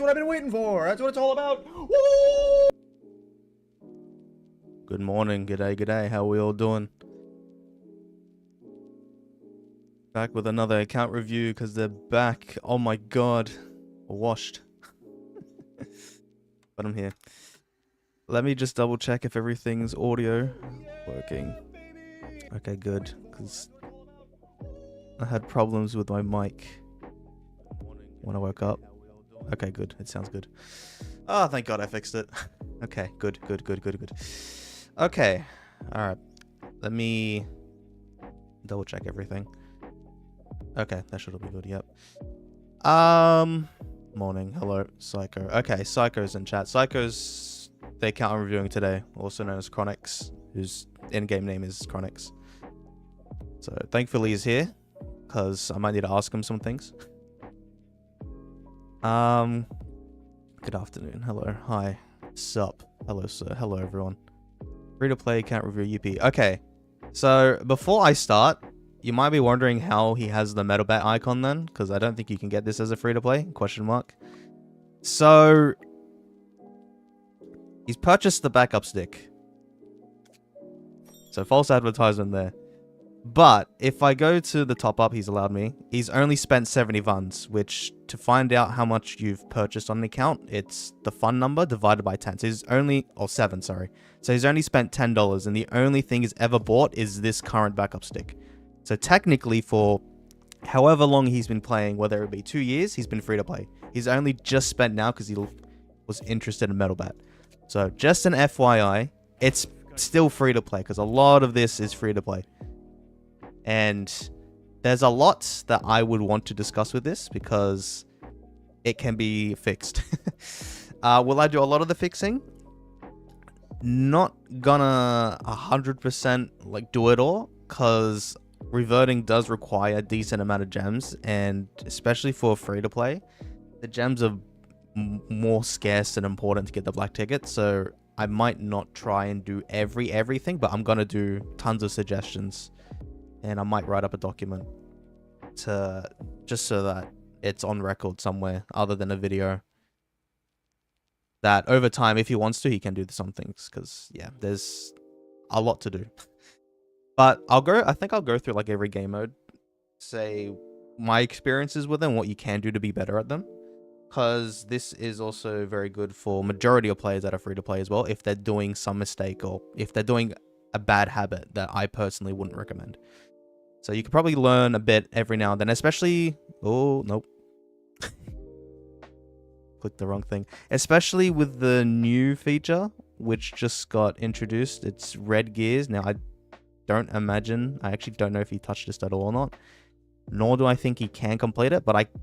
what I've been waiting for. That's what it's all about. Woo! Good morning, g'day. How are we all doing? Back with another account review because they're back. Oh my god. Washed. But I'm here. Let me just double check if everything's audio working. Okay, good. Because I had problems with my mic when I woke up. Okay, good. It sounds good. Oh, thank God I fixed it. Okay, good. Okay. Alright. Let me double check everything. Okay, that should all be good, yep. Morning. Hello, Psycho. Okay, Psycho's in chat. Psycho's the account I'm reviewing today, also known as Cronix, whose in-game name is Cronix. So, thankfully he's here, because I might need to ask him some things. Good afternoon. Hello. Hi. Sup. Hello, sir. Hello, everyone. Free-to-play account review UP. Okay, so before I start, you might be wondering how he has the metal bat icon then, because I don't think you can get this as a free-to-play, question mark. So, he's purchased the backup stick. So, false advertisement there. But, if I go to the top up he's allowed me, he's only spent 70 funds, which, to find out how much you've purchased on an account, it's the fund number divided by 10. So he's only, or 7, sorry. So he's only spent $10, and the only thing he's ever bought is this current backup stick. So technically, for however long he's been playing, whether it be 2 years, he's been free to play. He's only just spent now because he was interested in Metal Bat. So just an FYI, it's still free to play because a lot of this is free to play. And there's a lot that I would want to discuss with this because it can be fixed. Will I do a lot of the fixing? Not gonna 100% like do it all because reverting does require a decent amount of gems, and especially for free to play, the gems are more scarce and important to get the black ticket. So I might not try and do everything, but I'm gonna do tons of suggestions, and I might write up a document to just so that it's on record somewhere other than a video. That over time, if he wants to, he can do some things because yeah, there's a lot to do. But I think I'll go through like every game mode, say my experiences with them, what you can do to be better at them. Because this is also very good for majority of players that are free to play as well, if they're doing some mistake or if they're doing a bad habit that I personally wouldn't recommend. So you can probably learn a bit every now and then, especially... Oh, nope. Clicked the wrong thing. Especially with the new feature, which just got introduced. It's red gears. Now, I actually don't know if he touched this at all or not. Nor do I think he can complete it, but I can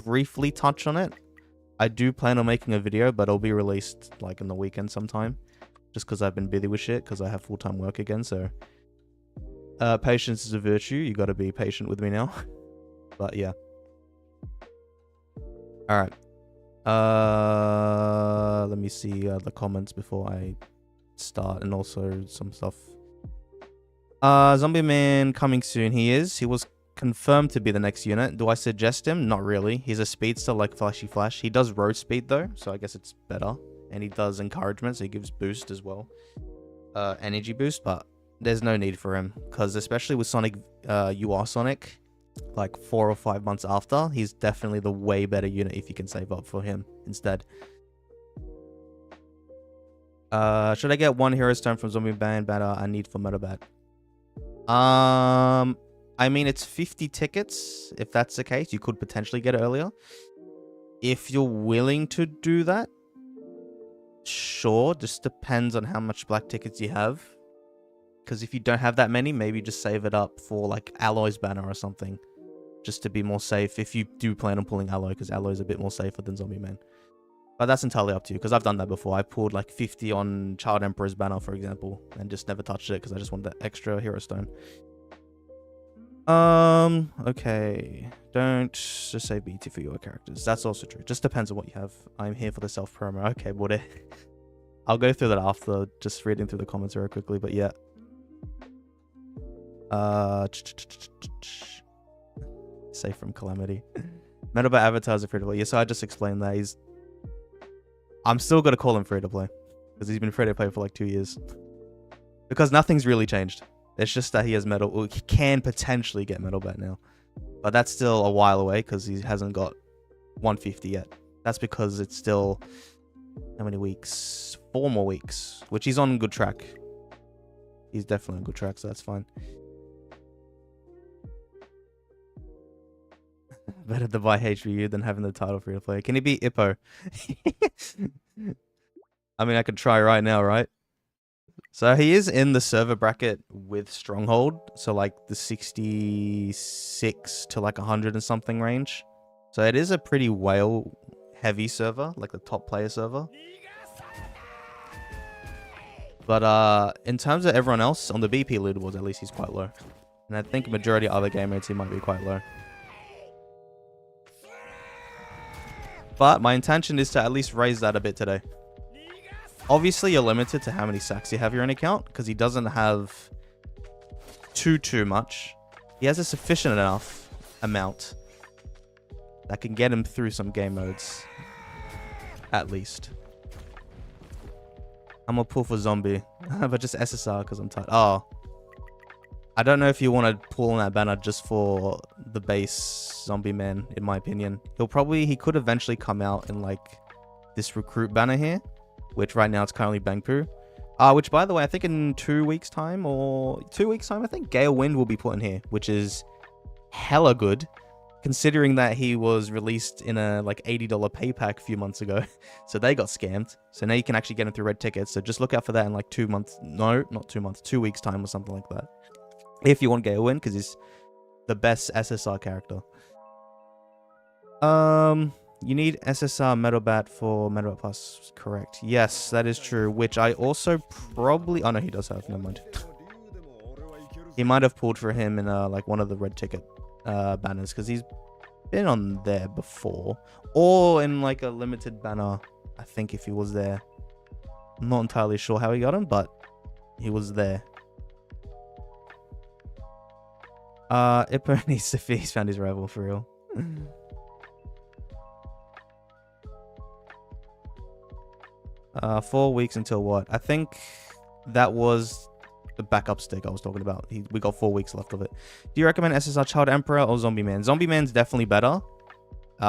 briefly touch on it. I do plan on making a video, but it'll be released like in the weekend sometime. Just because I've been busy with shit, because I have full-time work again, so... patience is a virtue. You gotta be patient with me now. But yeah. Alright. Let me see the comments before I start, and also some stuff. Zombie Man coming soon. He was confirmed to be the next unit. Do I suggest him? Not really. He's a speedster like Flashy Flash. He does road speed though, so I guess it's better. And he does encouragement, so he gives boost as well. Energy boost, but there's no need for him. Because especially with Sonic, you are Sonic, like 4 or 5 months after, he's definitely the way better unit if you can save up for him instead. Should I get 1 hero stone from Zombie Man Banner I need for Metabat? I mean, it's 50 tickets. If that's the case, you could potentially get it earlier. If you're willing to do that, sure. Just depends on how much black tickets you have. Because if you don't have that many, maybe just save it up for like Alloy's banner or something. Just to be more safe if you do plan on pulling Alloy, because Alloy is a bit more safer than Zombie Man. But that's entirely up to you, because I've done that before. I pulled like 50 on Child Emperor's banner, for example, and just never touched it because I just wanted that extra hero stone. Okay. Don't just say BT for your characters. That's also true. Just depends on what you have. I'm here for the self-promo. Okay, buddy. I'll go through that after, just reading through the comments very quickly, but yeah. Safe from calamity. Metabat avatars are free to play. Yeah, so I just explained that. I'm still going to call him free-to-play. Because he's been free-to-play for like 2 years. Because nothing's really changed. It's just that he has metal, or he can potentially get metal bat now. But that's still a while away because he hasn't got 150 yet. That's because it's still, how many weeks? 4 more weeks, which he's on good track. He's definitely on good track, so that's fine. Better to buy HVU than having the title free to play. Can he beat Ippo? I mean, I could try right now, right? So he is in the server bracket with Stronghold. So like the 66 to like 100 and something range. So it is a pretty whale heavy server, like the top player server. But in terms of everyone else on the BP leaderboards, at least he's quite low. And I think majority of other game rates he might be quite low. But my intention is to at least raise that a bit today. Obviously, you're limited to how many sacks you have your own account, because he doesn't have too much. He has a sufficient enough amount that can get him through some game modes. At least. I'm gonna pull for zombie, but just SSR because I'm tired. Oh. I don't know if you want to pull on that banner just for the base zombie man, in my opinion. He could eventually come out in like this recruit banner here, which right now it's currently Bangpoo. Which by the way, I think in 2 weeks time I think Gale Wind will be put in here, which is hella good. Considering that he was released in a like $80 pay pack a few months ago. So they got scammed. So now you can actually get him through red tickets. So just look out for that in like 2 months. No, not 2 months. 2 weeks time or something like that. If you want Gale Wind, because he's the best SSR character. You need SSR Metal Bat for Metal Bat Plus. Correct. Yes, that is true. Which I also probably... Oh no, he does have. Never mind. He might have pulled for him in like one of the red ticket banners, because he's been on there before, or in like a limited banner. I think if he was there, I'm not entirely sure how he got him, but he was there. Ippo needs to he's found his rival for real. 4 weeks until what? I think that was the backup stick I was talking about. We got 4 weeks left of it. Do you recommend SSR Child Emperor or Zombie Man? Zombie Man's definitely better.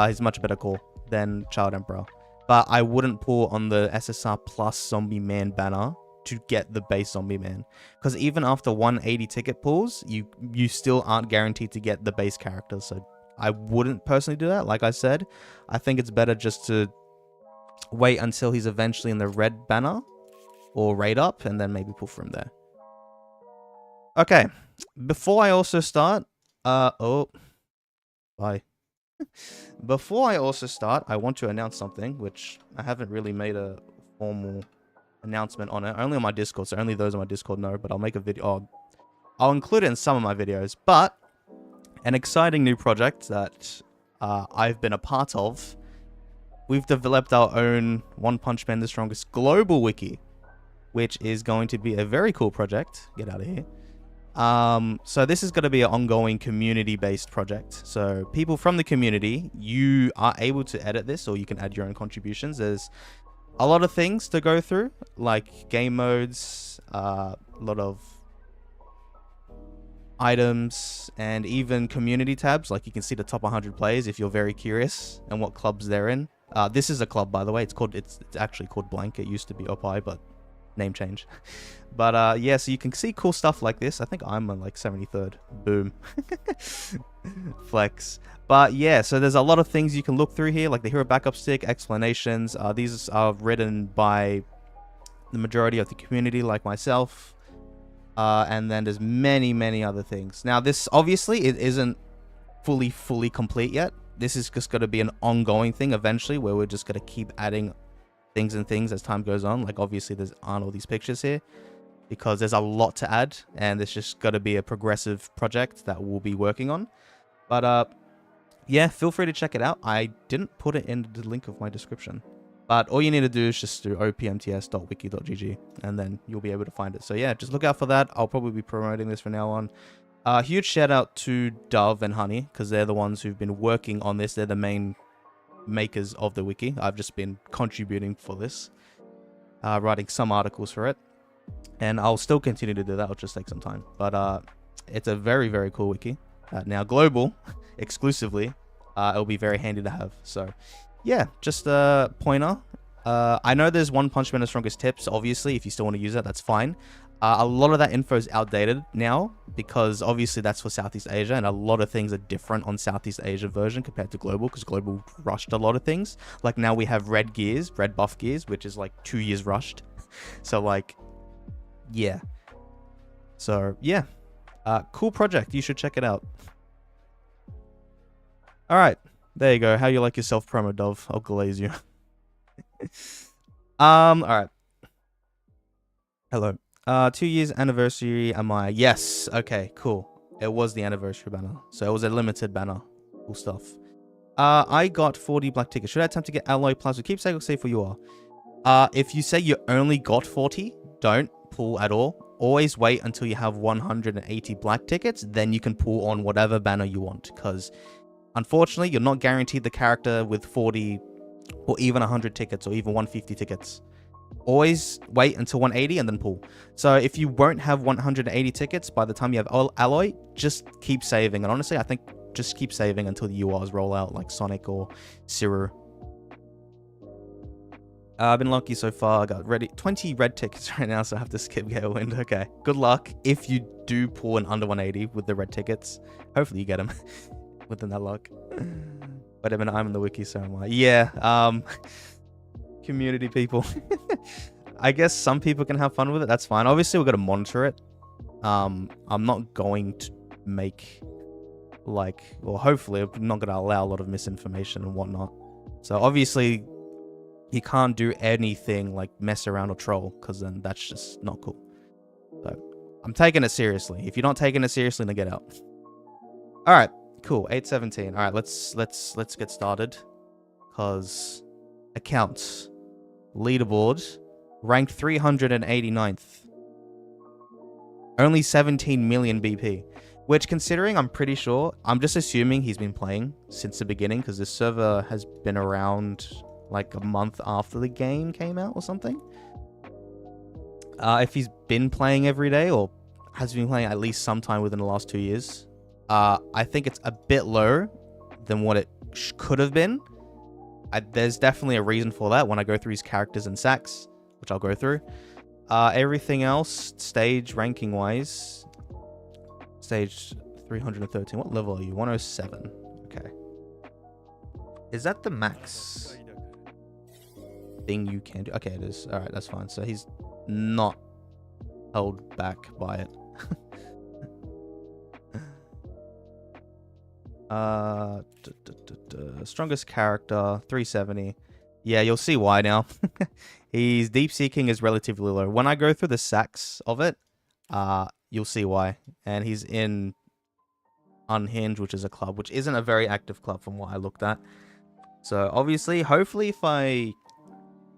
He's much better call than Child Emperor. But I wouldn't pull on the SSR plus Zombie Man banner to get the base Zombie Man. Because even after 180 ticket pulls, you still aren't guaranteed to get the base character. So I wouldn't personally do that. Like I said, I think it's better just to wait until he's eventually in the red banner or raid up, and then maybe pull from there. Okay, before I also start, bye. Before I also start, I want to announce something, which I haven't really made a formal announcement on it. Only on my Discord, so only those on my Discord know, but I'll make a video. I'll include it in some of my videos, but an exciting new project that I've been a part of. We've developed our own Onepunchman the Strongest global wiki, which is going to be a very cool project. Get out of here. So this is going to be an ongoing community-based project. So people from the community, you are able to edit this, or you can add your own contributions. There's a lot of things to go through, like game modes, a lot of items, and even community tabs. Like you can see the top 100 players if you're very curious and what clubs they're in. This is a club, by the way. It's actually called Blank. It used to be OPI, but name change. But yeah, so you can see cool stuff like this. I think I'm on like 73rd. Boom. Flex. But yeah, so there's a lot of things you can look through here, like the hero backup stick, explanations. These are written by the majority of the community, like myself. And then there's many other things. Now this, obviously, it isn't fully complete yet. This is just going to be an ongoing thing eventually, where we're just going to keep adding things as time goes on. Like obviously aren't all these pictures here because there's a lot to add, and it's just got to be a progressive project that we'll be working on. But yeah, feel free to check it out. I didn't put it in the link of my description, but all you need to do is just do opmts.wiki.gg, and then you'll be able to find it. So yeah, just look out for that. I'll probably be promoting this from now on. Huge shout out to Dove and Honey, because they're the ones who've been working on this. They're the main makers of the wiki. I've just been contributing for this, writing some articles for it, and I'll still continue to do that. It'll just take some time, but it's a very, very cool wiki. Now global, exclusively, it'll be very handy to have. So yeah, just a pointer. I know there's onepunchmanthestrongest tips. Obviously, if you still want to use that, that's fine. A lot of that info is outdated now because obviously that's for Southeast Asia, and a lot of things are different on Southeast Asia version compared to global, because global rushed a lot of things. Like now we have red buff gears, which is like 2 years rushed. So like, yeah. So yeah, cool project. You should check it out. All right, there you go. How you like your self promo, Dove? I'll glaze you. All right. Hello. 2 years anniversary, am I? Yes. Okay, cool. It was the anniversary banner. So it was a limited banner. Cool stuff. I got 40 black tickets. Should I attempt to get alloy plasma keepsake or save for you are? If you say you only got 40, don't pull at all. Always wait until you have 180 black tickets. Then you can pull on whatever banner you want. Because unfortunately, you're not guaranteed the character with 40 or even 100 tickets or even 150 tickets. Always wait until 180 and then pull. So if you won't have 180 tickets by the time you have alloy, just keep saving. And honestly, I think just keep saving until the URs roll out, like Sonic or Siru. I've been lucky so far. I got 20 red tickets right now, so I have to skip Galewind. Okay, good luck if you do pull an under 180 with the red tickets. Hopefully you get them within that luck. Wait a minute, I'm in the wiki, so am I. Yeah, community people. I guess some people can have fun with it. That's fine. Obviously, we're going to monitor it. I'm not going to make, like, well, hopefully, I'm not going to allow a lot of misinformation and whatnot. So, obviously, you can't do anything like mess around or troll, because then that's just not cool. So, I'm taking it seriously. If you're not taking it seriously, then get out. All right, cool. 8:17. All right, let's get started, because accounts. Leaderboard, ranked 389th. Only 17 million BP. Which, considering I'm pretty sure, I'm just assuming he's been playing since the beginning, because this server has been around like a month after the game came out or something. If he's been playing every day or has been playing at least sometime within the last 2 years, I think it's a bit low than what it could have been. There's definitely a reason for that when I go through his characters and sacks, which I'll go through. Everything else, stage ranking wise, stage 313. What level are you? 107. Okay. Is that the max thing you can do? Okay, it is. All right, that's fine. So he's not held back by it. Strongest character 370. Yeah, you'll see why now. He's deepseaking is relatively low. When I go through the sacks of it, you'll see why. And he's in Unhinged, which is a club, which isn't a very active club from what I looked at. So obviously, hopefully, if I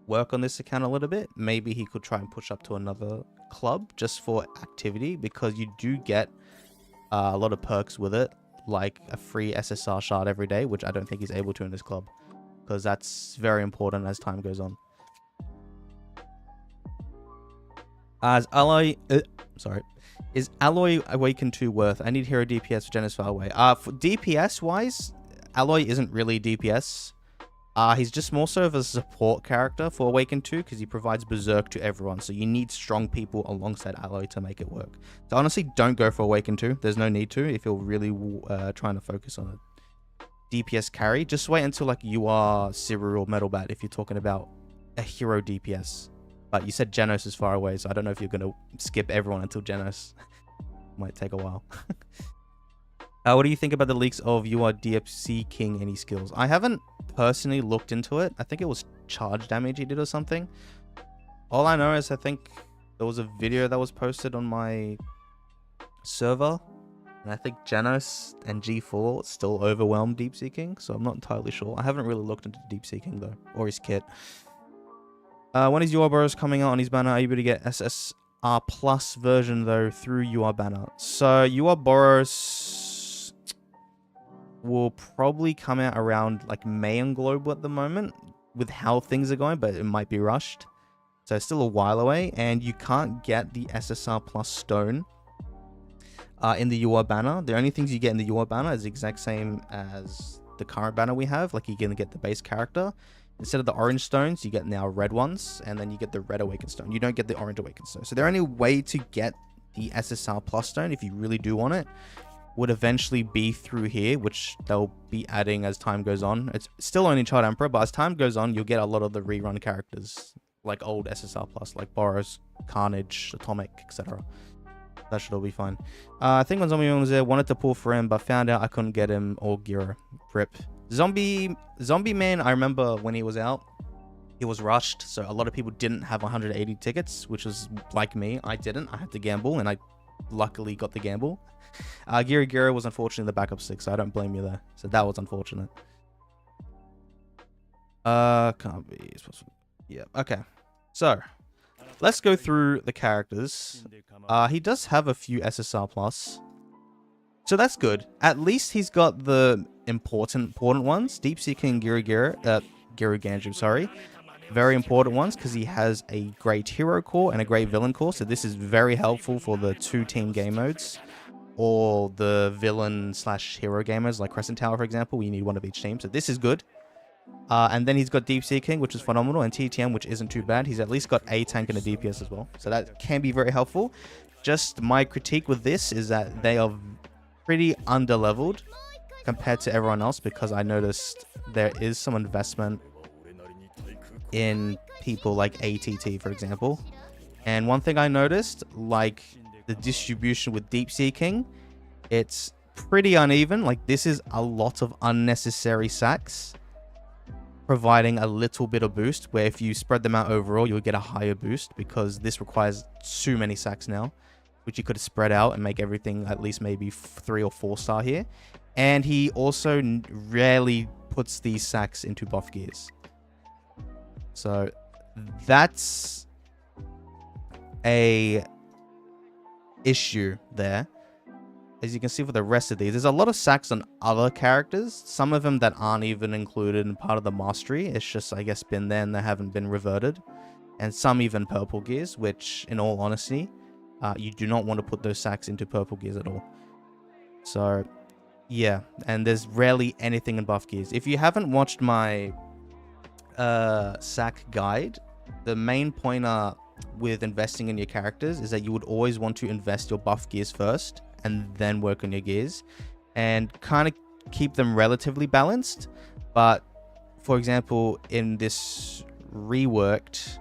work on this account a little bit, maybe he could try and push up to another club just for activity, because you do get a lot of perks with it, like a free SSR shard every day, which I don't think he's able to in this club, because that's very important as time goes on. As Alloy, is Alloy Awakened 2 worth? I need hero DPS for Genos far away. For DPS wise, Alloy isn't really DPS. He's just more so of a support character for Awakened 2, because he provides Berserk to everyone. So you need strong people alongside Alloy to make it work. So honestly, don't go for Awakened 2. There's no need to if you're really trying to focus on a DPS carry. Just wait until like you are Siru or Metalbat if you're talking about a hero DPS. But you said Genos is far away, so I don't know if you're going to skip everyone until Genos. Might take a while. What do you think about the leaks of you are deepseaking any skills? I haven't personally looked into it. I think it was charge damage he did or something. All I know is I think there was a video that was posted on my server, and I think Genos and G4 still overwhelmed deepseaking, so I'm not entirely sure. I haven't really looked into deepseaking though, or his kit. When is Boros coming out on his banner? Are you able to get SSR Plus version though through UR banner? So Boros, will probably come out around like May and Global at the moment with how things are going, but it might be rushed. So it's still a while away, and you can't get the SSR Plus stone in the UR banner. The only things you get in the UR banner is the exact same as the current banner we have. Like, you're going to get the base character. Instead of the orange stones, you get now red ones, and then you get the red awakened stone. You don't get the orange awakened stone. So the only way to get the SSR Plus stone, if you really do want it, would eventually be through here, which they'll be adding as time goes on. It's still only Child Emperor, but as time goes on, you'll get a lot of the rerun characters, like old SSR Plus, like Boros, Carnage, Atomic, etc. That should all be fine. I think when Zombie Man was there, wanted to pull for him, but found out I couldn't get him or Gyro. Rip. Zombie Man, I remember when he was out, he was rushed, so a lot of people didn't have 180 tickets, which was like me. I didn't. I had to gamble, and I luckily got the gamble. Geryu was unfortunately the backup 6, so I don't blame you there. So that was unfortunate. Can't be. Yeah, okay. So, let's go through the characters. He does have a few SSR Plus. So that's good. At least he's got the important ones. Deepseaking geryuganshoop, sorry. Very important ones, because he has a great hero core and a great villain core. So this is very helpful for the 2-team game modes, or the villain / hero gamers like Crescent Tower, for example, where you need one of each team. So this is good. And then he's got deepseaking, which is phenomenal, and TTM, which isn't too bad. He's at least got a tank and a DPS as well. So that can be very helpful. Just my critique with this is that they are pretty underleveled compared to everyone else, because I noticed there is some investment in people like ATT, for example. And one thing I noticed, like the distribution with deepseaking, it's pretty uneven. Like, this is a lot of unnecessary sacks, providing a little bit of boost, where if you spread them out overall, you'll get a higher boost, because this requires too many sacks now, which you could spread out and make everything at least maybe 3 or 4 star here. And he also rarely puts these sacks into buff gears. So that's a issue there. As you can see for the rest of these, there's a lot of sacks on other characters. Some of them that aren't even included in part of the mastery. It's just, I guess, been there and they haven't been reverted. And some even purple gears, which, in all honesty, you do not want to put those sacks into purple gears at all. So, yeah. And there's rarely anything in buff gears. If you haven't watched my sack guide, the main pointer with investing in your characters is that you would always want to invest your buff gears first, and then work on your gears, and kind of keep them relatively balanced. But for example, in this reworked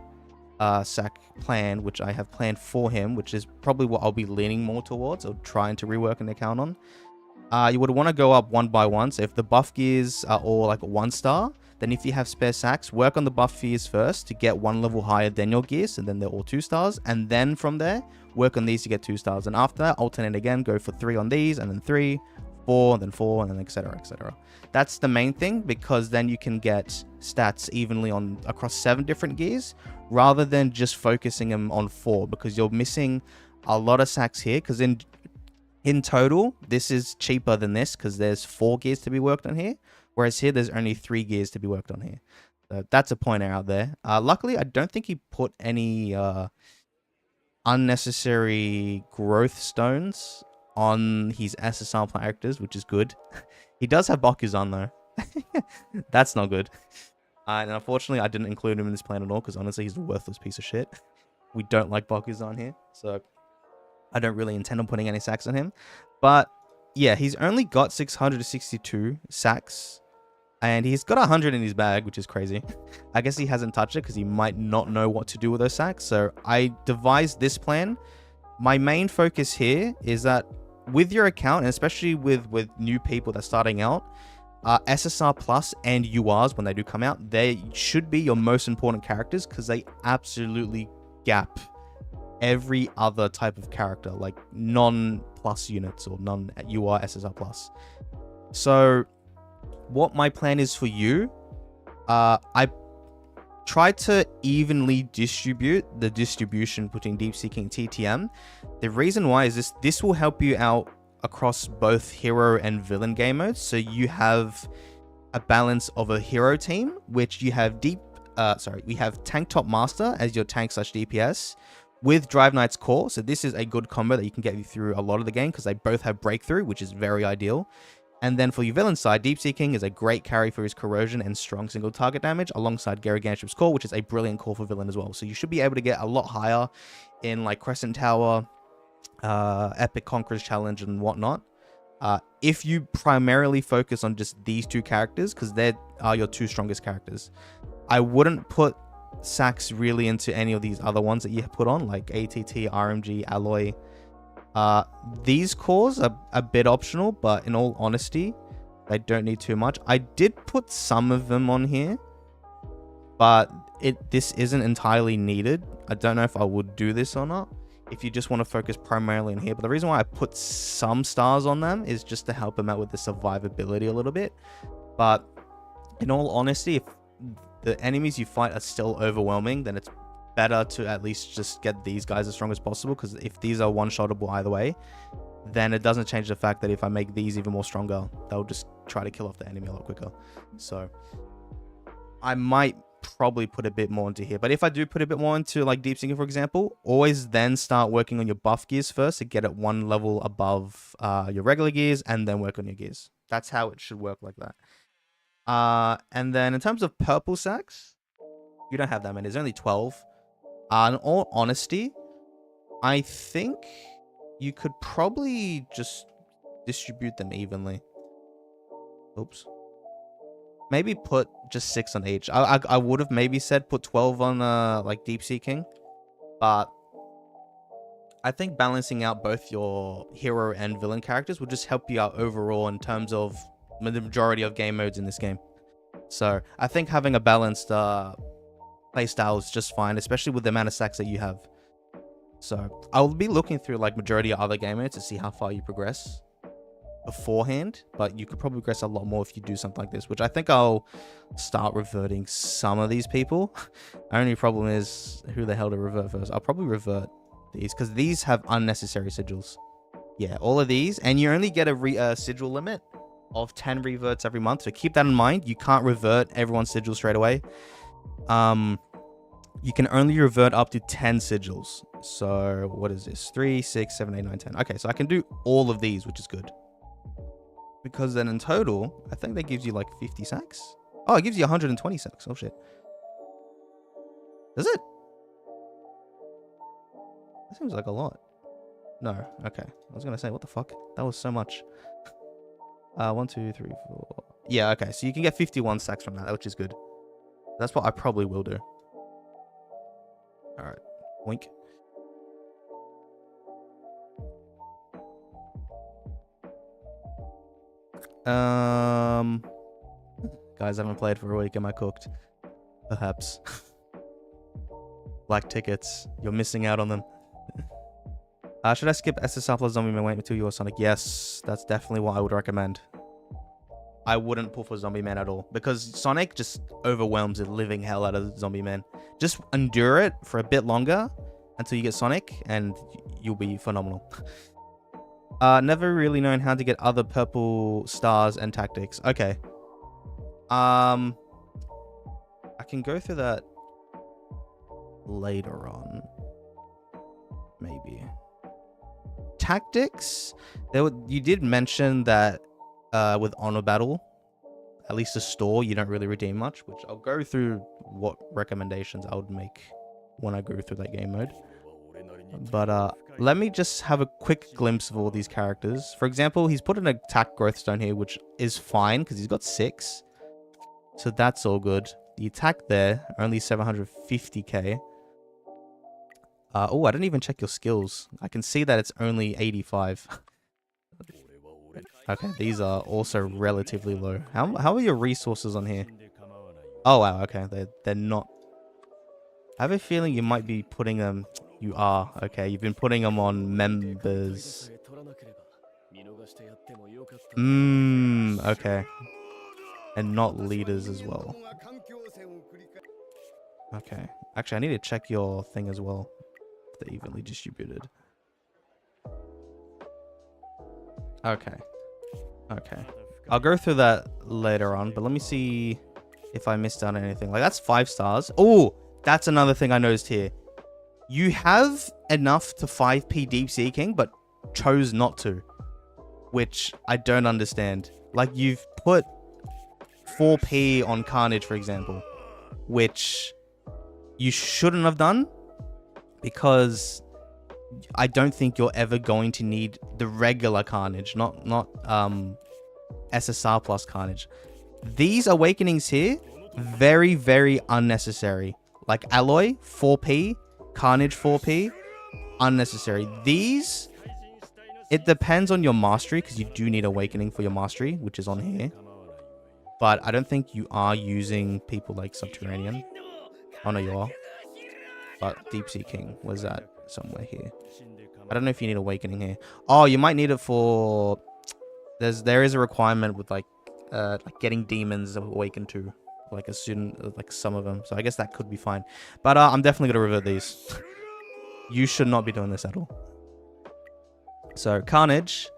sack plan, which I have planned for him, which is probably what I'll be leaning more towards, or trying to rework an account on, you would want to go up one by one. So if the buff gears are all like 1 star, then if you have spare sacks, work on the buff gears first to get 1 level higher than your gears, and then they're all 2 stars, and then from there work on these to get 2 stars, and after that alternate again, go for 3 on these, and then 3, 4, and then 4, and then etc, etc. That's the main thing, because then you can get stats evenly on across 7 different gears, rather than just focusing them on 4, because you're missing a lot of sacks here. Because in total, this is cheaper than this, because there's 4 gears to be worked on here, whereas here there's only 3 gears to be worked on here. So that's a pointer out there. Luckily, I don't think he put any unnecessary growth stones on his SSR characters, which is good. He does have Bakuzan though. That's not good. And unfortunately, I didn't include him in this plan at all, because honestly, he's a worthless piece of shit. We don't like Bakuzan here, so I don't really intend on putting any sacks on him. But yeah, he's only got 662 sacks, and he's got 100 in his bag, which is crazy. I guess he hasn't touched it because he might not know what to do with those sacks. So I devised this plan. My main focus here is that with your account, and especially with new people that's starting out, SSR Plus and URs, when they do come out, they should be your most important characters, because they absolutely gap every other type of character, like non-plus units or non-UR SSR Plus. So what my plan is for you, I try to evenly distribute the distribution between deepseeking and TTM. The reason why is this will help you out across both hero and villain game modes. So you have a balance of a hero team, which you have we have tanktopmaster as your tank / DPS with driveknight's core. So this is a good combo that you can get you through a lot of the game because they both have breakthrough, which is very ideal. And then for your villain side, deepseaking is a great carry for his corrosion and strong single target damage alongside geryuganshoop's core, which is a brilliant core for villain as well. So you should be able to get a lot higher in like Crescent Tower, Epic Conqueror's Challenge and whatnot. If you primarily focus on just these two characters, because they are your two strongest characters. I wouldn't put Sax really into any of these other ones that you put on, like ATT, RMG, Alloy. These cores are a bit optional, but in all honesty, they don't need too much. I did put some of them on here, but this isn't entirely needed. I don't know if I would do this or not, if you just want to focus primarily on here. But the reason why I put some stars on them is just to help them out with the survivability a little bit. But in all honesty, if the enemies you fight are still overwhelming, then it's better to at least just get these guys as strong as possible, because if these are one-shottable either way, then it doesn't change the fact that if I make these even more stronger, they'll just try to kill off the enemy a lot quicker. So I might probably put a bit more into here, but if I do put a bit more into like deepseaking, for example, always then start working on your buff gears first to get it one level above your regular gears, and then work on your gears. That's how it should work, like that. And then in terms of purple sacks, you don't have that many. There's only 12. In all honesty, I think you could probably just distribute them evenly. Oops. Maybe put just 6 on each. I would have maybe said put 12 on like deepseaking, but I think balancing out both your hero and villain characters will just help you out overall in terms of the majority of game modes in this game. So I think having a balanced playstyle is just fine, especially with the amount of sacks that you have. So I'll be looking through like majority of other game modes to see how far you progress beforehand, but you could probably progress a lot more if you do something like this, which I think I'll start reverting some of these people. Only problem is who the hell to revert first. I'll probably revert these because these have unnecessary sigils. Yeah, all of these, and you only get a sigil limit of 10 reverts every month, so keep that in mind. You can't revert everyone's sigil straight away. You can only revert up to 10 sigils. So what is this? 3, 6, 7, 8, 9, 10. Okay, so I can do all of these, which is good, because then in total I think that gives you like 50 sacks. Oh, it gives you 120 sacks. Oh shit, does it? That seems like a lot. No, okay, I was gonna say, what the fuck, that was so much. 1, 2, 3, 4. Yeah, okay, so you can get 51 sacks from that, which is good. That's what I probably will do. All right, wink. Guys, I haven't played for a week. Am I cooked? Perhaps. Black tickets. You're missing out on them. Should I skip SSR plus Zombie Man, wait until you're Sonic? Yes, that's definitely what I would recommend. I wouldn't pull for Zombie Man at all, because Sonic just overwhelms the living hell out of Zombie Man. Just endure it for a bit longer until you get Sonic, and you'll be phenomenal. Never really known how to get other purple stars and tactics. Okay. I can go through that later on. Maybe. Tactics? You did mention that with Honor Battle, at least the store, you don't really redeem much, which I'll go through what recommendations I would make when I go through that game mode. But let me just have a quick glimpse of all these characters. For example, he's put an attack growth stone here, which is fine because he's got 6. So that's all good. The attack there, only 750k. Oh, I didn't even check your skills. I can see that it's only 85. Okay, these are also relatively low. How are your resources on here? Oh, wow, okay. They're not... I have a feeling you might be putting them... You are. Okay, you've been putting them on members. Okay. And not leaders as well. Okay. Actually, I need to check your thing as well. They're evenly distributed. Okay. Okay. I'll go through that later on, but let me see if I missed out on anything. Like, that's 5 stars. Oh, that's another thing I noticed here. You have enough to 5p deepseaking, but chose not to, which I don't understand. Like, you've put 4p on Carnage, for example, which you shouldn't have done, because I don't think you're ever going to need the regular Carnage, not SSR plus Carnage. These awakenings here, very, very unnecessary. Like Alloy, 4p, Carnage 4p, unnecessary. These, it depends on your mastery, because you do need awakening for your mastery, which is on here. But I don't think you are using people like Subterranean. Oh no, you are. But Deepseaking was that somewhere here. I don't know if you need awakening here. Oh, you might need it for... There is a requirement with like getting demons awakened to, like as soon like some of them. So I guess that could be fine. But I'm definitely gonna revert these. You should not be doing this at all. So Carnage.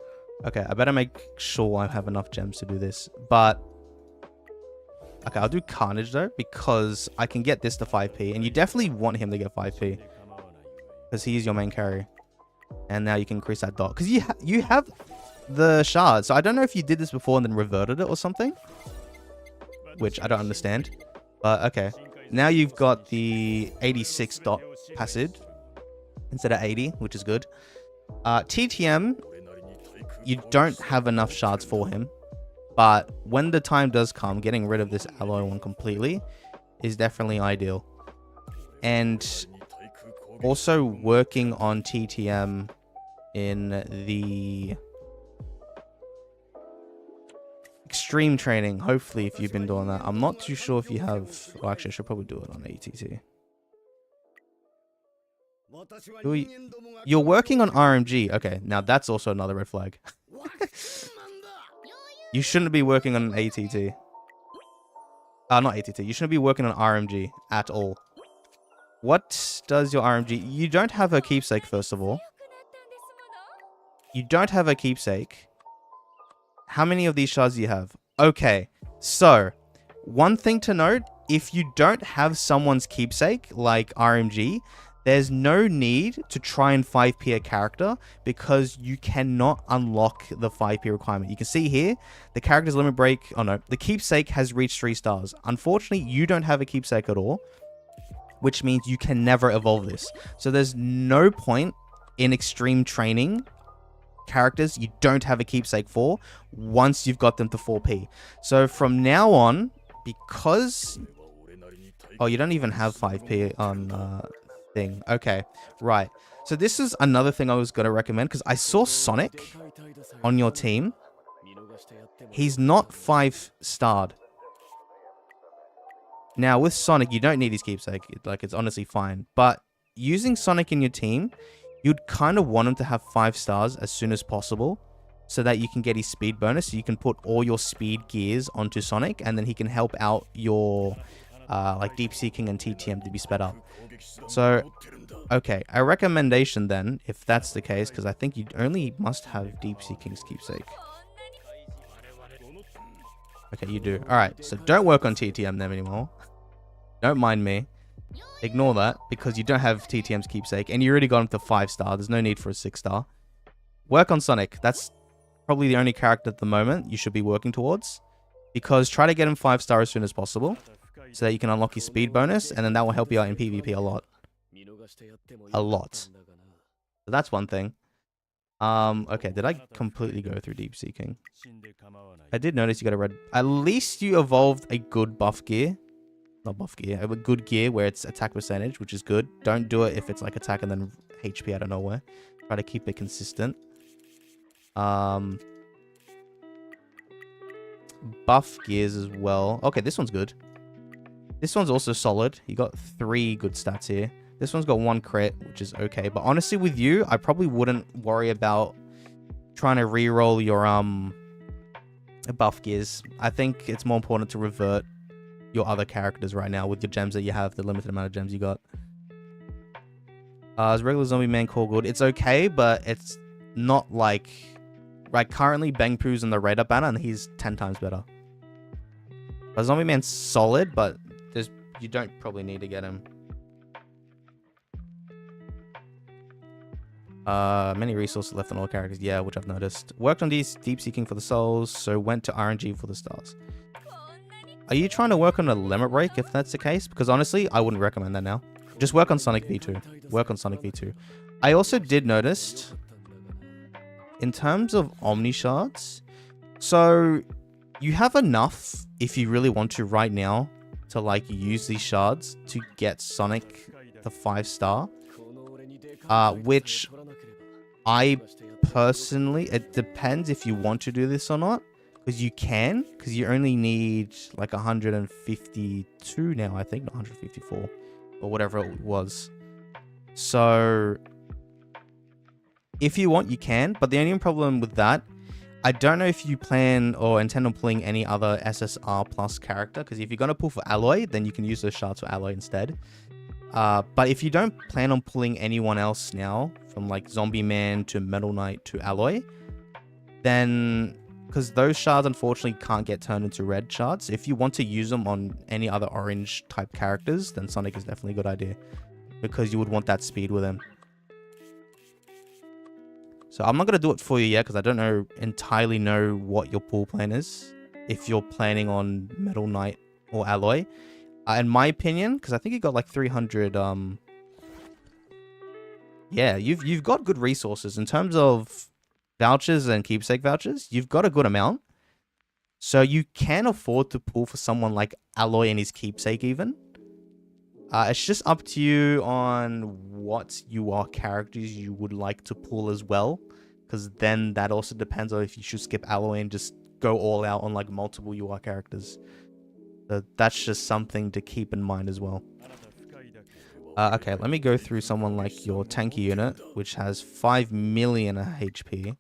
Okay, I better make sure I have enough gems to do this. But okay, I'll do Carnage though, because I can get this to 5p, and you definitely want him to get 5p because he is your main carry. And now you can increase that dot because you have the shard. So I don't know if you did this before and then reverted it or something, which I don't understand. But okay, now you've got the 86 dot passage instead of 80, which is good. TTM, you don't have enough shards for him, but when the time does come, getting rid of this alloy one completely is definitely ideal. And also working on TTM in the extreme training, hopefully, if you've been doing that. I'm not too sure if you have... Well, actually, I should probably do it on ATT. You're working on RMG. Okay, now that's also another red flag. You shouldn't be working on an ATT. Not ATT. You shouldn't be working on RMG at all. What does your RMG... You don't have a keepsake, first of all. You don't have a keepsake. How many of these shards do you have? Okay, so one thing to note, if you don't have someone's keepsake, like RMG, there's no need to try and 5p a character because you cannot unlock the 5p requirement. You can see here, the character's limit break... Oh no, the keepsake has reached 3 stars. Unfortunately, you don't have a keepsake at all, which means you can never evolve this. So there's no point in extreme training characters you don't have a keepsake for once you've got them to 4p. So from now on, because... Oh, you don't even have 5p on thing. Okay, right. So this is another thing I was going to recommend, because I saw Sonic on your team. He's not 5-starred. Now, with Sonic, you don't need his keepsake. Like, it's honestly fine. But using Sonic in your team, you'd kind of want him to have 5 stars as soon as possible so that you can get his speed bonus. So you can put all your speed gears onto Sonic, and then he can help out your like Deepseaking and TTM to be sped up. So, okay, a recommendation then, if that's the case, because I think you only must have Deepseaking's keepsake. Okay, you do. Alright, so don't work on TTM then anymore. Don't mind me. Ignore that, because you don't have TTM's keepsake, and you already got him to 5-star. There's no need for a 6-star. Work on Sonic. That's probably the only character at the moment you should be working towards, because try to get him 5-star as soon as possible, so that you can unlock his speed bonus, and then that will help you out in PvP a lot. A lot. So that's one thing. Okay, did I completely go through Deepseaking? I did notice you got a red... At least you evolved a good buff gear. Not buff gear, a good gear where it's attack percentage, which is good. Don't do it if it's like attack and then HP out of nowhere. Try to keep it consistent. Buff gears as well. Okay, this one's good. This one's also solid. You got 3 good stats here. This one's got 1 crit, which is okay. But honestly, with you, I probably wouldn't worry about trying to reroll your buff gears. I think it's more important to revert your other characters right now with your gems that you have, the limited amount of gems you got. Is regular zombie man core good? It's okay, but it's not like right, currently Bangpoo's in the Raider banner, and he's 10 times better. But Zombie Man's solid, but you don't probably need to get him. Many resources left on all characters. Yeah, which I've noticed. Worked on these deep seeking for the souls, so went to RNG for the stars. Are you trying to work on a limit break if that's the case? Because honestly, I wouldn't recommend that now. Just work on Sonic V2. Work on Sonic V2. I also did notice, in terms of Omni Shards, so you have enough if you really want to right now to like use these shards to get Sonic the 5-star. Which I personally, it depends if you want to do this or not. Because you can, because you only need like 152 now, I think, not 154 or whatever it was. So if you want, you can, but the only problem with that, I don't know if you plan or intend on pulling any other SSR plus character, because if you're going to pull for Alloy, then you can use those shards for Alloy instead. But if you don't plan on pulling anyone else now, from like Zombie Man to Metal Knight to Alloy, then, because those shards unfortunately can't get turned into red shards, if you want to use them on any other orange type characters, then Sonic is definitely a good idea, because you would want that speed with him. So I'm not going to do it for you yet, because I don't entirely know what your pull plan is, if you're planning on Metal Knight or Alloy. In my opinion, because I think you got like 300, yeah, you've got good resources in terms of vouchers and keepsake vouchers. You've got a good amount, so you can afford to pull for someone like Alloy and his keepsake even. It's just up to you on what characters you would like to pull as well, because then that also depends on if you should skip Alloy and just go all out on like multiple UR characters. So that's just something to keep in mind as well. Okay, let me go through someone like your tanky unit, which has 5 million HP.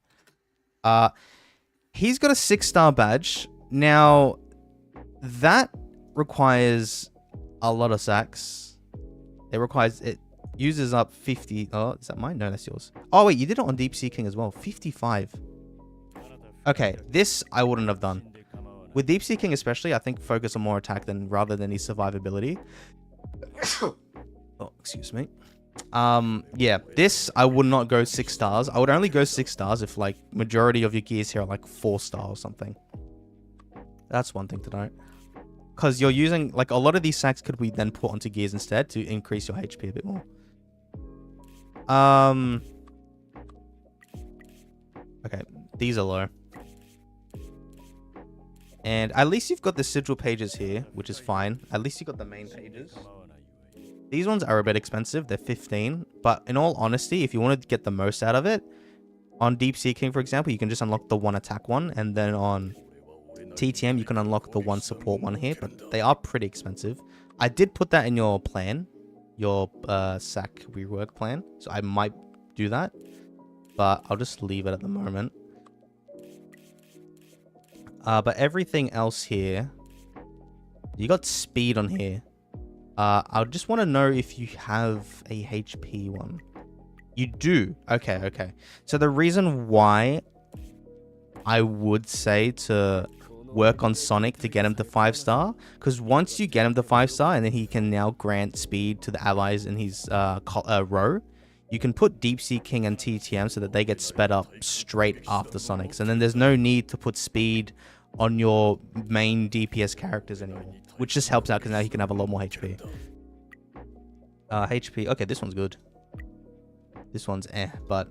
He's got a 6-star badge. Now, that requires a lot of sacks. It uses up 50. Oh, is that mine? No, that's yours. Oh, wait, you did it on Deep Seeking as well. 55. Okay, this I wouldn't have done. With Deep Seeking especially, I think focus on more attack rather than his survivability. Oh, excuse me. Yeah, this I would not go 6 stars. I would only go 6 stars if like majority of your gears here are like 4-star or something. That's one thing to note. Because you're using, like, a lot of these sacks could be then put onto gears instead to increase your HP a bit more. Okay, these are low. And at least you've got the sigil pages here, which is fine. At least you got the main pages. These ones are a bit expensive. They're 15. But in all honesty, if you wanted to get the most out of it, on Deep Seeking, for example, you can just unlock the 1 attack one. And then on TTM, you can unlock the 1 support one here. But they are pretty expensive. I did put that in your plan. Your sack rework plan. So I might do that. But I'll just leave it at the moment. But everything else here, you got speed on here. I just want to know if you have a HP one. You do. Okay, okay. So the reason why I would say to work on Sonic to get him to 5-star, because once you get him to 5-star, and then he can now grant speed to the allies in his row, you can put Deep Seeking and TTM so that they get sped up straight after Sonic's. And then there's no need to put speed on your main DPS characters anymore. Which just helps out because now he can have a lot more HP. HP. Okay, this one's good. This one's but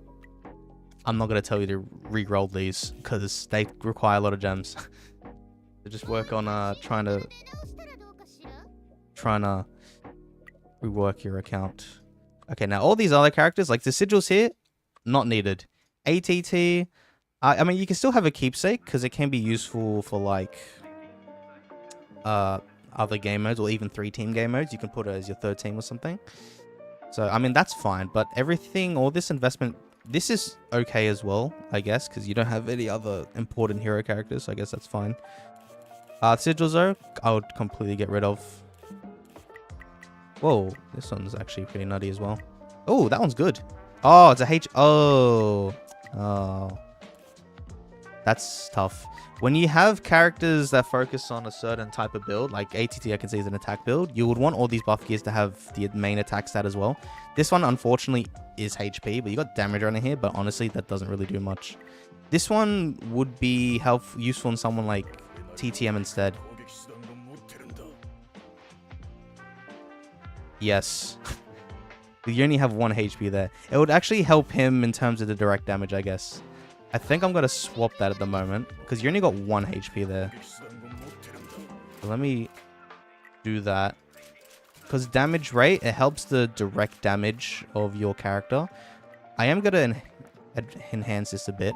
I'm not going to tell you to re-roll these because they require a lot of gems. So just work on trying to rework your account. Okay, now all these other characters, like the sigils here, not needed. ATT, I mean, you can still have a keepsake because it can be useful for like other game modes or even 3-team game modes. You can put it as your 3rd team or something. So, I mean, that's fine. But everything, all this investment, this is okay as well, I guess, because you don't have any other important hero characters. So I guess that's fine. Sigils, though, I would completely get rid of. Whoa, this one's actually pretty nutty as well. Oh, that one's good. Oh, it's a H. Oh. That's tough. When you have characters that focus on a certain type of build, like ATT I can see is an attack build, you would want all these buff gears to have the main attack stat as well. This one, unfortunately, is HP, but you got damage on here, but honestly, that doesn't really do much. This one would be useful in someone like TTM instead. Yes. You only have 1 HP there. It would actually help him in terms of the direct damage, I guess. I think I'm going to swap that at the moment, because you only got 1 HP there. So let me do that. Because damage rate, it helps the direct damage of your character. I am going to enhance this a bit,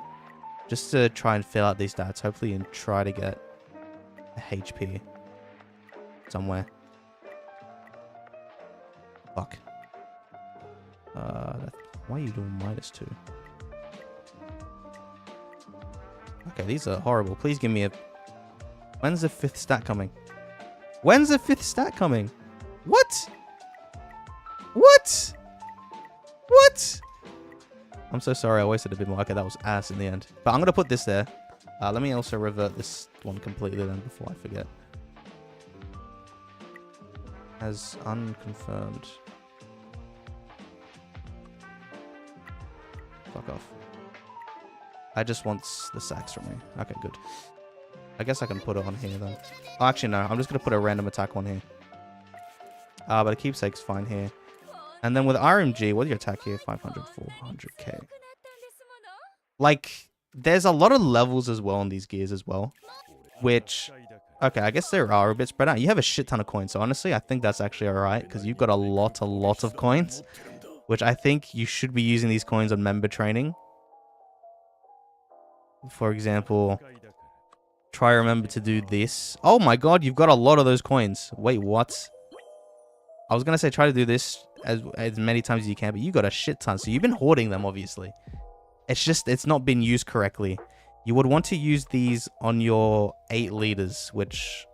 just to try and fill out these stats, hopefully, and try to get a HP somewhere. Fuck. Why are you doing -2? Okay, these are horrible. Please give me a... When's the 5th stat coming? When's the 5th stat coming? What? What? What? I'm so sorry. I wasted a bit more. Okay, that was ass in the end. But I'm going to put this there. Let me also revert this one completely then before I forget. As unconfirmed. Fuck off. I just want the sacks from me. Okay, good. I guess I can put it on here then. Oh, actually, no. I'm just going to put a random attack on here. But a keepsake's fine here. And then with RMG, what's your attack here? 500, 400k. Like, there's a lot of levels as well on these gears as well. Which, okay, I guess they are a bit spread out. You have a shit ton of coins. So honestly, I think that's actually alright. Because you've got a lot of coins. Which I think you should be using these coins on member training. For example, try remember to do this. Oh my god, you've got a lot of those coins. Wait, what? I was going to say try to do this as many times as you can, but you got a shit ton. So you've been hoarding them, obviously. It's just, it's not been used correctly. You would want to use these on your 8 leaders, which...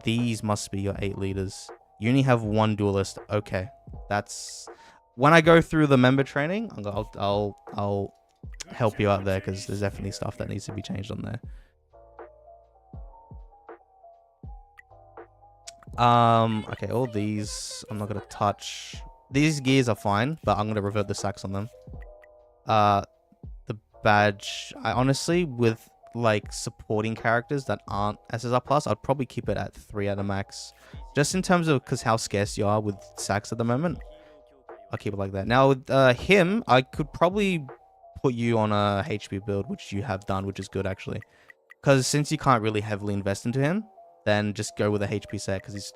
These must be your 8 leaders. You only have 1 duelist. Okay. That's... When I go through the member training, I'll help you out there, because there's definitely stuff that needs to be changed on there. Okay, all these I'm not gonna touch. These gears are fine, but I'm gonna revert the sacks on them. The badge, I honestly, with like supporting characters that aren't SSR plus, I'd probably keep it at 3 at a max, just in terms of because how scarce you are with sacks at the moment. I'll keep it like that. Now with him, I could probably put you on a HP build, which you have done, which is good actually, because since you can't really heavily invest into him, then just go with a HP set, because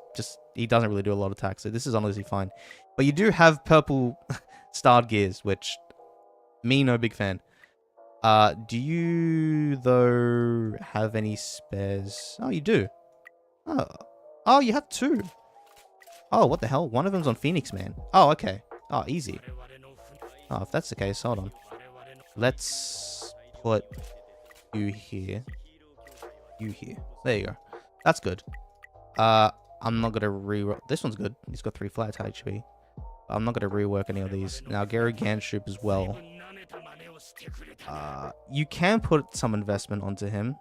he doesn't really do a lot of attacks, so this is honestly fine. But you do have purple starred gears, which me no big fan. Do you though have any spares? Oh, you do. Oh, you have 2. Oh, what the hell? One of them's on Phoenix, man. Oh, okay. Oh, easy. Oh, if that's the case, hold on. Let's put you here. You here. There you go. That's good. I'm not gonna rework. This one's good. He's got 3 flat HP. I'm not gonna rework any of these. Now, geryuganshoop as well. You can put some investment onto him.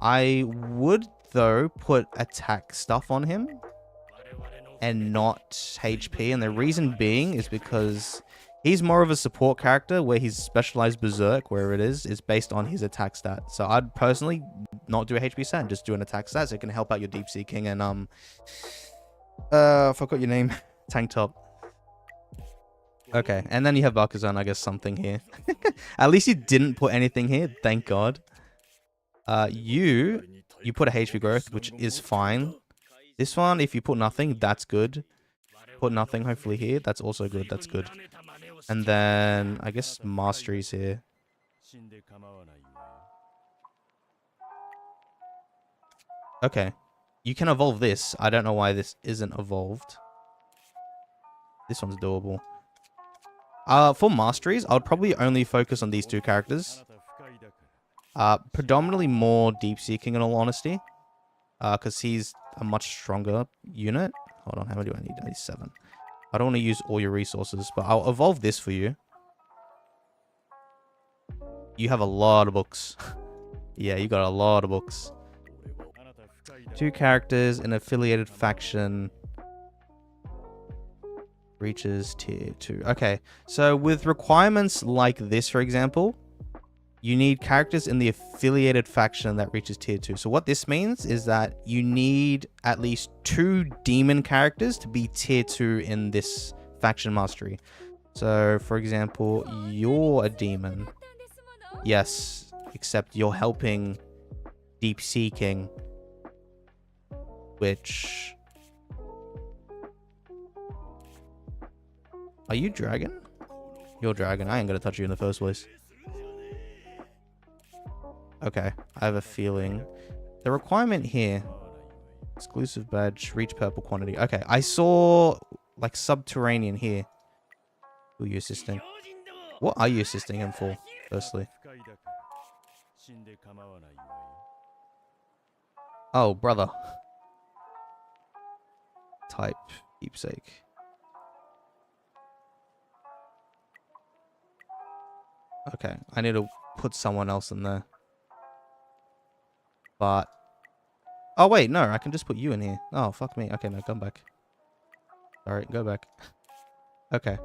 I would, though, put attack stuff on him and not HP. And the reason being is because he's more of a support character, where his specialized berserk, where it is based on his attack stat. So I'd personally not do a HP stat and just do an attack stat, so it can help out your deepseaking and I forgot your name. Tanktop. Okay, and then you have Bakuzan, I guess something here. At least you didn't put anything here, thank God. You put a HP growth, which is fine. This one, if you put nothing, that's good. Put nothing, hopefully here, that's also good, that's good. And then, I guess masteries here. Okay. You can evolve this. I don't know why this isn't evolved. This one's doable. For masteries, I would probably only focus on these 2 characters. Predominantly more deep-seeking, in all honesty. Because he's a much stronger unit. Hold on, how many do I need? I need 7. I don't want to use all your resources, but I'll evolve this for you. You have a lot of books. Yeah, you got a lot of books. 2 characters in affiliated faction. Reaches tier 2. Okay, so with requirements like this, for example, you need characters in the affiliated faction that reaches tier 2. So what this means is that you need at least 2 demon characters to be tier 2 in this faction mastery. So, for example, you're a demon. Yes, except you're helping deepseaking, which... Are you dragon? You're dragon. I ain't gonna touch you in the first place. Okay, I have a feeling. The requirement here... Exclusive badge, reach purple quantity. Okay, I saw, like, subterranean here. Who are you assisting? What are you assisting him for, firstly? Oh, brother. Type, keepsake. Okay, I need to put someone else in there. But... Oh, wait, no, I can just put you in here. Oh, fuck me. Okay, no, come back. Alright, go back. Okay.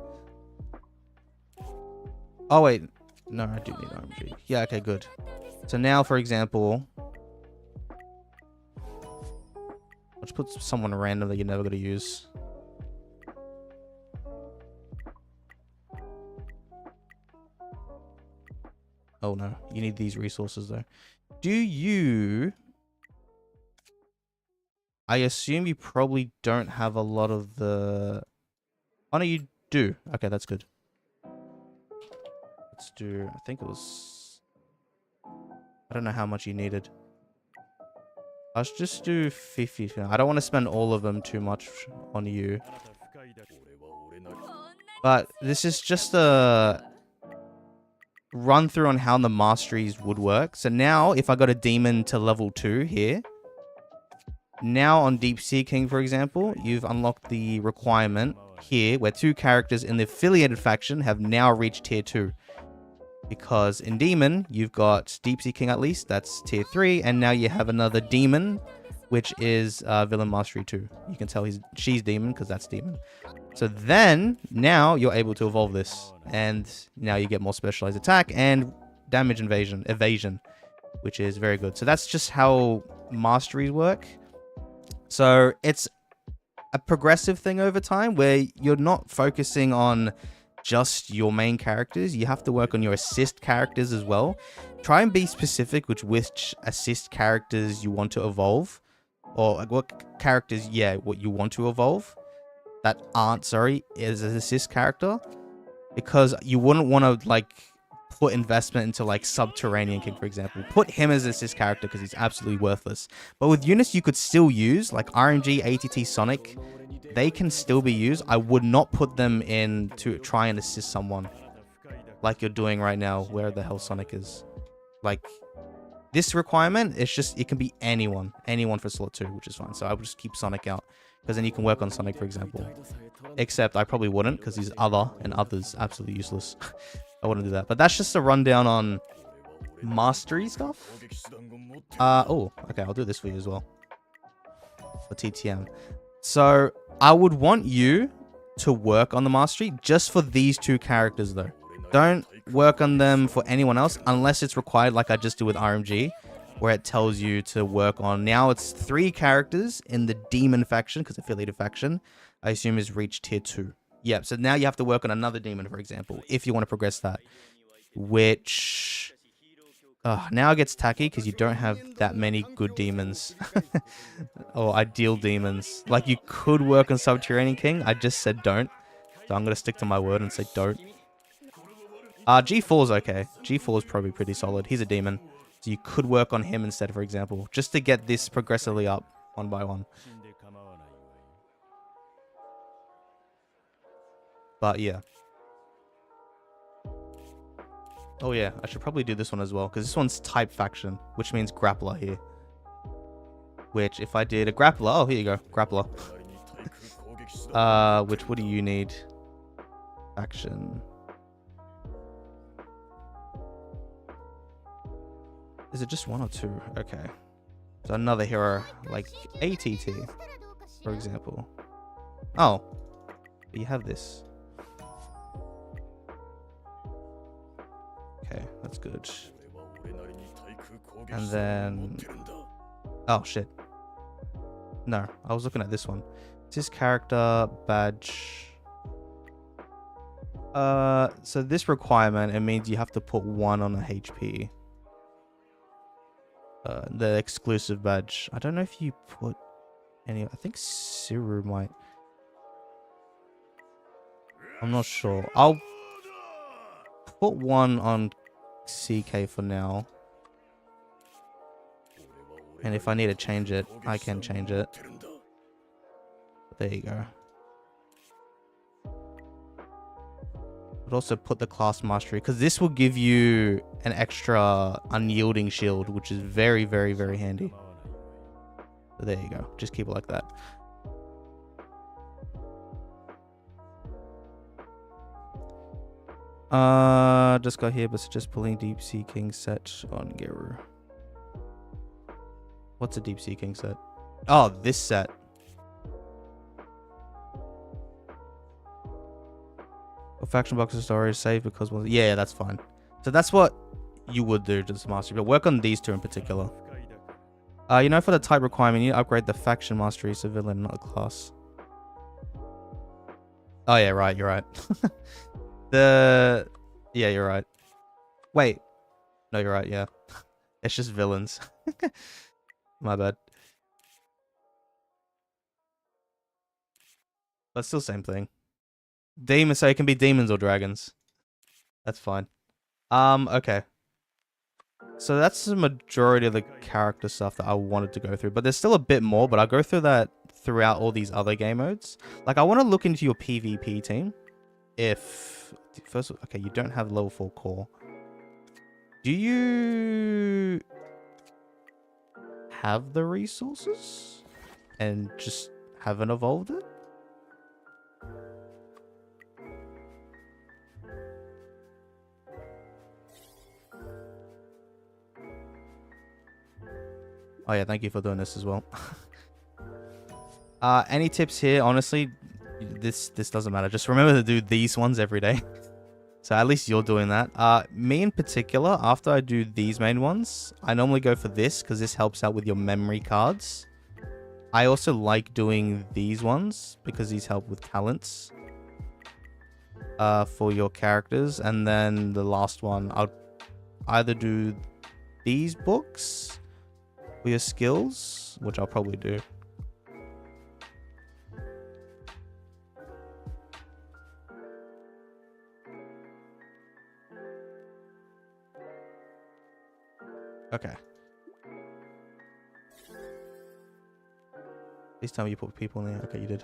Oh, wait. No, I do need RMG. Yeah, okay, good. So now, for example... Let's put someone random that you're never going to use. Oh no, you need these resources though. Do you... I assume you probably don't have a lot of the... Oh no, you do. Okay, that's good. Let's do... I think it was... I don't know how much you needed. Let's just do 50. I don't want to spend all of them too much on you. But this is just a... run through on how the masteries would work. So now if I got a demon to level 2 here, now on deepseaking, for example, you've unlocked the requirement here where 2 characters in the affiliated faction have now reached tier 2, because in demon you've got deepseaking, at least that's tier 3, and now you have another demon which is villain mastery 2. You can tell she's demon because that's demon. So then, now you're able to evolve this, and now you get more specialized attack and damage evasion, which is very good. So that's just how masteries work. So it's a progressive thing over time where you're not focusing on just your main characters. You have to work on your assist characters as well. Try and be specific with which assist characters you want to evolve, or like what characters, yeah, what you want to evolve that aren't, sorry, is an assist character, because you wouldn't want to like put investment into like Subterranean King, for example. Put him as an assist character because he's absolutely worthless. But with units you could still use, like RMG, ATT, Sonic, they can still be used. I would not put them in to try and assist someone like you're doing right now, where the hell Sonic is. Like, this requirement, it's just, it can be anyone for slot 2, which is fine. So I would just keep Sonic out, because then you can work on Sonic, for example. Except I probably wouldn't, because he's other, and other's absolutely useless. I wouldn't do that. But that's just a rundown on mastery stuff. Oh, okay, I'll do this for you as well. For TTM. So I would want you to work on the mastery just for these 2 characters, though. Don't work on them for anyone else unless it's required, like I just did with RMG, where it tells you to work on. Now it's 3 characters in the demon faction, because affiliated faction, I assume, is reached tier 2. Yep, so now you have to work on another demon, for example, if you want to progress that. Which... now it gets tacky because you don't have that many good demons. Or ideal demons. Like, you could work on Subterranean King. I just said don't. So I'm going to stick to my word and say don't. G4 is okay. G4 is probably pretty solid. He's a demon. So you could work on him instead, for example. Just to get this progressively up, one by one. But yeah. Oh yeah, I should probably do this one as well, because this one's type faction, which means grappler here. Which, if I did a grappler... Oh, here you go. Grappler. What do you need? Faction. Is it just one or two? Okay. So another hero, like ATT, for example. Oh, but you have this. Okay, that's good. And then... Oh, shit. No, I was looking at this one. It's his character, badge. So this requirement, it means you have to put 1 on a HP. The exclusive badge. I don't know if you put any... I think Siru might. I'm not sure. I'll put 1 on CK for now. And if I need to change it, I can change it. But there you go. But also put the class mastery, because this will give you an extra unyielding shield, which is very, very, very handy. So there you go. Just keep it like that. Just got here, but suggest pulling deepseaking set on Geryu. What's a deepseaking set? Oh, this set. A faction box of storage save because yeah, that's fine. So that's what you would do just mastery, but work on these two in particular. You know, for the type requirement, you need to upgrade the faction mastery civilian, not a class. Oh yeah, right, you're right. Yeah, you're right. Wait. No, you're right, yeah. It's just villains. My bad. But still same thing. Demons, so it can be demons or dragons. That's fine. Okay. So that's the majority of the character stuff that I wanted to go through. But there's still a bit more, but I'll go through that throughout all these other game modes. Like, I want to look into your PvP team. If... First, okay, you don't have level 4 core. Do you... have the resources? And just haven't evolved it? Oh yeah, thank you for doing this as well. Any tips here? Honestly, this doesn't matter. Just remember to do these ones every day. So at least you're doing that. Me in particular, after I do these main ones, I normally go for this because this helps out with your memory cards. I also like doing these ones because these help with talents for your characters. And then the last one, I'll either do these books for your skills, which I'll probably do. Okay. Please tell me you put people in there. Okay, you did.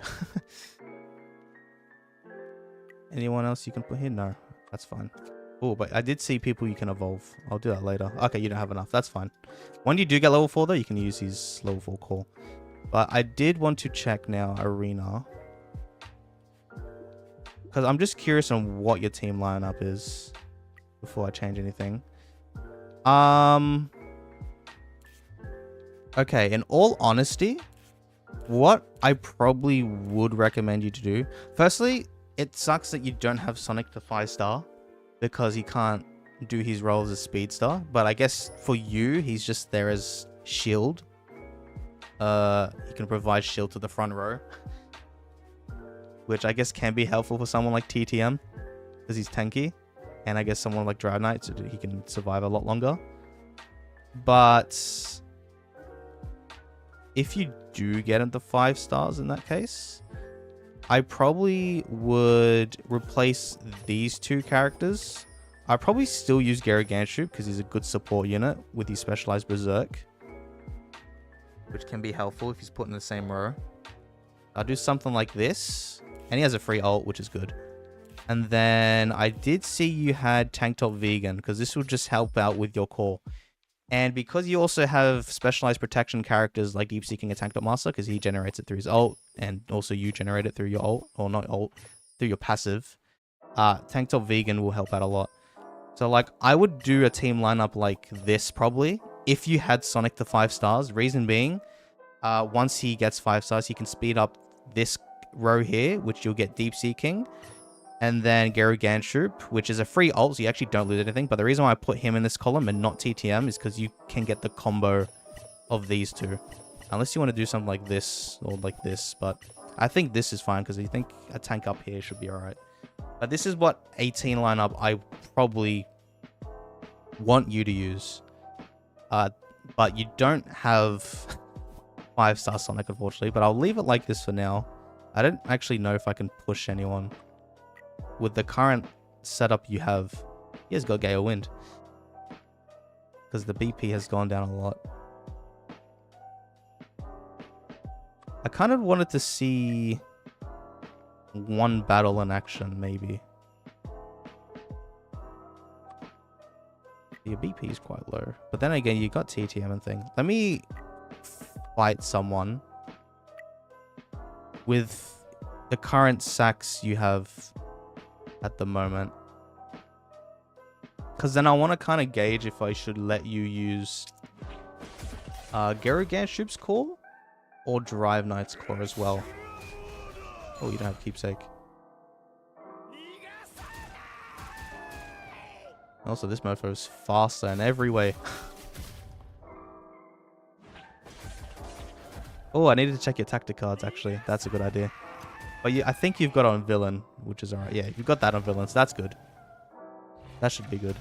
Anyone else you can put here? No, that's fine. Oh, but I did see people you can evolve. I'll do that later. Okay, you don't have enough. That's fine. When you do get level 4, though, you can use his level 4 core. But I did want to check now Arena. Because I'm just curious on what your team lineup is before I change anything. Okay, in all honesty, what I probably would recommend you to do... Firstly, it sucks that you don't have Sonic to 5-star. Because he can't do his role as a speedster. But I guess for you, he's just there as shield. He can provide shield to the front row. Which I guess can be helpful for someone like TTM. Because he's tanky. And I guess someone like driveknight, so he can survive a lot longer. But if you do get into 5 stars in that case, I probably would replace these two characters. I'd probably still use geryuganshoop because he's a good support unit with his specialized berserk, which can be helpful if he's put in the same row. I'll do something like this, and he has a free ult, which is good. And then I did see you had tanktop vegan because this will just help out with your core. And because you also have specialized protection characters like deepseaking a tanktopmaster, because he generates it through his ult, and also you generate it through your ult, or not ult, through your passive, tanktop vegan will help out a lot. So like I would do a team lineup like this probably, if you had Sonic to 5 stars. Reason being, once he gets 5 stars, he can speed up this row here, which you'll get deepseaking. And then geryuganshoop, which is a free ult, so you actually don't lose anything. But the reason why I put him in this column and not TTM is because you can get the combo of these two. Unless you want to do something like this or like this. But I think this is fine because I think a tank up here should be alright. But this is what 18 lineup I probably want you to use. But you don't have 5-star Sonic, unfortunately. But I'll leave it like this for now. I don't actually know if I can push anyone. With the current setup you have, he has got Gale Wind. Because the BP has gone down a lot. I kind of wanted to see one battle in action, maybe. Your BP is quite low. But then again, you got TTM and thing. Let me fight someone with the current sacks you have at the moment. Because then I want to kind of gauge if I should let you use geryuganshoop's core or driveknight's core as well. Oh, you don't have keepsake. Also, this mofo is faster in every way. Oh, I needed to check your tactic cards, actually. That's a good idea. But I think you've got it on villain, which is alright. Yeah, you've got that on villain, so that's good. That should be good.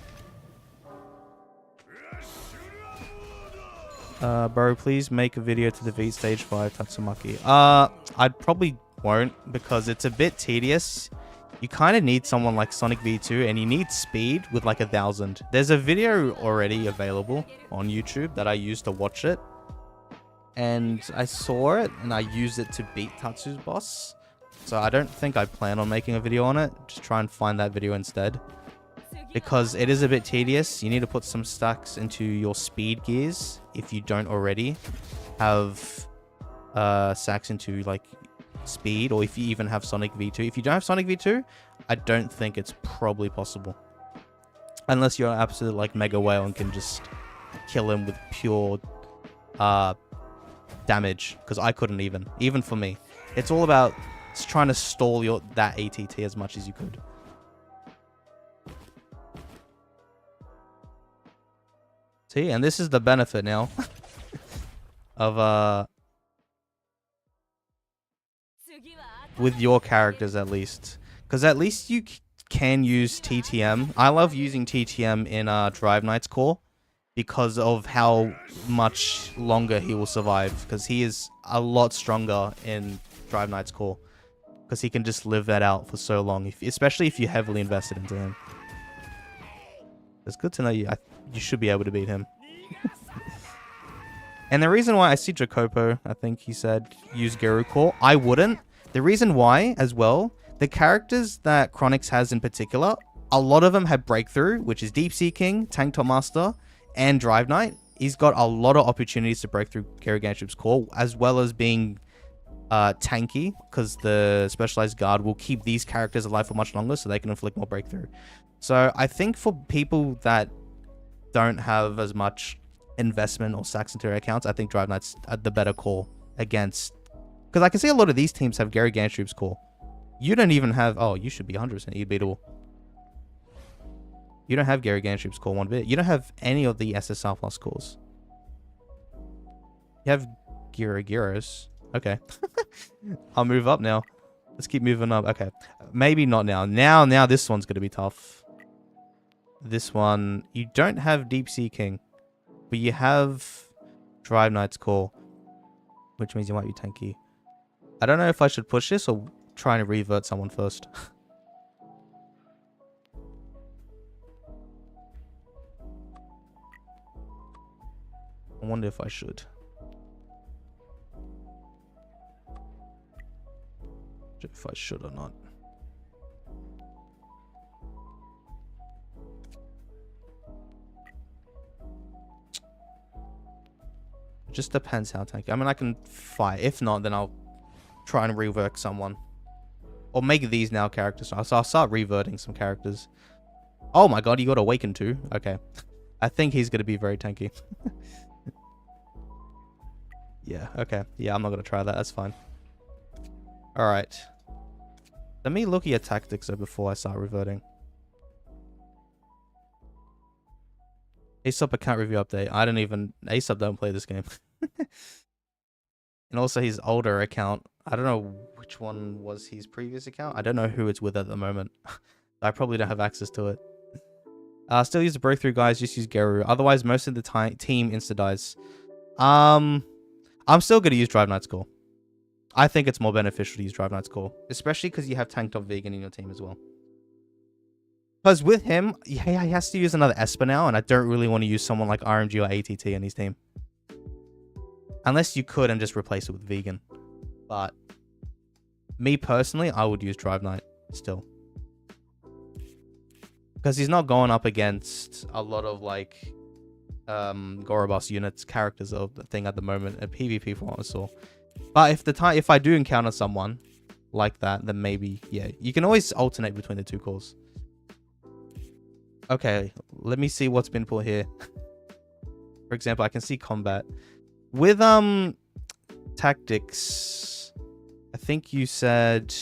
Bro, please make a video to defeat stage 5 Tatsumaki. I probably won't because it's a bit tedious. You kind of need someone like Sonic V2 and you need speed with like 1,000. There's a video already available on YouTube that I used to watch it. And I saw it and I used it to beat Tatsu's boss. So I don't think I plan on making a video on it. Just try and find that video instead. Because it is a bit tedious. You need to put some stacks into your speed gears if you don't already have stacks into like speed, or if you even have Sonic V2. If you don't have Sonic V2, I don't think it's probably possible. Unless you're an absolute like mega whale and can just kill him with pure damage. Because I couldn't even for me. It's all about trying to stall that ATT as much as you could. See, and this is the benefit now of with your characters at least, because at least you can use TTM. I love using TTM in driveknight's core because of how much longer he will survive, because he is a lot stronger in driveknight's core because he can just live that out for so long, especially if you heavily invested into him. It's good to know you should be able to beat him. And the reason why I see Jacopo, I think he said, use Geru core. I wouldn't. The reason why, as well, the characters that Cronix has in particular, a lot of them have breakthrough, which is deepseaking, tanktopmaster, and driveknight. He's got a lot of opportunities to break through geryuganshoop's core, as well as being tanky, because the specialized guard will keep these characters alive for much longer so they can inflict more breakthrough. So I think for people that don't have as much investment or stacks into their accounts, I think driveknight's the better call against, because I can see a lot of these teams have geryuganshoop's core. You don't even have, oh, you should be 100% unbeatable. You don't have geryuganshoop's core one bit. You don't have any of the SSR plus cores. You have Gyros. Okay. I'll move up now. Let's keep moving up. Okay. Maybe not now. Now this one's going to be tough. This one, you don't have deepseaking, but you have driveknight's core, which means you might be tanky. I don't know if I should push this or try and revert someone first. I wonder if I should. If I should or not. It just depends how tanky. I mean, I can fight. If not, then I'll try and rework someone. Or make these now characters. So I'll start reverting some characters. Oh my god, you got Awakened too? Okay. I think he's going to be very tanky. Yeah, okay. Yeah, I'm not going to try that. That's fine. Alright. Let me look at your tactics though before I start reverting. Aesop account review update. I don't even... Aesop don't play this game. And also his older account. I don't know which one was his previous account. I don't know who it's with at the moment. I probably don't have access to it. Still use the breakthrough guys. Just use geryu. Otherwise, most of the time, team insta-dies. I'm still going to use driveknight's core. I think it's more beneficial to use driveknight's core. Especially because you have tanktop vegan in your team as well. Because with him, he has to use another Esper now. And I don't really want to use someone like RMG or ATT in his team. Unless you could and just replace it with vegan. But me personally, I would use driveknight still. Because he's not going up against a lot of like Gorobus units, characters of the thing at the moment, a PvP from what I saw. But if I do encounter someone like that, then maybe, yeah. You can always alternate between the two cores. Okay, let me see what's been put here. For example, I can see combat. With tactics, I think you said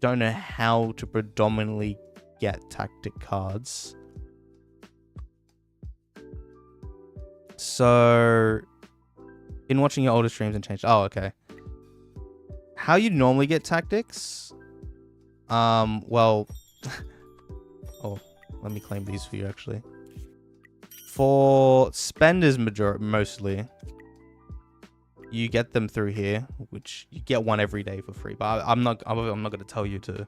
don't know how to predominantly get tactic cards. So, in watching your older streams and changed. Oh, okay. How you normally get tactics? Well, oh, let me claim these for you actually. For spenders mostly, you get them through here, which you get one every day for free. But I'm not going to tell you to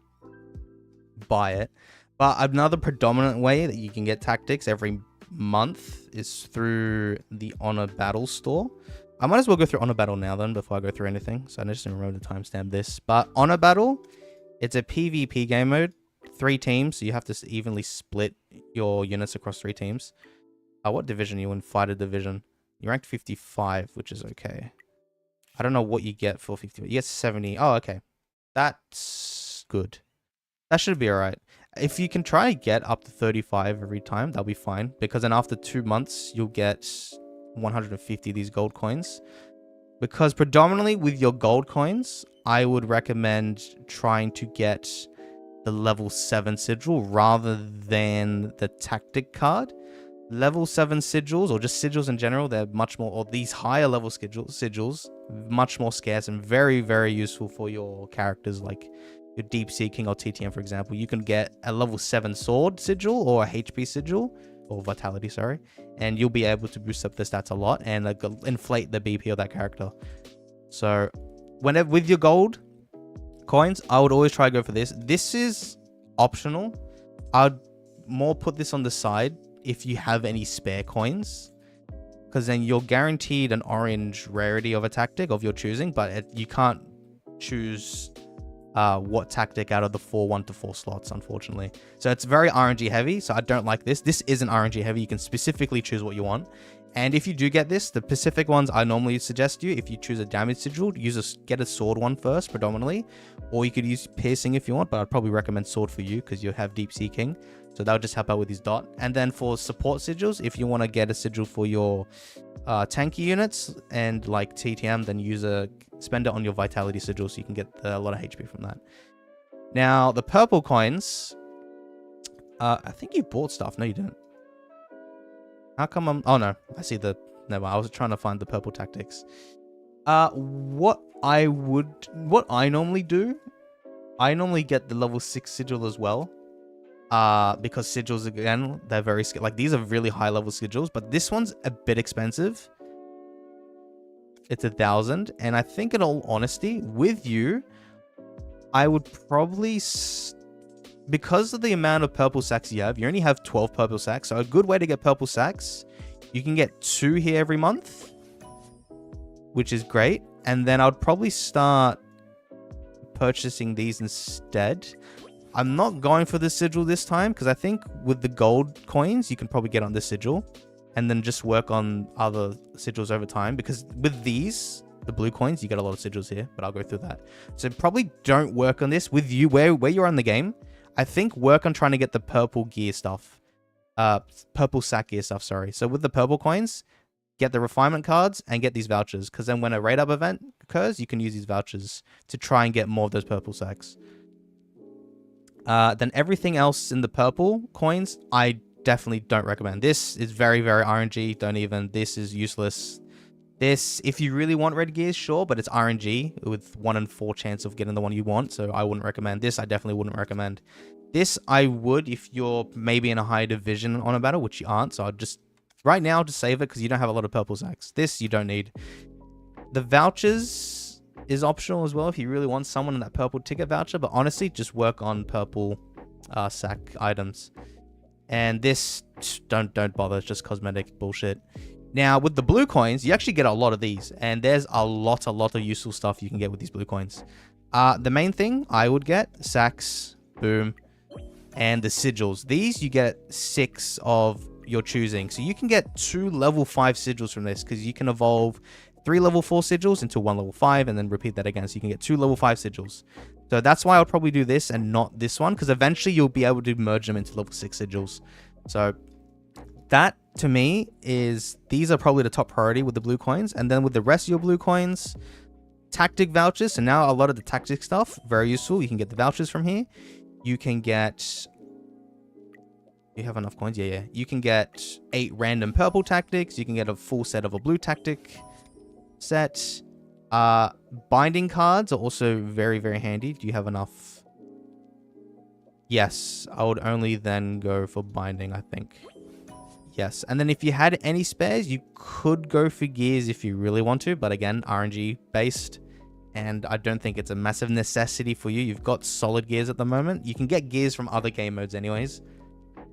buy it. But another predominant way that you can get tactics every month is through the Honor Battle store. I might as well go through Honor Battle now then before I go through anything. So I just didn't remember to timestamp this. But Honor Battle, it's a PvP game mode. 3 teams, so you have to evenly split your units across 3 teams. What division are you in? Fighter division. You're ranked 55, which is okay. I don't know what you get for 50. You get 70. Oh, okay. That's good. That should be alright. If you can try to get up to 35 every time, that'll be fine. Because then after 2 months, you'll get 150 of these gold coins. Because predominantly with your gold coins, I would recommend trying to get the level 7 sigil rather than the tactic card. Level 7 sigils, or just sigils in general, they're much more, or these higher level sigils, much more scarce and very, very useful for your characters like your deepseaking or TTM, for example. You can get a level 7 sword sigil or a HP sigil, or vitality, sorry, and you'll be able to boost up the stats a lot and like, inflate the BP of that character. So whenever with your gold coins, I would always try to go for this. This is optional. I'd more put this on the side if you have any spare coins, because then you're guaranteed an orange rarity of a tactic of your choosing, but you can't choose what tactic out of the 4 1-4 slots, unfortunately. So it's very RNG heavy, so I don't like this. This isn't RNG heavy. You can specifically choose what you want. And if you do get this, the Pacific ones I normally suggest you, if you choose a damage sigil, get a sword one first, predominantly. Or you could use piercing if you want, but I'd probably recommend sword for you because you have deep seeking. So that'll just help out with his dot. And then for support sigils, if you want to get a sigil for your tanky units and like TTM, then spend it on your vitality sigil so you can get a lot of HP from that. Now, the purple coins, I think you bought stuff. No, you didn't. How come oh no, I see never, I was trying to find the purple tactics. What I normally do, I normally get the level 6 sigil as well. Because sigils, again, they're very, like, these are really high level sigils, but this one's a bit expensive. It's 1,000, and I think in all honesty, with you, I would probably, because of the amount of purple sacks you only have 12 purple sacks, so a good way to get purple sacks, you can get 2 here every month, which is great, and then I would probably start purchasing these instead. I'm not going for the sigil this time, because I think with the gold coins, you can probably get on this sigil, and then just work on other sigils over time, because with these, the blue coins, you get a lot of sigils here, but I'll go through that. So probably don't work on this. With you, where you're on the game, I think work on trying to get the purple gear stuff. purple sack gear stuff, sorry. So with the purple coins, get the refinement cards and get these vouchers, because then when a raid up event occurs, you can use these vouchers to try and get more of those purple sacks. Then everything else in the purple coins, I definitely don't recommend. This is very, very RNG. Don't even. This is useless. This, if you really want red gears, sure, but it's RNG with 1 in 4 chance of getting the one you want, so I wouldn't recommend. This, I definitely wouldn't recommend. This, I would if you're maybe in a high division on a battle, which you aren't, so I'd just, right now, just save it because you don't have a lot of purple sacks. This, you don't need. The vouchers is optional as well if you really want someone in that purple ticket voucher, but honestly, just work on purple sack items. And this, don't bother, it's just cosmetic bullshit. Now, with the blue coins, you actually get a lot of these, and there's a lot of useful stuff you can get with these blue coins. The main thing I would get, sacks, boom, and the sigils. These, you get 6 of your choosing. So you can get 2 level 5 sigils from this, because you can evolve 3 level 4 sigils into 1 level 5, and then repeat that again. So you can get 2 level 5 sigils. So that's why I would probably do this and not this one, because eventually you'll be able to merge them into level 6 sigils. So that, to me, is, these are probably the top priority with the blue coins. And then with the rest of your blue coins, tactic vouchers. So now a lot of the tactic stuff, very useful. You can get the vouchers from here. You can get, you have enough coins? Yeah. You can get 8 random purple tactics. You can get a full set of a blue tactic set. Binding cards are also very, very handy. Do you have enough? Yes, I would only then go for binding, I think. Yes, and then if you had any spares, you could go for gears if you really want to, but again, RNG based, and I don't think it's a massive necessity for you. You've got solid gears at the moment. You can get gears from other game modes anyways,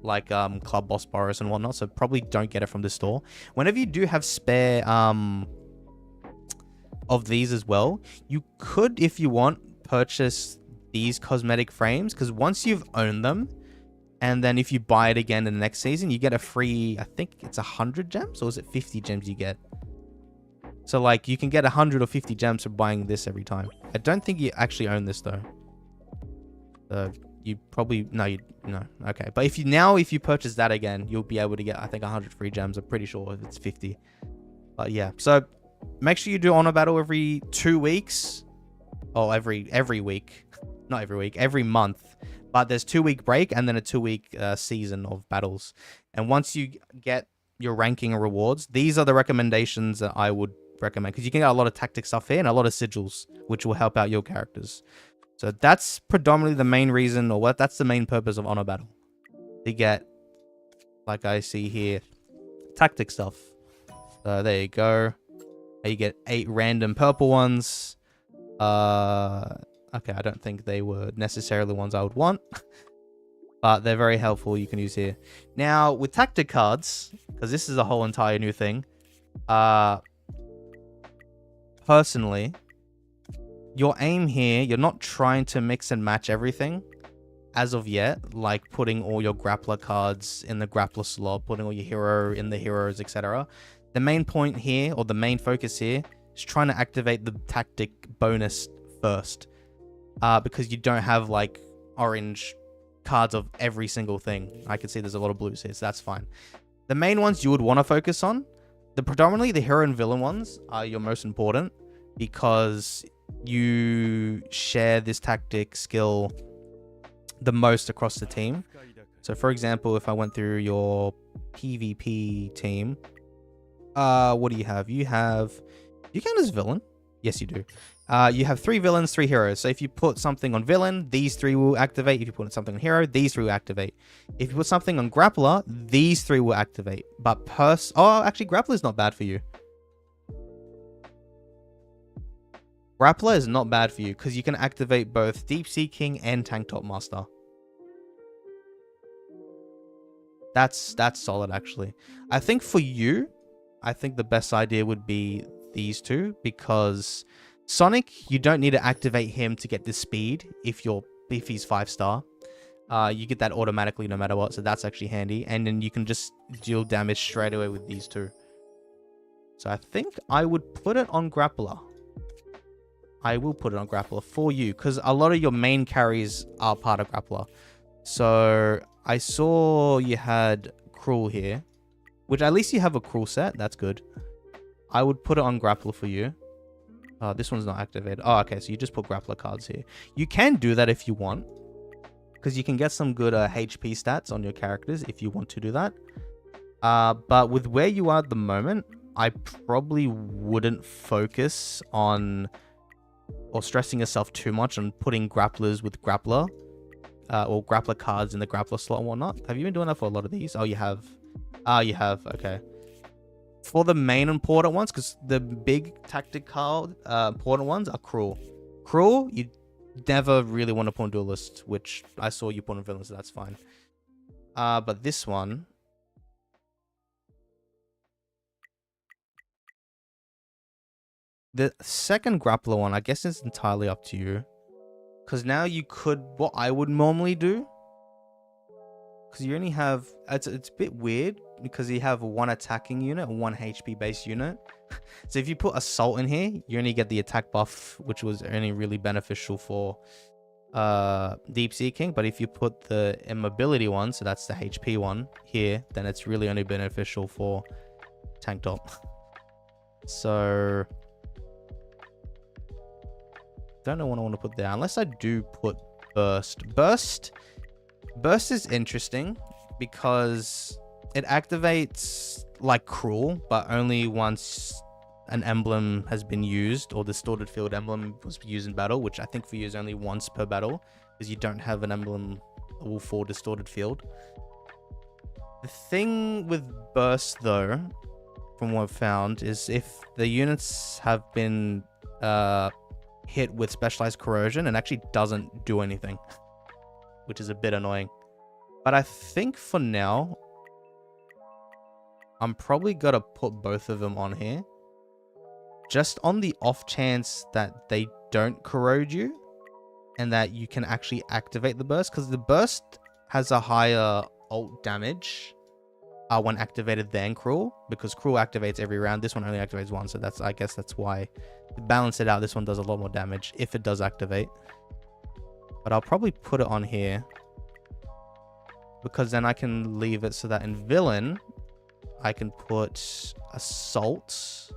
like Club Boss Boros and whatnot, so probably don't get it from the store. Whenever you do have spare of these as well, you could, if you want, purchase these cosmetic frames, because once you've owned them, and then if you buy it again in the next season, you get a free, I think it's 100 gems, or is it 50 gems you get? So like you can get 100 or 50 gems for buying this every time. I don't think you actually own this though. You probably, no, okay. But if you purchase that again, you'll be able to get, I think, 100 free gems. I'm pretty sure it's 50. But yeah, so make sure you do honor battle every 2 weeks. Oh, every week. Not every week, every month. But there's 2-week break and then a 2-week season of battles. And once you get your ranking and rewards, these are the recommendations that I would recommend, because you can get a lot of tactic stuff here and a lot of sigils, which will help out your characters. So that's predominantly the main reason, or that's the main purpose of honor battle. To get, like I see here, tactic stuff. So there you go. You get 8 random purple ones. Okay, I don't think they were necessarily ones I would want, but they're very helpful. You can use here. Now, with tactic cards, because this is a whole entire new thing, personally, your aim here, you're not trying to mix and match everything as of yet, like putting all your grappler cards in the grappler slot, putting all your hero in the heroes, etc. The main point here, or the main focus here, is trying to activate the tactic bonus first. Because you don't have like orange cards of every single thing. I can see there's a lot of blues here, so that's fine. The main ones you would want to focus on, predominantly the hero and villain ones are your most important, because you share this tactic skill the most across the team. So for example, if I went through your PvP team, what do you have? You count as villain? Yes, you do. You have 3 villains, 3 heroes. So if you put something on villain, these 3 will activate. If you put something on hero, these 3 will activate. If you put something on grappler, these 3 will activate. But actually, grappler is not bad for you. Grappler is not bad for you, because you can activate both deepseaking and tanktopmaster. That's solid, actually. I think for you, the best idea would be these 2, because Sonic, you don't need to activate him to get the speed if he's 5-star. You get that automatically no matter what, so that's actually handy. And then you can just deal damage straight away with these 2. So I think I would put it on grappler. I will put it on grappler for you, because a lot of your main carries are part of grappler. So I saw you had cruel here, which at least you have a cruel set. That's good. I would put it on grappler for you. This one's not activated. Oh, okay. So you just put grappler cards here. You can do that if you want, because you can get some good HP stats on your characters if you want to do that. But with where you are at the moment, I probably wouldn't focus on or stressing yourself too much on putting grapplers with grappler or grappler cards in the grappler slot and whatnot. Have you been doing that for a lot of these? Oh, you have. Ah, you have. Okay. For the main important ones, because the big tactical important ones are cruel. Cruel, you never really want to put on duelist, which I saw you put on villain, so that's fine. But this one, the second grappler one, I guess it's entirely up to you. Because now you could, what I would normally do, because you only have, it's a bit weird, because you have one attacking unit and one HP based unit. So if you put assault in here, you only get the attack buff, which was only really beneficial for deepseaking. But if you put the immobility one, so that's the HP one here, then it's really only beneficial for tanktop. So don't know what I want to put there, unless I do put burst. Burst is interesting because it activates like cruel, but only once an emblem has been used, or distorted field emblem was used in battle, which I think for you is only once per battle, because you don't have an emblem for distorted field. The thing with burst, though, from what I've found, is if the units have been hit with specialized corrosion, and actually doesn't do anything, which is a bit annoying. But I think for now, I'm probably gonna put both of them on here, just on the off chance that they don't corrode you and that you can actually activate the burst, because the burst has a higher ult damage when activated than cruel, because cruel activates every round. This one only activates once, so that's, I guess that's why, to balance it out, this one does a lot more damage if it does activate. But I'll probably put it on here, because then I can leave it so that in villain I can put assault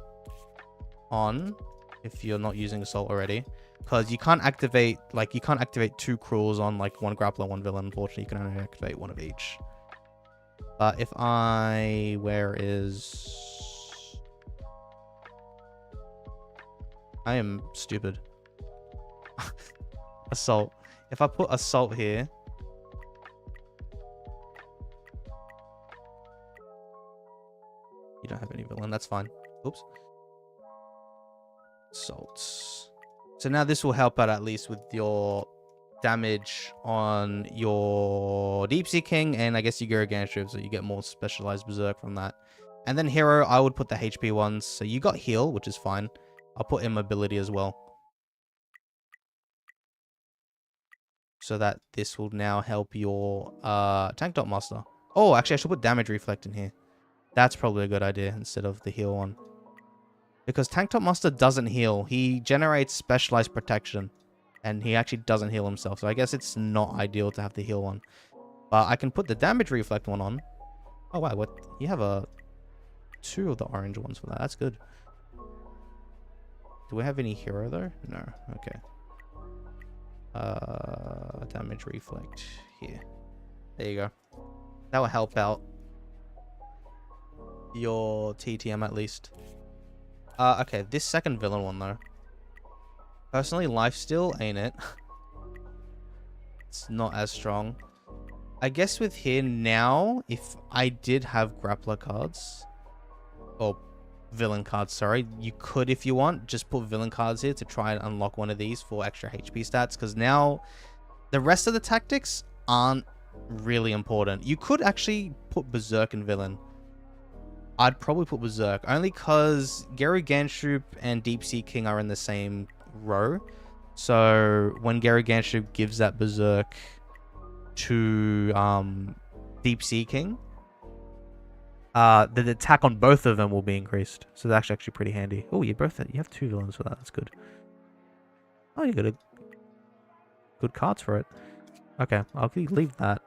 on if you're not using assault already, because you can't activate, like, you can't activate two cruels on like one grappler, one villain. Unfortunately, you can only activate one of each. But if I, where is, I am stupid. Assault. If I put assault here, you don't have any villain, that's fine. Oops. Assaults. So now this will help out at least with your damage on your deepseaking, and I guess your geryuganshoop, so you get more specialized berserk from that. And then hero, I would put the HP ones. So you got heal, which is fine. I'll put immobility as well, so that this will now help your tanktopmaster. Oh, actually, I should put damage reflect in here. That's probably a good idea instead of the heal one, because tanktopmaster doesn't heal. He generates specialized protection, and he actually doesn't heal himself. So I guess it's not ideal to have the heal one. But I can put the damage reflect one on. Oh wow, what? You have two of the orange ones for that. That's good. Do we have any hero though? No. Okay. Damage reflect here. There you go. That will help out your TTM at least. Okay, this second villain one though. Personally, lifesteal ain't it. It's not as strong. I guess with here now, if I did have grappler cards, or villain cards, sorry, you could, if you want, just put villain cards here to try and unlock one of these for extra HP stats, because now the rest of the tactics aren't really important. You could actually put berserk in villain. I'd probably put berserk, only because geryuganshoop and deepseaking are in the same row. So when geryuganshoop gives that berserk to deepseaking, the attack on both of them will be increased. So that's actually pretty handy. Oh, you have two villains for that. That's good. Oh, you got a good cards for it. Okay, I'll leave that.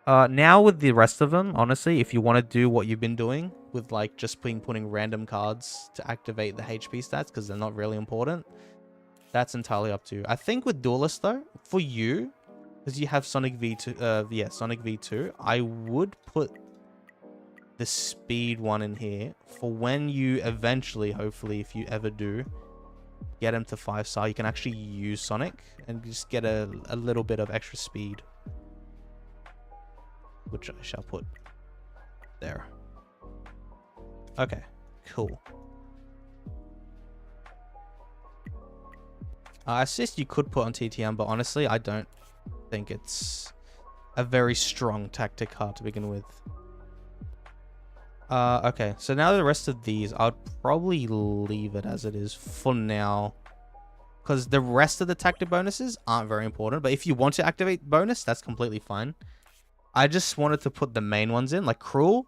Now with the rest of them, honestly, if you want to do what you've been doing with like just putting random cards to activate the HP stats because they're not really important, that's entirely up to you. I think with Duelist though, for you, because you have Sonic V2, yeah, Sonic V2, I would put the speed one in here for when you eventually, hopefully, if you ever do get him to 5-star, you can actually use Sonic and just get a little bit of extra speed, which I shall put there. Okay, cool. Assist you could put on TTM, but honestly, I don't think it's a very strong tactic card to begin with. Okay, so now the rest of these, I'd probably leave it as it is for now. Because the rest of the tactic bonuses aren't very important. But if you want to activate bonus, that's completely fine. I just wanted to put the main ones in. Like Cruel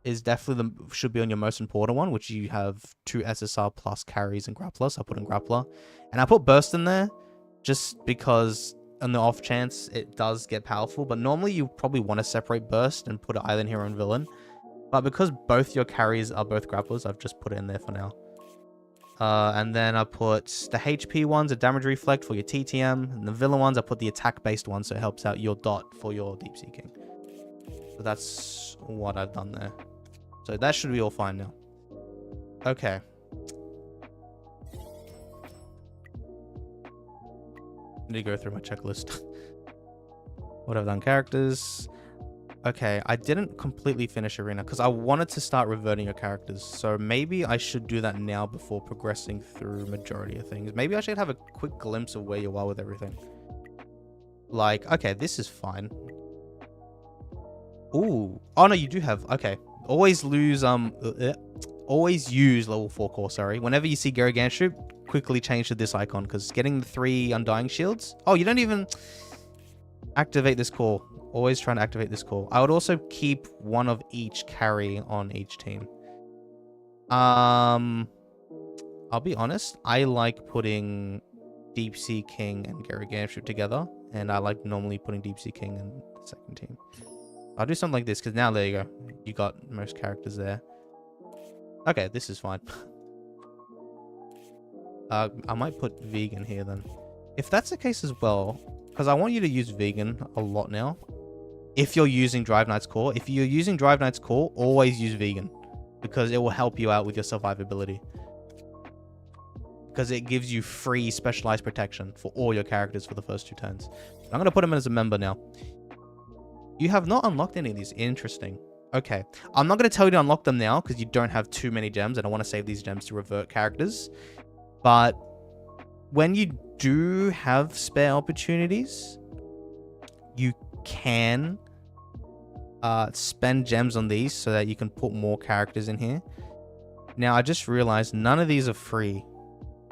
is definitely should be on your most important one, which you have 2 SSR plus carries and Grappler. So I put in Grappler. And I put Burst in there just because on the off chance it does get powerful. But normally you probably want to separate Burst and put it either in hero and villain. But because both your carries are both grapplers, I've just put it in there for now. And then I put the HP ones, a damage reflect for your TTM. And the villain ones, I put the attack-based one, so it helps out your dot for your deep seeking. So that's what I've done there. So that should be all fine now. Okay. I need to go through my checklist. What I've done, characters. Okay, I didn't completely finish Arena because I wanted to start reverting your characters. So maybe I should do that now before progressing through majority of things. Maybe I should have a quick glimpse of where you are with everything. Like, okay, this is fine. Ooh. Oh, no, you do have... Okay. Always use level 4 core, sorry. Whenever you see geryuganshoop, quickly change to this icon because getting the 3 Undying Shields... Oh, you don't even activate this core. Always trying to activate this core. I would also keep one of each carry on each team. I'll be honest. I like putting deepseaking and geryuganshoop together. And I like normally putting deepseaking in the second team. I'll do something like this because now there you go. You got most characters there. Okay, this is fine. I might put vegan here then. If that's the case as well, because I want you to use vegan a lot now. If you're using driveknight's core, if you're using driveknight's core, always use vegan because it will help you out with your survivability. Because it gives you free specialized protection for all your characters for the first 2 turns. I'm going to put him in as a member now. You have not unlocked any of these. Interesting. Okay. I'm not going to tell you to unlock them now because you don't have too many gems and I want to save these gems to revert characters. But when you do have spare opportunities, you can spend gems on these so that you can put more characters in here. Now, I just realized none of these are free.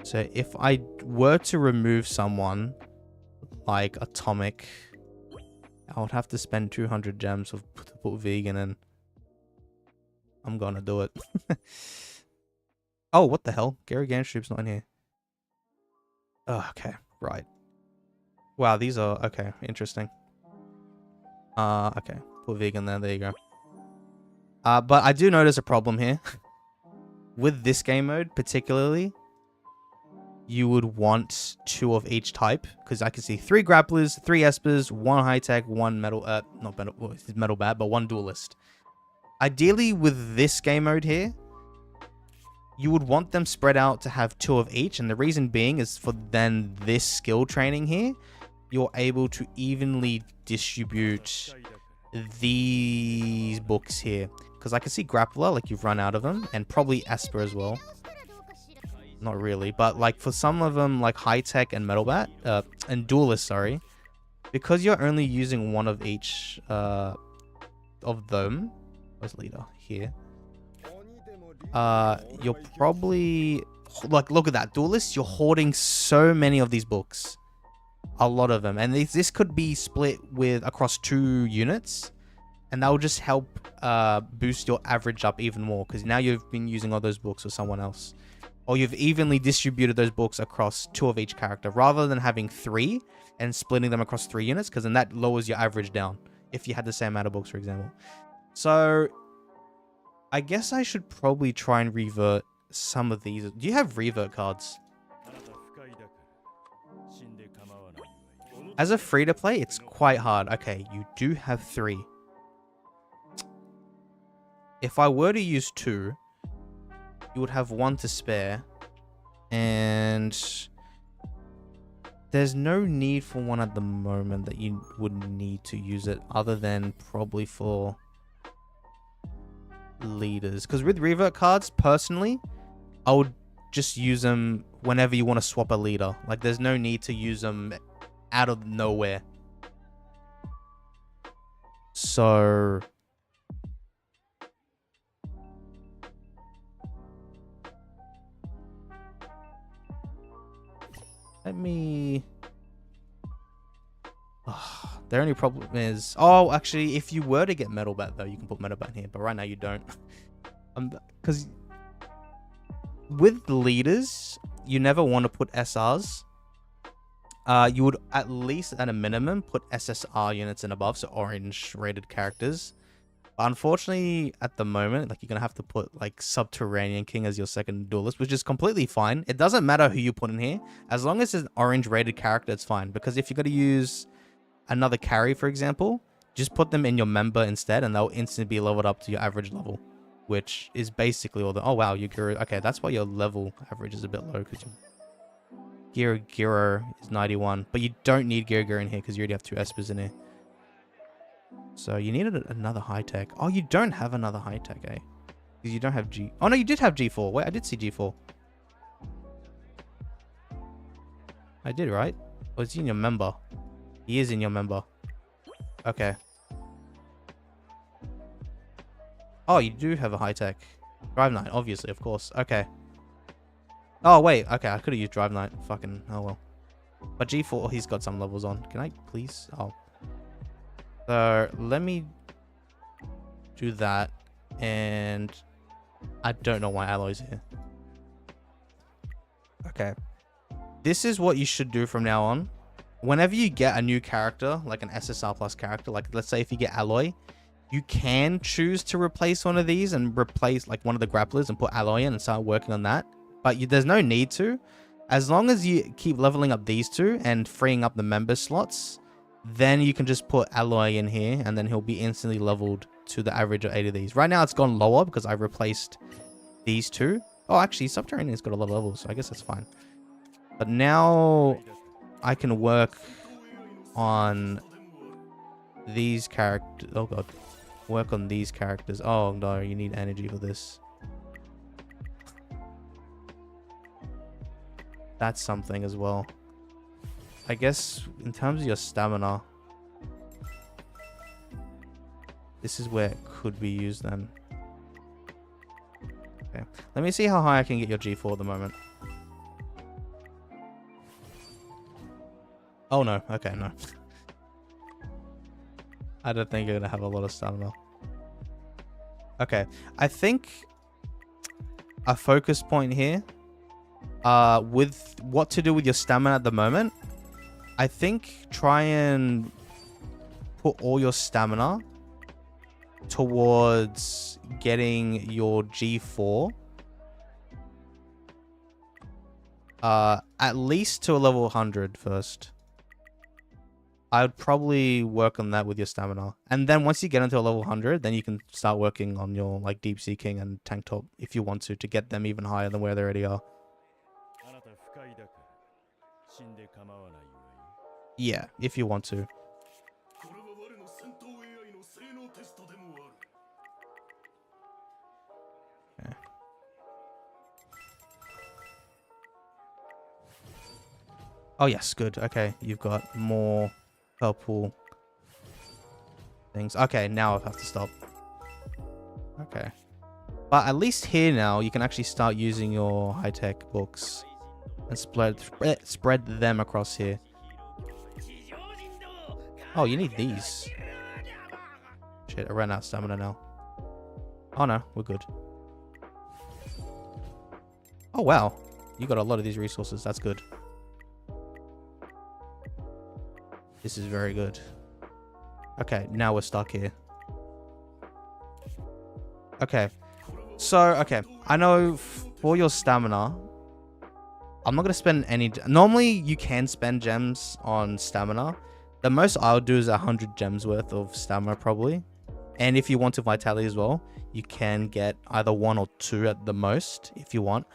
So if I were to remove someone like Atomic, I would have to spend 200 gems to put vegan in. I'm gonna do it. Oh, what the hell? geryuganshoop's not in here. Oh, okay, right. Wow, these are... Okay, interesting. Okay. Put vegan there. There you go. But I do notice a problem here. With this game mode, particularly, you would want 2 of each type. Because I can see 3 grapplers, 3 espers, 1 high-tech, 1 metal... not metal... Well, it's metal bat, but 1 duelist. Ideally, with this game mode here, you would want them spread out to have 2 of each. And the reason being is for then this skill training here, you're able to evenly distribute these books here. Because I can see Grappler, like you've run out of them, and probably Esper as well. Not really, but like for some of them, like High Tech and Metal Bat, and Duelist, sorry, because you're only using 1 of each of them. Where's Leader? Here. You're probably... Like, look at that. Duelist, you're hoarding so many of these books. A lot of them. And this could be split with across 2 units. And that will just help boost your average up even more. Because now you've been using all those books for someone else. Or you've evenly distributed those books across 2 of each character. Rather than having 3 and splitting them across 3 units. Because then that lowers your average down. if you had the same amount of books, for example. So I guess I should probably try and revert some of these. Do you have revert cards? As a free-to-play, it's quite hard. Okay, you do have 3. If I were to use 2, you would have 1 to spare. And there's no need for 1 at the moment that you would need to use it, other than probably for leaders. Because with revert cards, personally, I would just use them whenever you want to swap a leader. Like, there's no need to use them out of nowhere. So let me... the only problem is... Oh, actually, if you were to get Metal Bat, though, you can put Metal Bat in here. But right now, you don't. Because with leaders, you never want to put SRs. You would at least, at a minimum, put SSR units and above. So orange rated characters. But unfortunately, at the moment, like, you're going to have to put, like, Subterranean King as your second duelist, which is completely fine. It doesn't matter who you put in here. As long as it's an orange rated character, it's fine. Because if you're going to use another carry, for example, just put them in your member instead, and they'll instantly be leveled up to your average level, which is basically all the... Oh, wow, your Guru... Okay, that's why your level average is a bit low, because your Guru is 91. But you don't need Guru in here, because you already have 2 Espers in here. So you needed another high-tech. Oh, you don't have another high-tech, eh? Because you don't have G... Oh, no, you did have G4. Wait, I did see G4. I did, right? Or is he in your member? He is in your member. Okay. Oh, you do have a high-tech. Driveknight, obviously, of course. Okay. Oh, wait. Okay, I could have used Driveknight. Fucking... Oh, well. But G4, he's got some levels on. Can I please? Oh. So, let me do that. And I don't know why Alloy's here. Okay. This is what you should do from now on. Whenever you get a new character, like an SSR plus character, like let's say if you get Alloy, you can choose to replace one of these and replace like one of the grapplers and put Alloy in and start working on that. But there's no need to. As long as you keep leveling up these 2 and freeing up the member slots, then you can just put Alloy in here and then he'll be instantly leveled to the average of 8 of these. Right now it's gone lower because I've replaced these 2. Oh, actually, Subterranean's got a lot of levels, so I guess that's fine. But now I can work on these characters. Oh, God. Work on these characters. Oh, no, you need energy for this. That's something as well. I guess in terms of your stamina, this is where it could be used then. Okay. Let me see how high I can get your G4 at the moment. Oh, no. Okay, no. I don't think you're going to have a lot of stamina. Okay. I think a focus point here, with what to do with your stamina at the moment, I think try and put all your stamina towards getting your G4 at least to a level 100 first. I would probably work on that with your stamina. And then once you get into a level 100, then you can start working on your like deepseaking and tanktop if you want to get them even higher than where they already are. Yeah, if you want to. Okay. Oh yes, good. Okay, you've got more purple things. Okay, now I have to stop. Okay. But at least here now, you can actually start using your high-tech books and spread them across here. Oh, you need these. Shit, I ran out of stamina now. Oh no, we're good. Oh wow, you got a lot of these resources. That's good. This is very good. Okay, now we're stuck here. Okay. So, okay. I know for your stamina, I'm not going to spend any... Normally, you can spend gems on stamina. The most I would do is 100 gems worth of stamina, probably. And if you want to vitality as well, you can get either 1 or 2 at the most, if you want.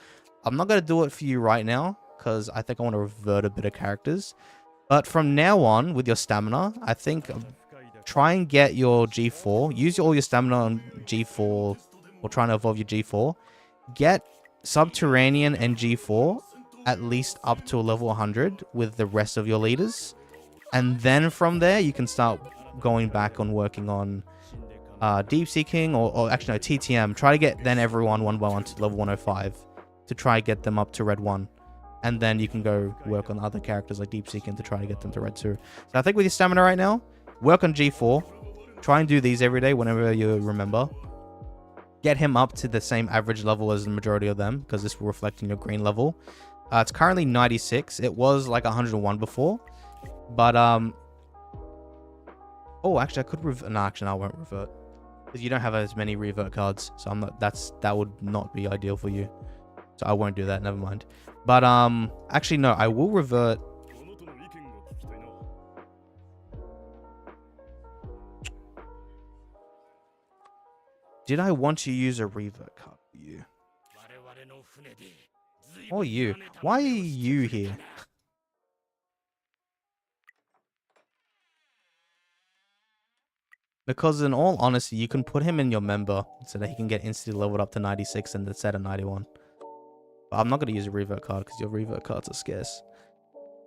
I'm not going to do it for you right now, because I think I want to revert a bit of characters. But from now on, with your stamina, I think try and get your G4. Use all your stamina on G4, or trying to evolve your G4. Get Subterranean and G4 at least up to a level 100 with the rest of your leaders. And then from there, you can start going back on working on deepseaking or actually no, TTM. Try to get then everyone 1 by 1 to level 105 to try and get them up to red 1. And then you can go work on other characters like deepseaking to try to get them to red 2. So I think with your stamina right now, work on G4. Try and do these every day whenever you remember. Get him up to the same average level as the majority of them, because this will reflect in your green level. It's currently 96. It was like 101 before. But, oh, actually, I could revert. No, actually, no, I won't revert. Because you don't have as many revert cards. So I'm not, that would not be ideal for you. So I won't do that, never mind. But, actually, no, I will revert. Did I want to use a revert card for you? Or you? Why are you here? Because in all honesty, you can put him in your member so that he can get instantly leveled up to 96 and instead of 91. But I'm not going to use a revert card because your revert cards are scarce.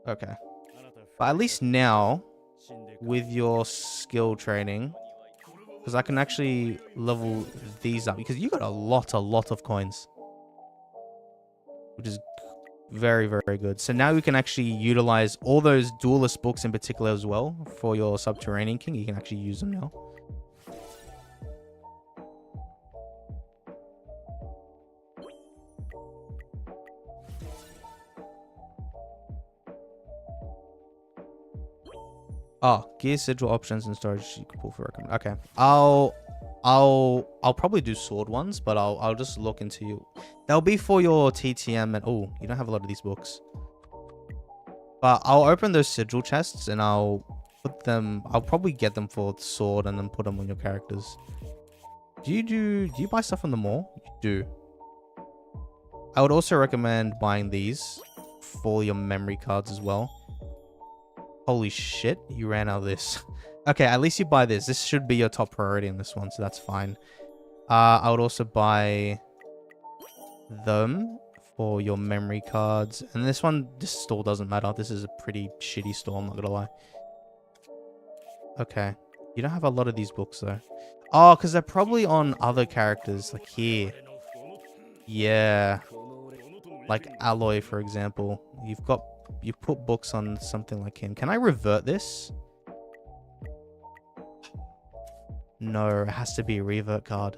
Okay. But at least now, with your skill training, because I can actually level these up because you got a lot of coins. Which is very, very good. So now we can actually utilize all those duelist books in particular as well for your Subterranean King. You can actually use them now. Oh, gear sigil options and storage you can pull for recommend. Okay. I'll probably do sword ones, but I'll just look into you. They'll be for your TTM and oh, you don't have a lot of these books. But I'll open those sigil chests and I'll put them. I'll probably get them for sword and then put them on your characters. Do you buy stuff from the mall? You do. I would also recommend buying these for your memory cards as well. Holy shit, you ran out of this. Okay, at least you buy this. This should be your top priority in this one, so that's fine. I would also buy them for your memory cards. And this one, this store doesn't matter. This is a pretty shitty store, I'm not gonna lie. Okay. You don't have a lot of these books, though. Oh, because they're probably on other characters, like here. Yeah. Like Alloy, for example. You've put books on something like him. Can I revert this? No, it has to be a revert card.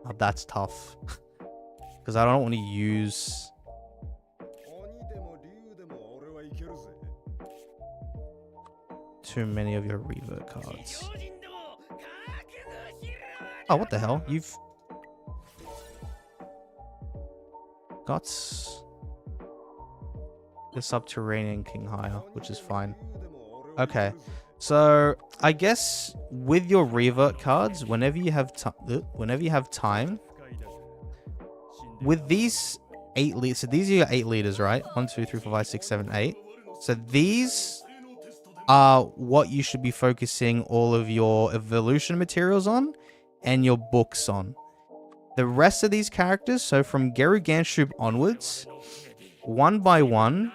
Oh, that's tough. Because I don't want to use... too many of your revert cards. Oh, what the hell? You've... got the Subterranean King higher, which is fine. Okay, so I guess with your revert cards, whenever you have time, with these 8 leaders, so these are your 8 leaders, right? 1, 2, 3, 4, 5, 6, 7, 8. So these are what you should be focusing all of your evolution materials on and your books on. The rest of these characters, so from geryuganshoop onwards, 1 by 1,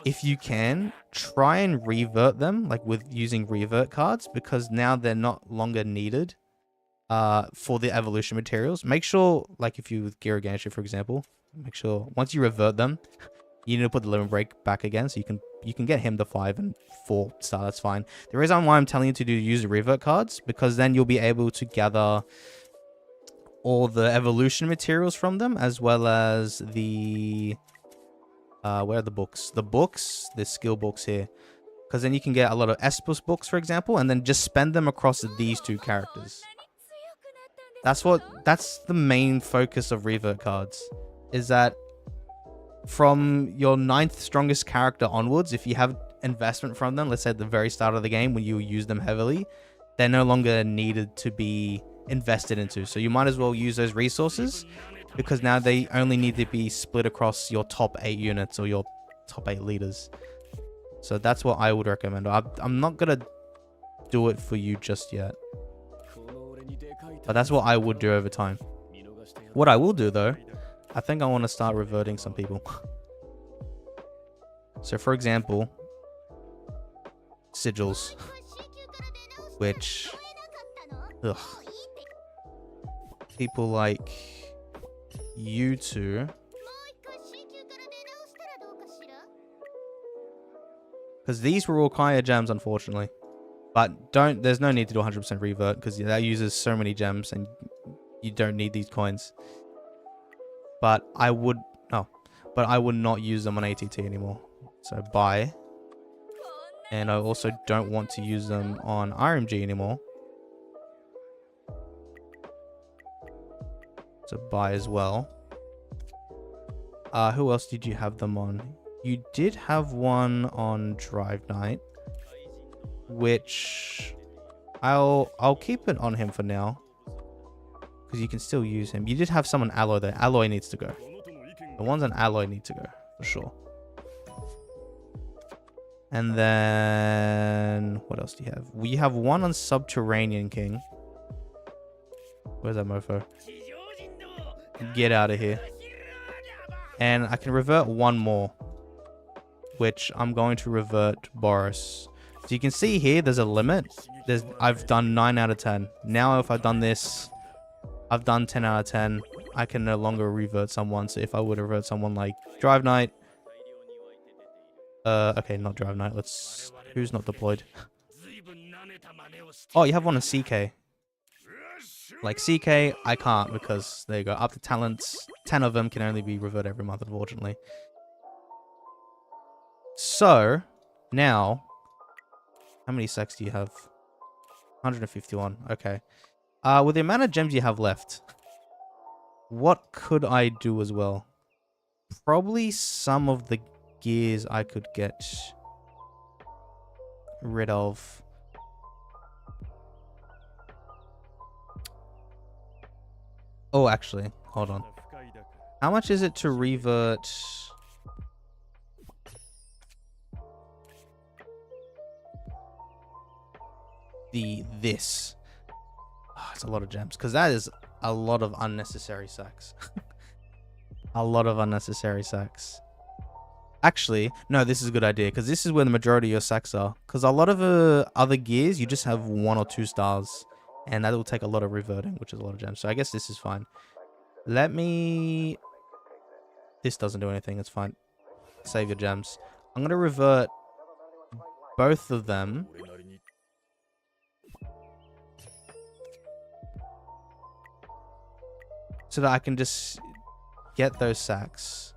if you can, try and revert them, like with using revert cards, because now they're not longer needed for the evolution materials. Make sure, like if you with geryuganshoop, for example, make sure once you revert them, you need to put the limit break back again, so you can get him to 5 and 4 star. That's fine. The reason why I'm telling you to use the revert cards, because then you'll be able to gather all the evolution materials from them, as well as the Where are the books? The books, the skill books here. Because then you can get a lot of Espus books, for example, and then just spend them across these two characters. That's the main focus of revert cards. Is that from your 9th strongest character onwards, if you have investment from them, let's say at the very start of the game when you use them heavily, they're no longer needed to be invested into. So you might as well use those resources, because now they only need to be split across your top 8 units or your top 8 leaders. So that's what I would recommend. I'm not going to do it for you just yet, but that's what I would do over time. What I will do though, I think I want to start reverting some people. So for example, sigils, which, ugh, people like you two, because these were all Kaya gems, unfortunately. But there's no need to do 100% revert, because that uses so many gems and you don't need these coins. But I would not use them on ATT anymore. So buy. And I also don't want to use them on RMG anymore. So buy as well. Who else did you have them on? You did have one on driveknight, which I'll keep it on him for now, because you can still use him. You did have someone alloy there. Alloy needs to go. The ones on alloy need to go for sure. And then what else do you have? We have one on Subterranean King. Where's that mofo? Get out of here. And I can revert one more, which I'm going to revert Boros. So you can see here, there's a limit. I've done 9 out of 10. Now if I've done this, I've done 10 out of 10. I can no longer revert someone. So if I would revert someone like driveknight, okay, not driveknight. Who's not deployed? Oh, you have one on CK. Like CK, I can't, because there you go. Up to talents, 10 of them can only be reverted every month, unfortunately. So now, how many sacks do you have? 151. Okay. With the amount of gems you have left, what could I do as well? Probably some of the gears I could get rid of. Oh, actually, hold on. How much is it to revert? This. Oh, it's a lot of gems, because that is a lot of unnecessary sacks. A lot of unnecessary sacks. Actually, no, this is a good idea, because this is where the majority of your sacks are. Because a lot of other gears, you just have 1 or 2 stars, and that will take a lot of reverting, which is a lot of gems. So I guess this is fine. This doesn't do anything. It's fine. Save your gems. I'm going to revert both of them. So that I can just get those sacks.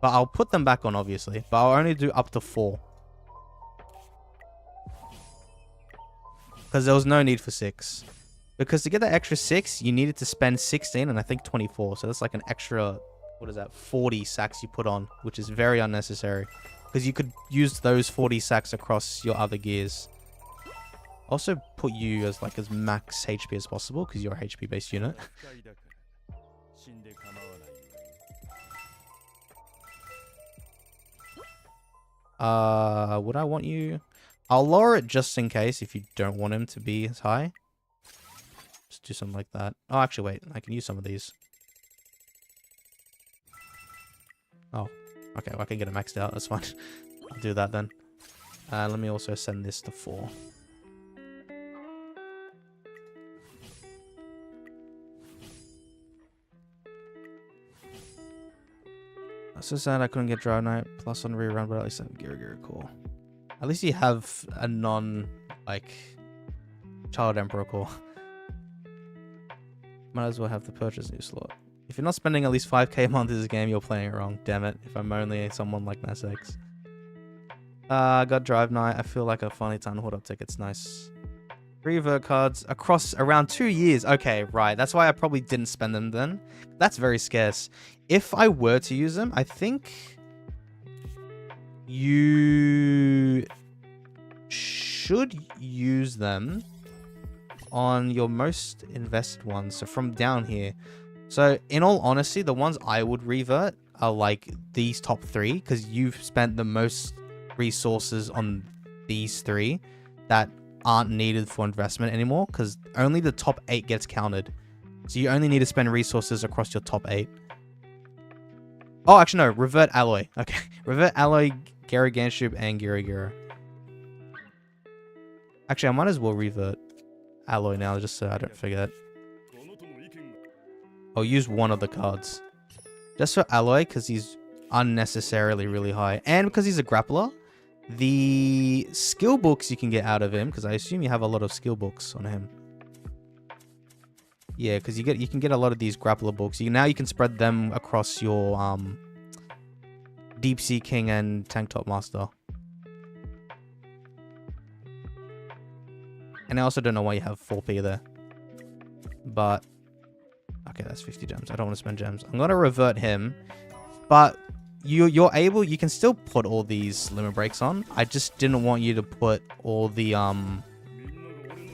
But I'll put them back on, obviously. But I'll only do up to 4. Because there was no need for 6. Because to get that extra 6, you needed to spend 16 and I think 24. So that's like an extra, what is that, 40 sacks you put on. Which is very unnecessary. Because you could use those 40 sacks across your other gears. Also put you as max HP as possible, because you're a HP based unit. Would I want you? I'll lower it just in case if you don't want him to be as high. Just do something like that. Oh, actually, wait. I can use some of these. Oh, okay. Well, I can get it maxed out. That's fine. I'll do that then. Let me also send this to 4. So sad I couldn't get driveknight plus on rerun, but at least I have Geryu core. At least you have a child emperor core. Might as well have the purchase new slot. If you're not spending at least 5k a month in this game, you're playing it wrong. Damn it. If I'm only someone like KayzX. I got driveknight. I feel like a funny ton. Hold up tickets. Nice. Revert cards across around 2 years. Okay, right. That's why I probably didn't spend them then. That's very scarce. If I were to use them, I think you should use them on your most invested ones. So from down here. So in all honesty, the ones I would revert are like these top 3 because you've spent the most resources on these 3 that aren't needed for investment anymore because only the top 8 gets counted. So you only need to spend resources across your top 8. Oh, actually no, revert alloy. Okay, revert alloy, geryuganshoop, and geryu. Actually, I might as well revert alloy now just so I don't forget. I'll use one of the cards. Just for alloy because he's unnecessarily really high. And because he's a grappler, the skill books you can get out of him, because I assume you have a lot of skill books on him. Yeah, because you can get a lot of these grappler books. Now you can spread them across your deepseaking and tanktopmaster. And I also don't know why you have 4p there. But okay, that's 50 gems. I don't want to spend gems. I'm gonna revert him, but you can still put all these limit breaks on. I just didn't want you to put all the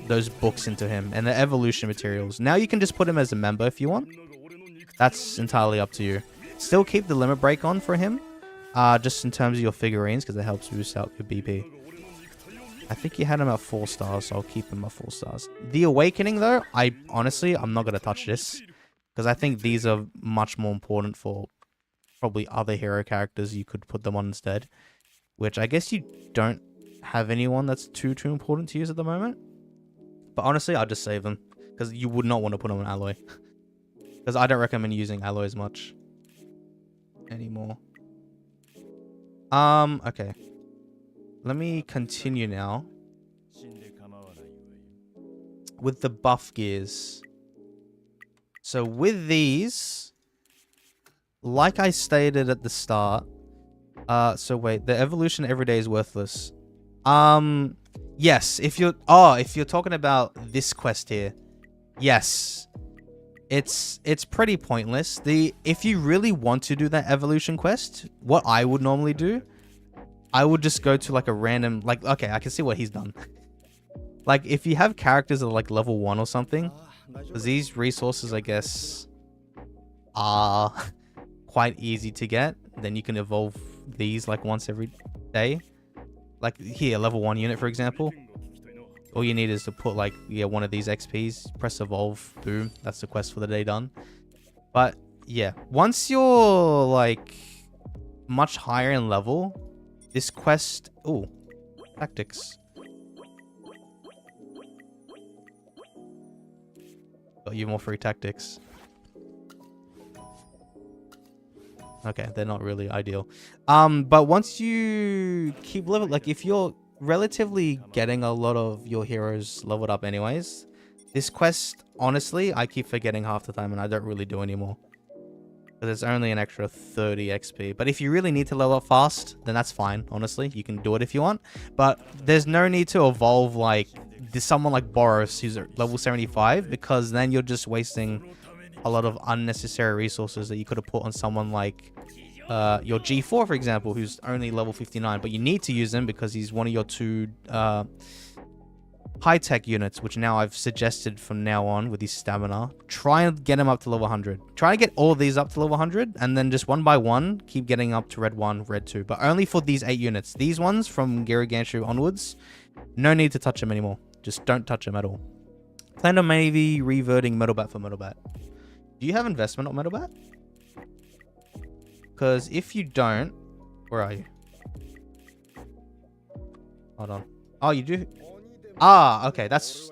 those books into him and the evolution materials. Now you can just put him as a member if you want. That's entirely up to you. Still keep the limit break on for him, just in terms of your figurines because it helps boost out your BP. I think you had him at 4 stars, so I'll keep him at 4 stars. The awakening though, I'm not gonna touch this because I think these are much more important for probably other hero characters. You could put them on instead, which I guess you don't have anyone that's too important to use at the moment. But honestly, I'll just save them because you would not want to put them on alloy because I don't recommend using alloy as much anymore. Okay, let me continue now with the buff gears. So with these, like I stated at the start, so wait, the evolution every day is worthless. Yes, if you're talking about this quest here, yes, it's pretty pointless. If you really want to do that evolution quest, what I would normally do, I would just go to like a random, like, okay, I can see what he's done. Like if you have characters that are like level 1 or something, because these resources, I guess, are quite easy to get, then you can evolve these like once every day. Like here, level 1 unit, for example. All you need is to put like, yeah, one of these XPs, press evolve, boom. That's the quest for the day done. But yeah, once you're like much higher in level, this quest, oh, tactics. Got you more free tactics. Okay, they're not really ideal. But once you keep level, like if you're relatively getting a lot of your heroes leveled up anyways, this quest, honestly, I keep forgetting half the time and I don't really do anymore. Because it's only an extra 30 XP. But if you really need to level up fast, then that's fine, honestly. You can do it if you want. But there's no need to evolve like someone like Boros, who's at level 75, because then you're just wasting a lot of unnecessary resources that you could have put on someone like your G4, for example, who's only level 59. But you need to use him because he's one of your 2 high-tech units, which now I've suggested from now on with his stamina. Try and get him up to level 100. Try to get all of these up to level 100, and then just one by one, keep getting up to red 1, red 2. But only for these 8 units. These ones from geryuganshoop onwards, no need to touch them anymore. Just don't touch them at all. Plan on maybe reverting Metalbat for Metalbat. Do you have investment on Metalbat? Because if you don't, where are you? Hold on. Oh, you do? Ah, okay, that's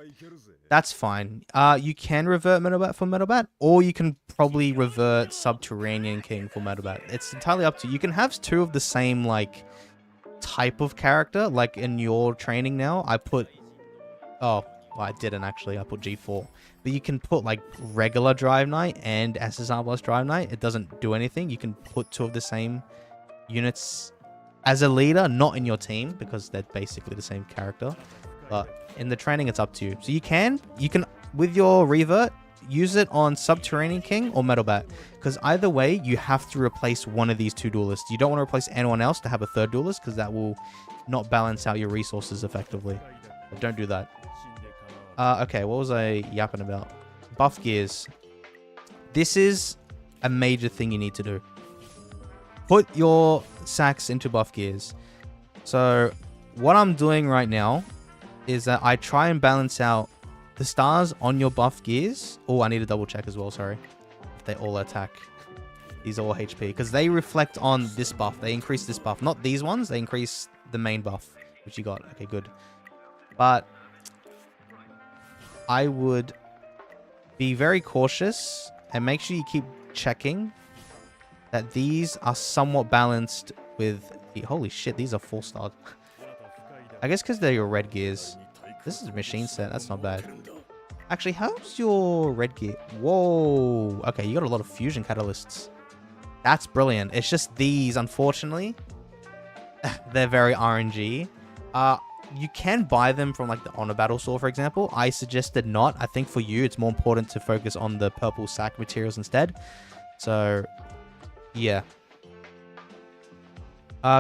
fine. You can revert Metalbat for Metalbat, or you can probably revert Subterranean King for Metalbat. It's entirely up to you. You can have 2 of the same like type of character. Like in your training now, I put, oh, Well, I didn't actually. I put G4. But you can put like regular driveknight and SSR plus driveknight. It doesn't do anything. You can put two of the same units as a leader, not in your team, because they're basically the same character. But in the training, it's up to you. So you can, with your revert, use it on Subterranean King or Metal Bat. Because either way, you have to replace one of these two duelists. You don't want to replace anyone else to have a third duelist, because that will not balance out your resources effectively. So don't do that. Okay, what was I yapping about? Buff gears. This is a major thing you need to do. Put your sacks into buff gears. So what I'm doing right now is that I try and balance out the stars on your buff gears. Oh, I need to double check as well, sorry. If they all attack. These are all HP. Because they reflect on this buff. They increase this buff. Not these ones. They increase the main buff, which you got. Okay, good. But I would be very cautious and make sure you keep checking that these are somewhat balanced with the... Holy shit, these are 4-starred. I guess because they're your red gears. This is a machine set. That's not bad. Actually, how's your red gear? Whoa. Okay, you got a lot of fusion catalysts. That's brilliant. It's just these, unfortunately, they're very RNG. You can buy them from like the Honor Battle store, for example. I suggested not. I think for you, it's more important to focus on the purple sack materials instead. So, yeah.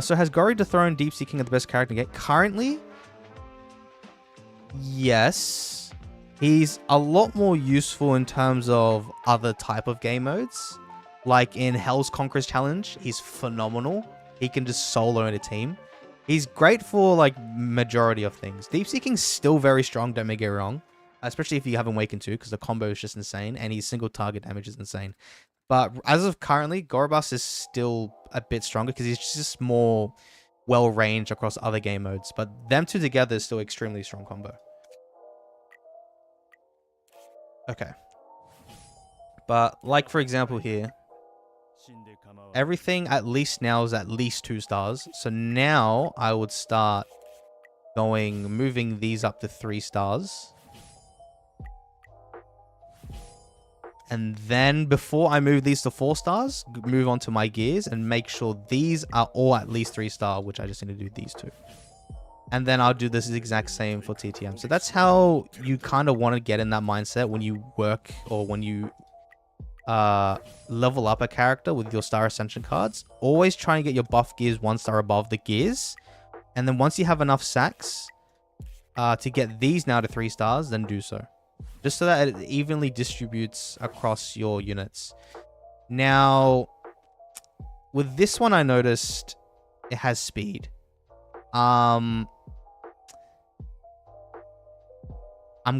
So has Gory dethroned Deepseaking the best character to get? Currently, yes. He's a lot more useful in terms of other type of game modes. Like in Hell's Conqueror's Challenge, he's phenomenal. He can just solo in a team. He's great for, like, majority of things. Deepseaking's still very strong, don't make it wrong. Especially if you have Awakened 2, because the combo is just insane, and his single target damage is insane. But as of currently, Gorobus is still a bit stronger, because he's just more well-ranged across other game modes. But them two together is still extremely strong combo. Okay. But, like, for example here, everything at least now is at least 2 stars. So now I would start moving these up to 3 stars. And then before I move these to 4 stars, move on to my gears and make sure these are all at least 3-star, which I just need to do these 2. And then I'll do this exact same for TTM. So that's how you kind of want to get in that mindset when you work or when you level up a character with your Star Ascension cards. Always try and get your buff gears 1 star above the gears. And then once you have enough sacks to get these now to 3 stars, then do so. Just so that it evenly distributes across your units. Now, with this one I noticed it has speed. I'm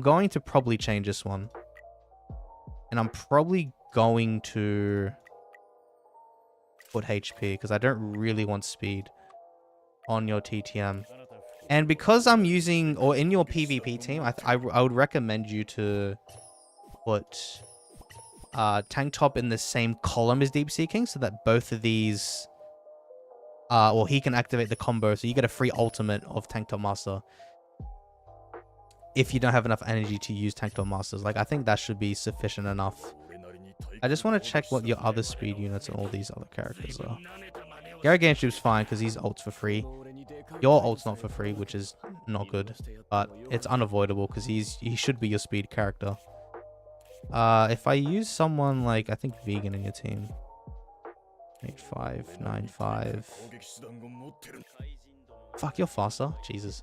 going to probably change this one. And I'm probably going to put HP because I don't really want speed on your TTM. And because I'm using, or in your PvP team, I would recommend you to put tanktop in the same column as deepseaking so that both of these, or he can activate the combo so you get a free ultimate of tanktopmaster if you don't have enough energy to use tanktopmasters. Like, I think that should be sufficient enough. I just want to check what your other speed units and all these other characters are. geryuganshoop's fine because he's ults for free. Your ult's not for free, which is not good, but it's unavoidable because he should be your speed character. If I use someone like, I think Vegan in your team. 8595. Fuck, you're faster. Jesus.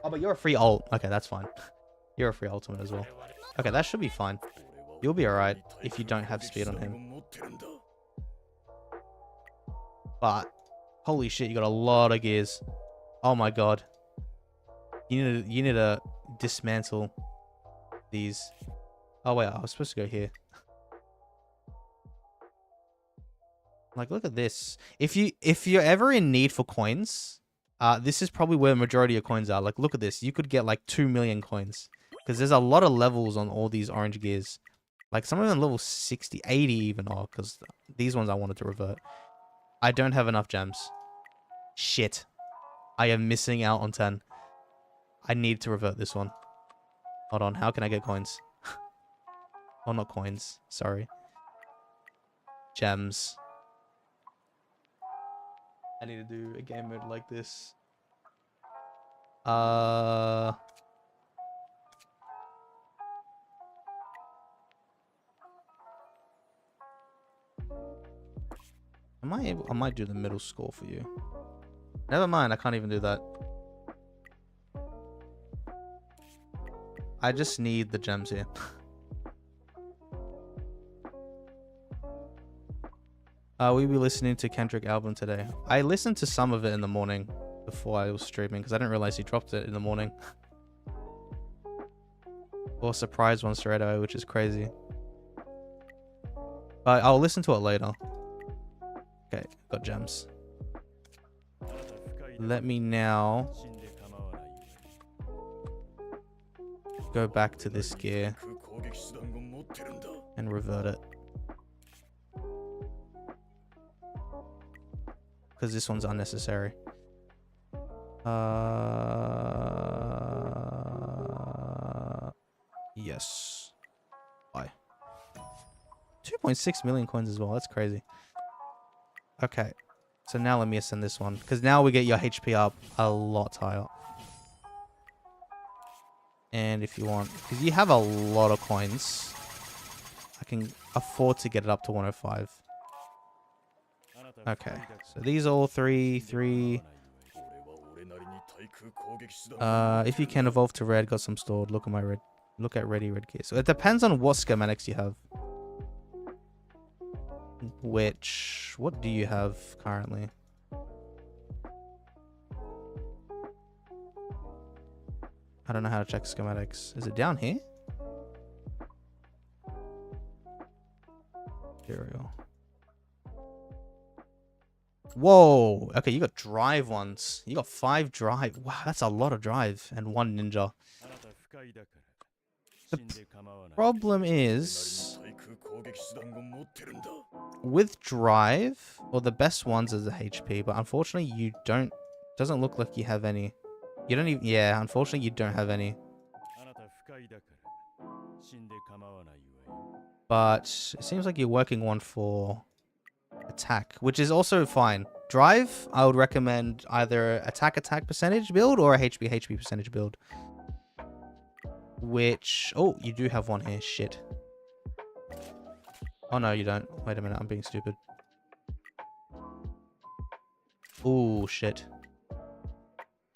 Oh, but you're a free ult. Okay, that's fine. You're a free ultimate as well. Okay, that should be fine. You'll be alright if you don't have speed on him. But holy shit, you got a lot of gears. Oh my god. You need to dismantle these. Oh wait, I was supposed to go here. Like, look at this. If you're ever in need for coins, this is probably where the majority of coins are. Like, look at this. You could get like 2 million coins. Because there's a lot of levels on all these orange gears. Like, some of them level 60, 80 even are. Because these ones I wanted to revert. I don't have enough gems. Shit. I am missing out on 10. I need to revert this one. Hold on, how can I get coins? Oh, not coins. Sorry. Gems. I need to do a game mode like this. Am I able? I might do the middle score for you. Never mind, I can't even do that. I just need the gems here. We'll be listening to Kendrick album today. I listened to some of it in the morning before I was streaming because I didn't realize he dropped it in the morning. Or surprise one straight away, which is crazy. But I'll listen to it later. Okay, got gems. Let me now go back to this gear and revert it. Because this one's unnecessary. Yes. Why? 2.6 million coins as well. That's crazy. Okay. So now let me ascend this one. Because now we get your HP up a lot higher. And if you want... Because you have a lot of coins. I can afford to get it up to 105. Okay. So these are all three. If you can evolve to red, got some stored. Look at my red. Look at ready red gear. So it depends on what schematics you have. What do you have currently? I don't know how to check schematics. Is it down here? Here we go. Whoa. Okay, you got drive ones. You got 5 drive. Wow, that's a lot of drive. And 1 ninja. The problem is... with drive, well, the best ones is the HP, but unfortunately you don't... doesn't look like you have any. You don't even... yeah, unfortunately you don't have any. But it seems like you're working one for attack, which is also fine. Drive, I would recommend either attack percentage build or a HP percentage build. Which... oh, you do have one here. Shit. Oh, no, you don't. Wait a minute. I'm being stupid. Oh, shit.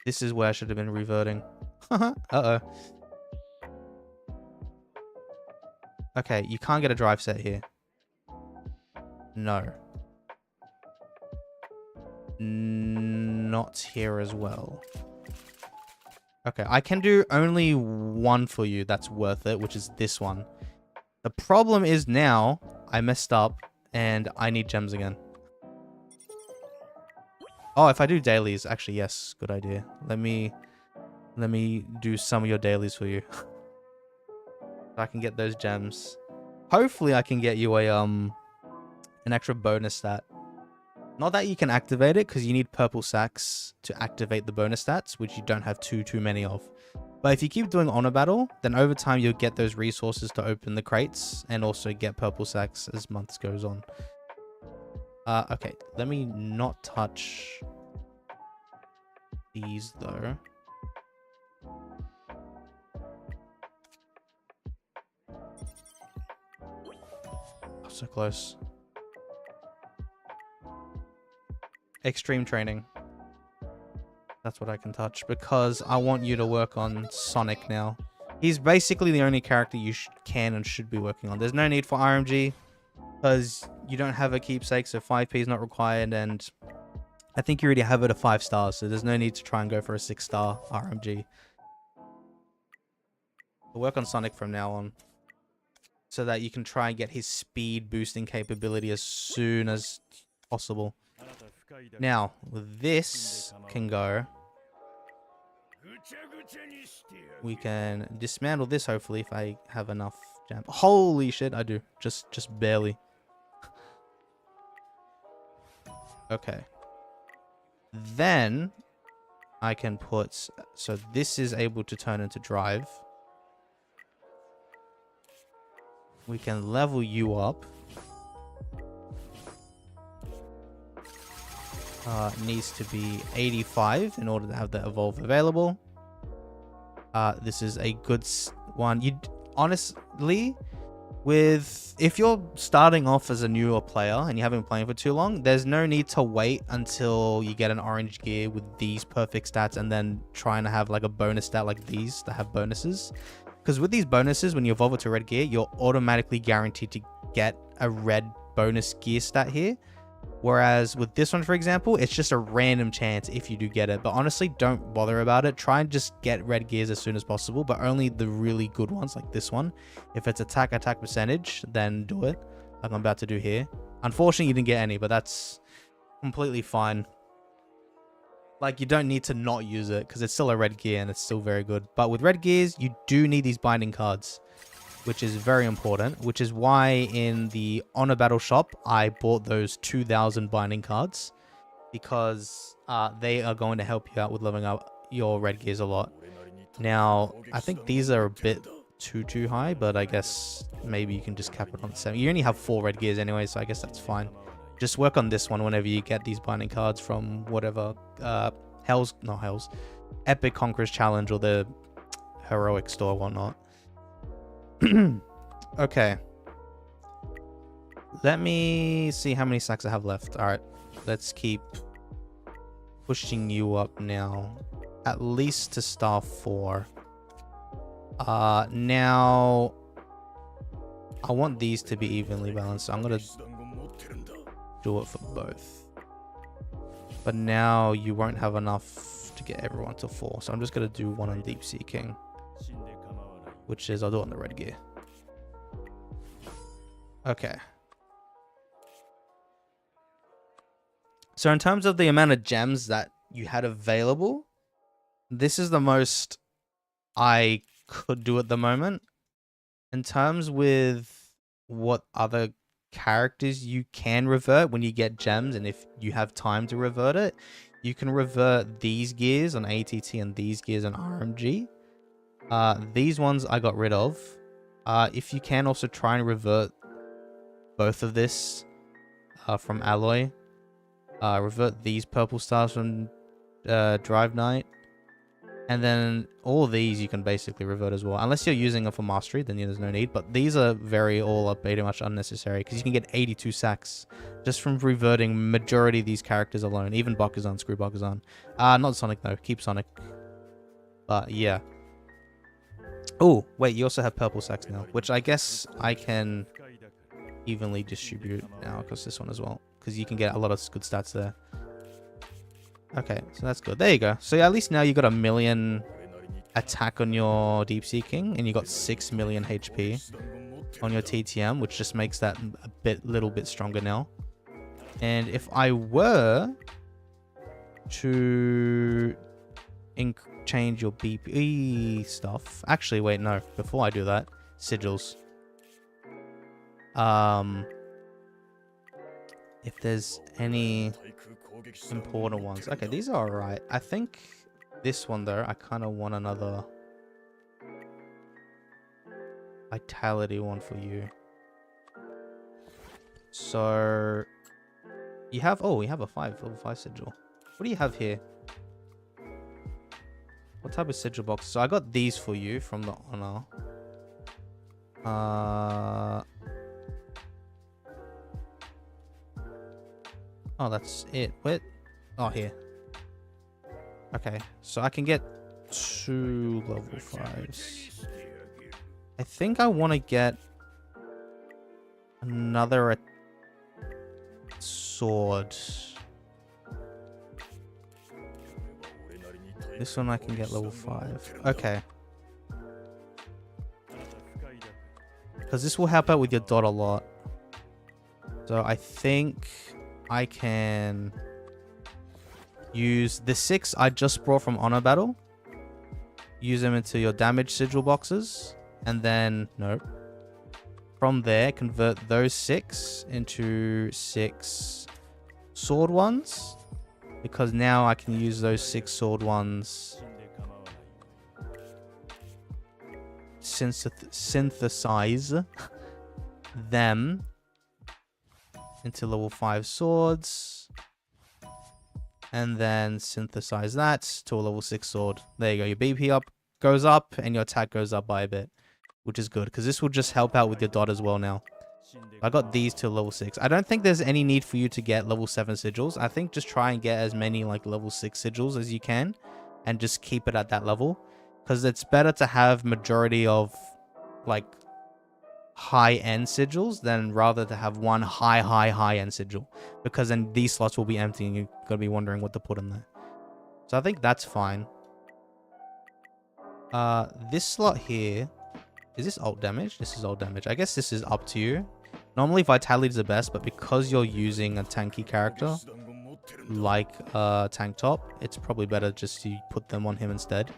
This is where I should have been reverting. Uh-oh. Okay, you can't get a drive set here. No. Not here as well. Okay, I can do only one for you that's worth it, which is this one. The problem is now I messed up and I need gems again. Oh, if I do dailies, actually, yes, good idea. Let me do some of your dailies for you. I can get those gems. Hopefully I can get you a an extra bonus stat. Not that you can activate it, because you need purple sacks to activate the bonus stats, which you don't have too many of. But if you keep doing honor battle, then over time you'll get those resources to open the crates and also get purple sacks as months goes on. Okay, let me not touch these though. Oh, so close. Extreme training. That's what I can touch because I want you to work on Sonic now. He's basically the only character you can and should be working on. There's no need for RMG because you don't have a keepsake, so 5p is not required, and I think you already have it at 5 stars, so there's no need to try and go for a 6-star RMG. We'll work on Sonic from now on so that you can try and get his speed boosting capability as soon as possible. Now, this can go. We can dismantle this, hopefully, if I have enough jam. Holy shit, I do. Just barely. Okay. Then, I can put... So this is able to turn into drive. We can level you up. Needs to be 85 in order to have the evolve available. This is a good one. You honestly, if you're starting off as a newer player and you haven't been playing for too long, there's no need to wait until you get an orange gear with these perfect stats and then trying to have like a bonus stat like these that have bonuses. Because with these bonuses, when you evolve it to red gear, you're automatically guaranteed to get a red bonus gear stat here. Whereas with this one, for example, it's just a random chance if you do get it. But honestly, don't bother about it. Try and just get red gears as soon as possible, but only the really good ones like this one. If it's attack percentage, then do it like I'm about to do here. Unfortunately, you didn't get any, but that's completely fine. Like, you don't need to not use it because it's still a red gear and it's still very good. But with red gears, you do need these binding cards, which is very important, which is why in the Honor Battle shop, I bought those 2,000 binding cards because they are going to help you out with leveling up your red gears a lot. Now, I think these are a bit too high, but I guess maybe you can just cap it on 7. You only have 4 red gears anyway, so I guess that's fine. Just work on this one whenever you get these binding cards from whatever, Epic Conqueror's Challenge or the Heroic Store or whatnot. Okay. Let me see how many stacks I have left. Alright. Let's keep pushing you up now. At least to star 4. Now I want these to be evenly balanced. So I'm gonna do it for both. But now you won't have enough to get everyone to 4. So I'm just gonna do one on deepseaking. Which is, I'll do it on the red gear. Okay. So in terms of the amount of gems that you had available, this is the most I could do at the moment. In terms with what other characters you can revert when you get gems, and if you have time to revert it, you can revert these gears on ATT and these gears on RMG. These ones I got rid of. If you can also try and revert both of this from Alloy. Revert these purple stars from driveknight. And then all these you can basically revert as well. Unless you're using it for mastery, then there's no need. But these are all up pretty much unnecessary because you can get 82 sacks just from reverting majority of these characters alone. Even Bakuzan, screw Bakuzan. Not Sonic though, keep Sonic. But yeah. Oh, wait, you also have purple sacks now, which I guess I can evenly distribute now because this one as well, because you can get a lot of good stats there. Okay, so that's good. There you go. So yeah, at least now you got 1 million attack on your deepseaking, and you got 6 million HP on your TTM, which just makes that little bit stronger now. And if I were to change your BP stuff. Actually, wait, no. Before I do that, sigils. If there's any important ones. Okay, these are alright. I think this one, though, I kind of want another vitality one for you. So, you have... Oh, we have a level 5 sigil. What do you have here? What type of sigil box? So I got these for you from the Honor. Oh, that's it. Wait. Oh, here. Okay, so I can get 2 level 5s. I think I want to get another sword. This one I can get level 5. Okay. Because this will help out with your dot a lot. So I think I can use the 6 I just brought from Honor Battle. Use them into your damage sigil boxes. And then, nope. From there, convert those 6 into 6 sword ones. Because now I can use those 6 sword ones. Synthesize them into level 5 swords. And then synthesize that to a level 6 sword. There you go. Your BP up goes up and your attack goes up by a bit. Which is good, because this will just help out with your dot as well now. I got these to level 6. I don't think there's any need for you to get level 7 sigils. I think just try and get as many like level 6 sigils as you can. And just keep it at that level. Because it's better to have majority of like high-end sigils than rather to have one high-end sigil. Because then these slots will be empty and you're going to be wondering what to put in there. So I think that's fine. This slot here... Is this ult damage? This is ult damage. I guess this is up to you. Normally vitality is the best, but because you're using a tanky character like tanktop, it's probably better just to put them on him instead.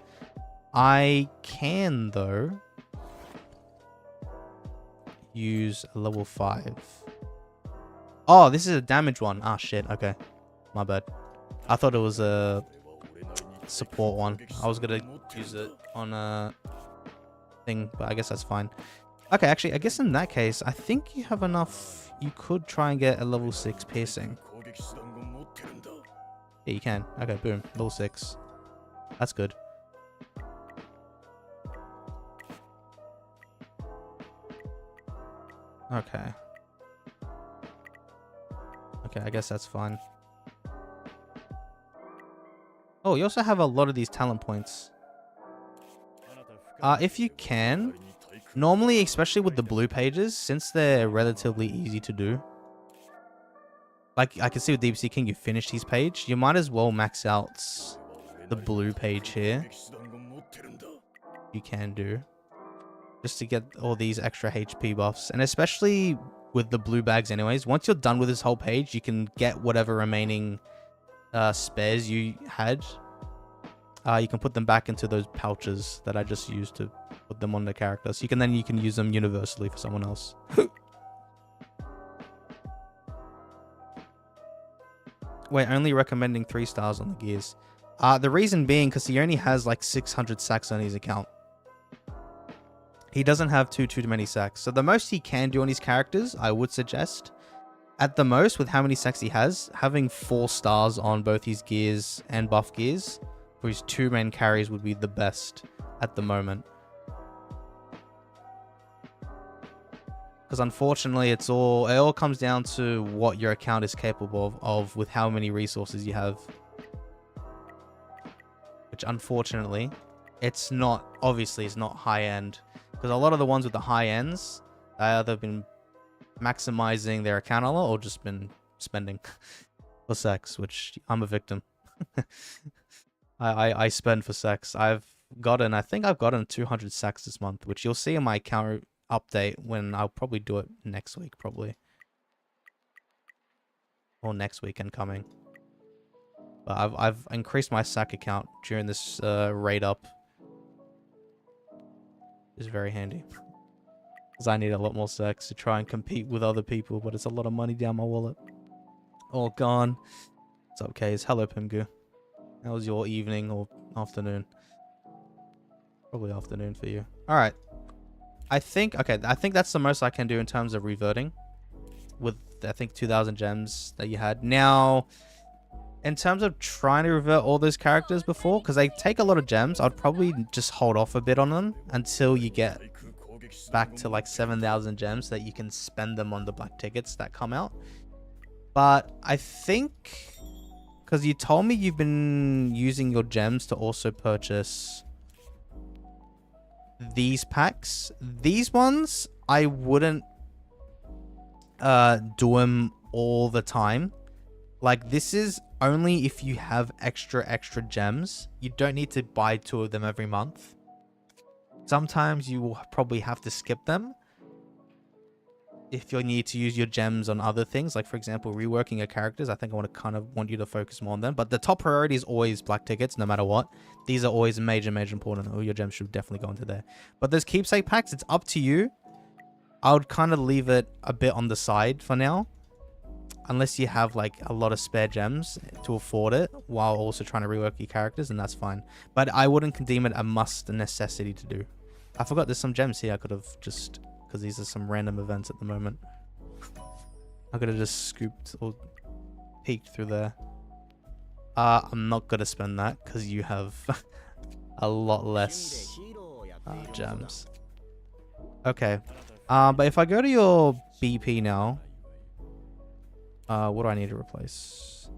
I can though use a level 5. Oh, this is a damage one. Ah shit, okay. My bad. I thought it was a support one. I was gonna use it on a thing, but I guess that's fine. Okay, actually, I guess in that case, I think you have enough. You could try and get a level 6 piercing. Yeah, you can. Okay, boom. Level 6. That's good. Okay. Okay, I guess that's fine. Oh, you also have a lot of these talent points. If you can, normally, especially with the blue pages, since they're relatively easy to do, like I can see with deepseaking, you finish these page, you might as well max out the blue page here. You can do, just to get all these extra HP buffs, and especially with the blue bags anyways, once you're done with this whole page, you can get whatever remaining spares you had. You can put them back into those pouches that I just used to put them on the character. So you can use them universally for someone else. Wait, only recommending 3 stars on the gears. The reason being because he only has like 600 sacks on his account. He doesn't have too many sacks. So the most he can do on his characters, I would suggest, at the most with how many sacks he has, having 4 stars on both his gears and buff gears. For his 2 main carries would be the best at the moment. Because unfortunately, it all comes down to what your account is capable of with how many resources you have. Which unfortunately, it's not, obviously it's not high end. Because a lot of the ones with the high ends, they either been maximizing their account a lot or just been spending for sex, which I'm a victim. I spend for sex. I think I've gotten 200 sacks this month, which you'll see in my account update when I'll probably do it next week, probably. Or next weekend coming. But I've increased my sack account during this raid up. It's very handy. Because I need a lot more sacks to try and compete with other people, but it's a lot of money down my wallet. All gone. What's up, Kayz? Hello, Pimgu. How was your evening or afternoon? Probably afternoon for you. Alright. I think that's the most I can do in terms of reverting. With, I think, 2,000 gems that you had. Now, in terms of trying to revert all those characters before, because they take a lot of gems, I'd probably just hold off a bit on them until you get back to like 7,000 gems so that you can spend them on the black tickets that come out. But I think... Because you told me you've been using your gems to also purchase these packs. These ones, I wouldn't do them all the time. Like, this is only if you have extra gems. You don't need to buy 2 of them every month. Sometimes you will probably have to skip them if you need to use your gems on other things, like for example reworking your characters. I think I want you to focus more on them, but the top priority is always black tickets no matter what. These are always major important. All your gems should definitely go into there. But those keepsake packs, it's up to you. I would kind of leave it a bit on the side for now. unless you have like a lot of spare gems to afford it while also trying to rework your characters, and that's fine. But I wouldn't deem it a must necessity to do. I forgot there's some gems here I could have just, because these are some random events at the moment. I could have just scooped or peeked through there. I'm not gonna spend that because you have a lot less gems. Okay. But if I go to your BP now, what do I need to replace?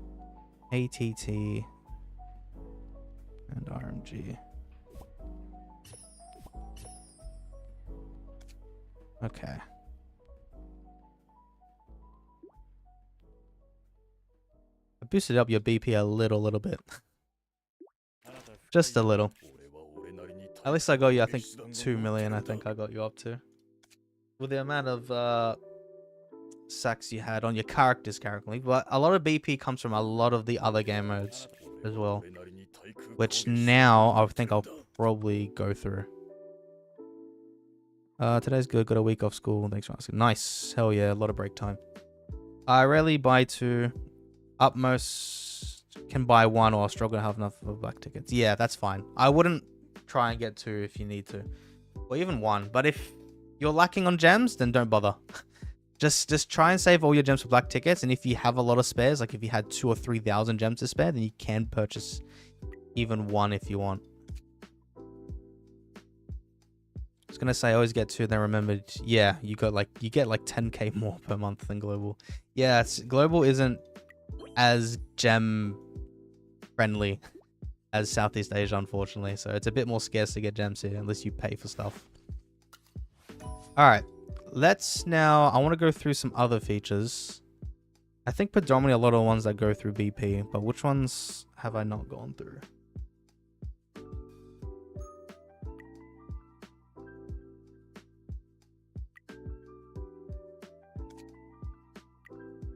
ATT and RMG. Okay. I boosted up your BP a little bit. Just a little. At least I got you, I think, 2 million, I think I got you up to. With the amount of sacks you had on your characters currently. But a lot of BP comes from a lot of the other game modes as well. Which now I think I'll probably go through. Today's good, got a week off school, thanks for asking. Nice, hell yeah, a lot of break time. I rarely buy 2. Utmost can buy 1 or I'll struggle to have enough for black tickets. Yeah, that's fine. I wouldn't try and get 2 if you need to. Or even 1. But if you're lacking on gems, then don't bother. Just try and save all your gems for black tickets. And if you have a lot of spares, like if you had 2,000 or 3,000 gems to spare, then you can purchase even 1 if you want. I was gonna say I always get 2, then remembered, yeah, you get like 10k more per month than global. Yeah, global isn't as gem friendly as Southeast Asia, unfortunately, so it's a bit more scarce to get gems here unless you pay for stuff. All right, I want to go through some other features. I think predominantly a lot of the ones that go through BP, but which ones have I not gone through?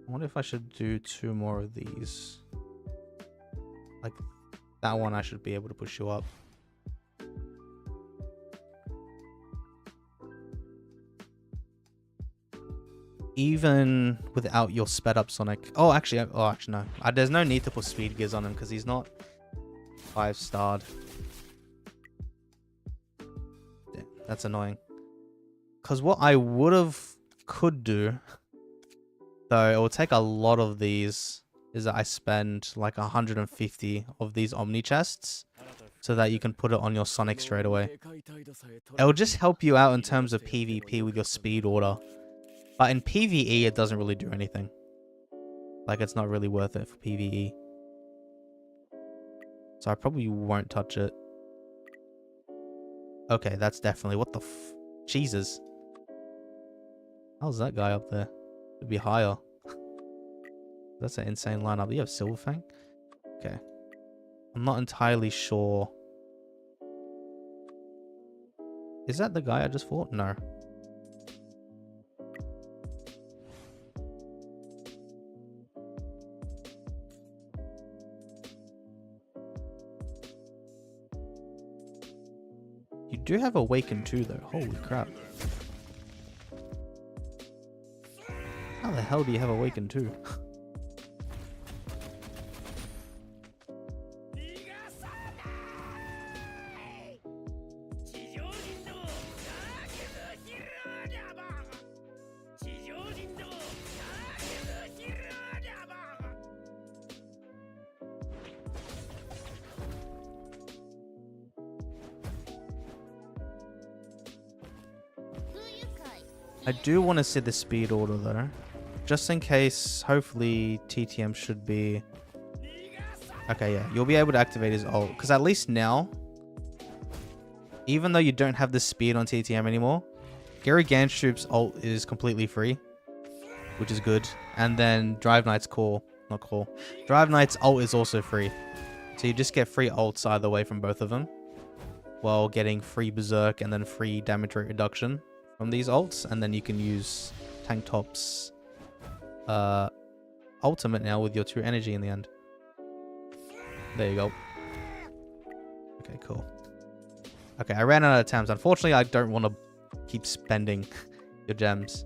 I wonder if I should do 2 more of these. Like that one I should be able to push you up. Even without your sped up Sonic. Oh, actually no. There's no need to put speed gears on him because he's not 5-starred. Yeah, that's annoying. Because what I could do, though it will take a lot of these, is that I spend like 150 of these Omni chests so that you can put it on your Sonic straight away. It will just help you out in terms of PvP with your speed order. But in PvE, it doesn't really do anything. Like, it's not really worth it for PvE. So I probably won't touch it. Okay, that's definitely... What the f... Jesus. How's that guy up there? It'd be higher. That's an insane lineup. You have Silverfang? Okay. I'm not entirely sure. Is that the guy I just fought? No. You do have Awaken too, though. Holy crap. How the hell do you have Awaken too? I do want to see the speed order though, just in case. Hopefully TTM should be okay. Yeah, you'll be able to activate his ult, because at least now, even though you don't have the speed on TTM anymore, geryuganshoop's ult is completely free, which is good. And then driveknight's driveknight's ult is also free, so you just get free ults either way from both of them, while getting free berserk and then free damage rate reduction from these ults. And then you can use tanktop's ultimate now with your 2 energy in the end. There you go. Okay, cool. Okay, I ran out of times. Unfortunately, I don't want to keep spending your gems.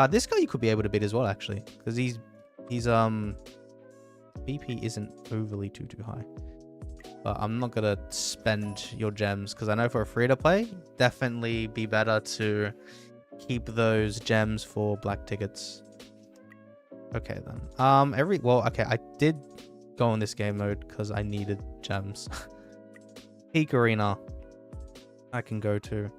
This guy you could be able to beat as well, actually, because he's He's BP isn't overly too high. But I'm not gonna spend your gems because I know for a free-to-play, definitely be better to keep those gems for black tickets. Okay then. Okay, I did go in this game mode because I needed gems. Peak Arena I can go to.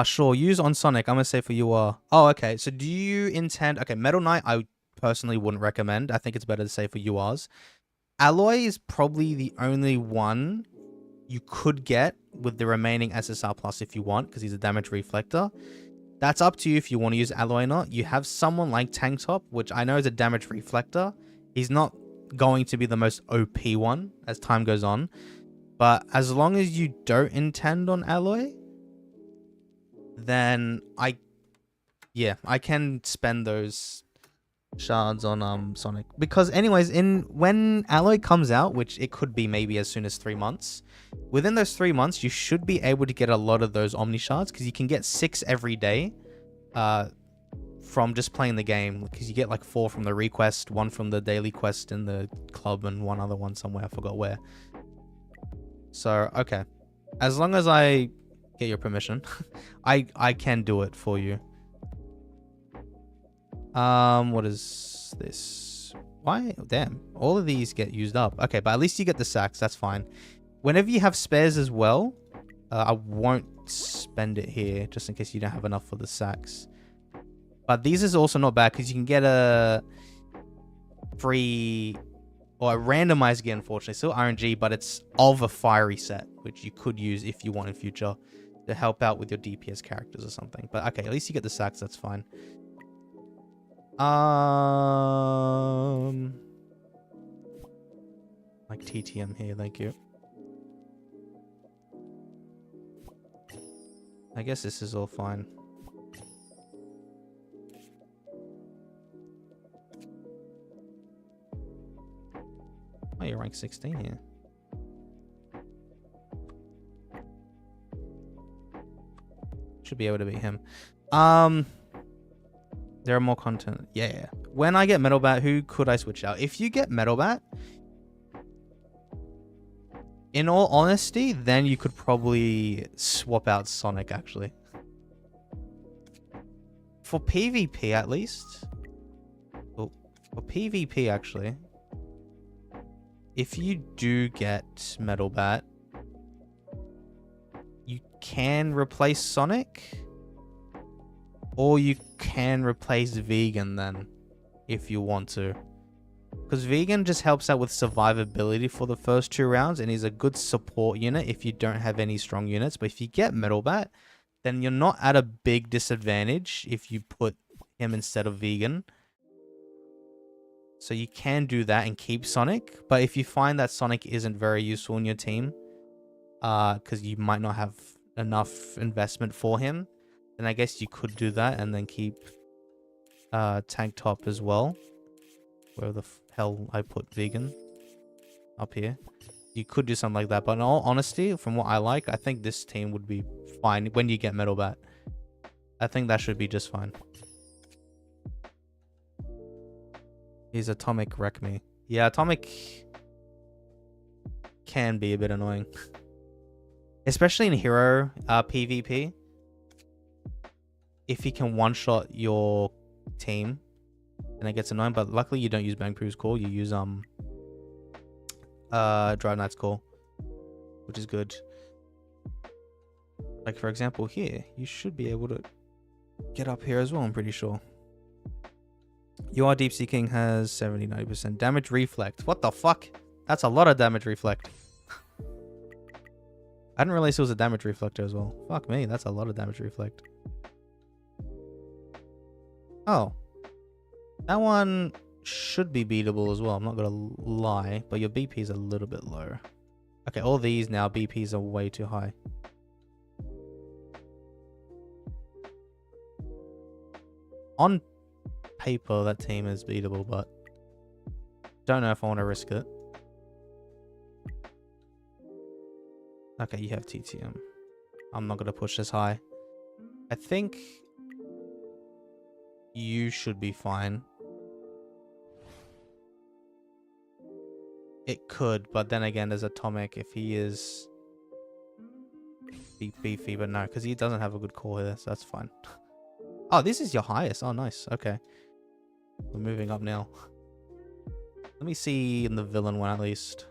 Sure, use on Sonic. I'm gonna say for you are. Oh, okay. So do you intend... Okay, Metal Knight I personally wouldn't recommend. I think it's better to say for URs. Alloy is probably the only one you could get with the remaining SSR plus if you want, because he's a damage reflector. That's up to you if you want to use Alloy or not. You have someone like Tanktop, which I know is a damage reflector. He's not going to be the most OP one as time goes on. But as long as you don't intend on Alloy, then I can spend those shards on Sonic. Because anyways, when Alloy comes out, which it could be maybe as soon as 3 months, within those 3 months, you should be able to get a lot of those Omni shards because you can get 6 every day from just playing the game, because you get like 4 from the request, 1 from the daily quest in the club, and 1 other one somewhere, I forgot where. So, okay. As long as I get your permission, I can do it for you. What is this? Why? Damn, all of these get used up. Okay, but at least you get the sacks. That's fine. Whenever you have spares as well, I won't spend it here just in case you don't have enough for the sacks. But these is also not bad because you can get a free or a randomized gear, unfortunately. Still RNG, but it's of a fiery set, which you could use if you want in future to help out with your DPS characters or something. But okay, at least you get the sacks. That's fine. Like TTM here, thank you. I guess this is all fine. Oh, you're rank 16 here. Should be able to beat him. There are more content. Yeah. When I get Metal Bat, who could I switch out? If you get Metal Bat, in all honesty, then you could probably swap out Sonic, actually. For PvP, at least. Oh, for PvP, actually. If you do get Metal Bat, you can replace Sonic. Or you can replace Vegan then, if you want to. Because Vegan just helps out with survivability for the first 2 rounds, and he's a good support unit if you don't have any strong units. But if you get Metal Bat, then you're not at a big disadvantage if you put him instead of Vegan. So you can do that and keep Sonic. But if you find that Sonic isn't very useful in your team, because you might not have enough investment for him, then I guess you could do that and then keep Tanktop as well. Where the hell I put Vegan? Up here. You could do something like that. But in all honesty, from what I like, I think this team would be fine when you get Metal Bat. I think that should be just fine. He's Atomic Wreck Me. Yeah, Atomic can be a bit annoying. Especially in Hero PvP. If he can one-shot your team, then it gets annoying. But luckily you don't use Bang Poo's call. You use driveknight's call, which is good. Like for example here, you should be able to get up here as well, I'm pretty sure. Your deepseaking has 70-90% damage reflect. What the fuck? That's a lot of damage reflect. I didn't realize it was a damage reflector as well. Fuck me, that's a lot of damage reflect. Oh. That one should be beatable as well, I'm not gonna lie. But your BP is a little bit low. Okay, all these now, BPs are way too high. On paper, that team is beatable, but don't know if I want to risk it. Okay, you have TTM. I'm not going to push this high. I think you should be fine. It could, but then again, there's Atomic if he is beefy, but no, because he doesn't have a good core here, so that's fine. Oh, this is your highest. Oh, nice. Okay. We're moving up now. Let me see in the villain one at least.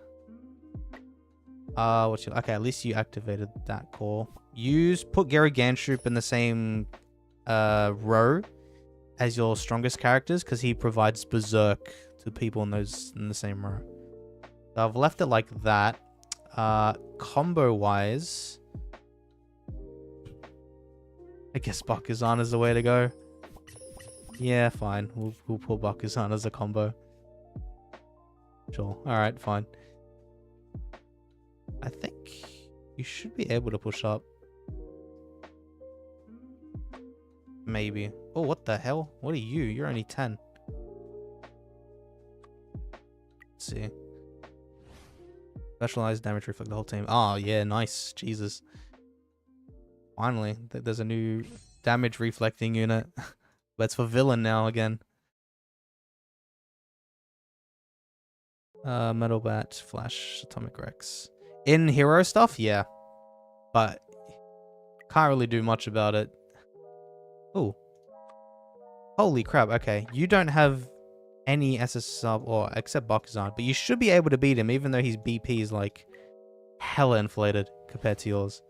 Okay, at least you activated that core. Put geryuganshoop in the same row as your strongest characters because he provides berserk to people in the same row. So I've left it like that. Combo wise, I guess Bakuzan is the way to go. Yeah, fine. We'll put Bakuzan as a combo. Sure. Alright, fine. I think you should be able to push up. Maybe. Oh, what the hell? What are you? You're only 10. Let's see. Specialized damage reflect the whole team. Oh, yeah, nice. Jesus. Finally, there's a new damage reflecting unit. But it's for villain now again. Metal Bat, Flash, Atomic Rex. In hero stuff, yeah. But can't really do much about it. Oh. Holy crap, okay. You don't have any SS sub or except Bakuzan, but you should be able to beat him even though his BP is like hella inflated compared to yours.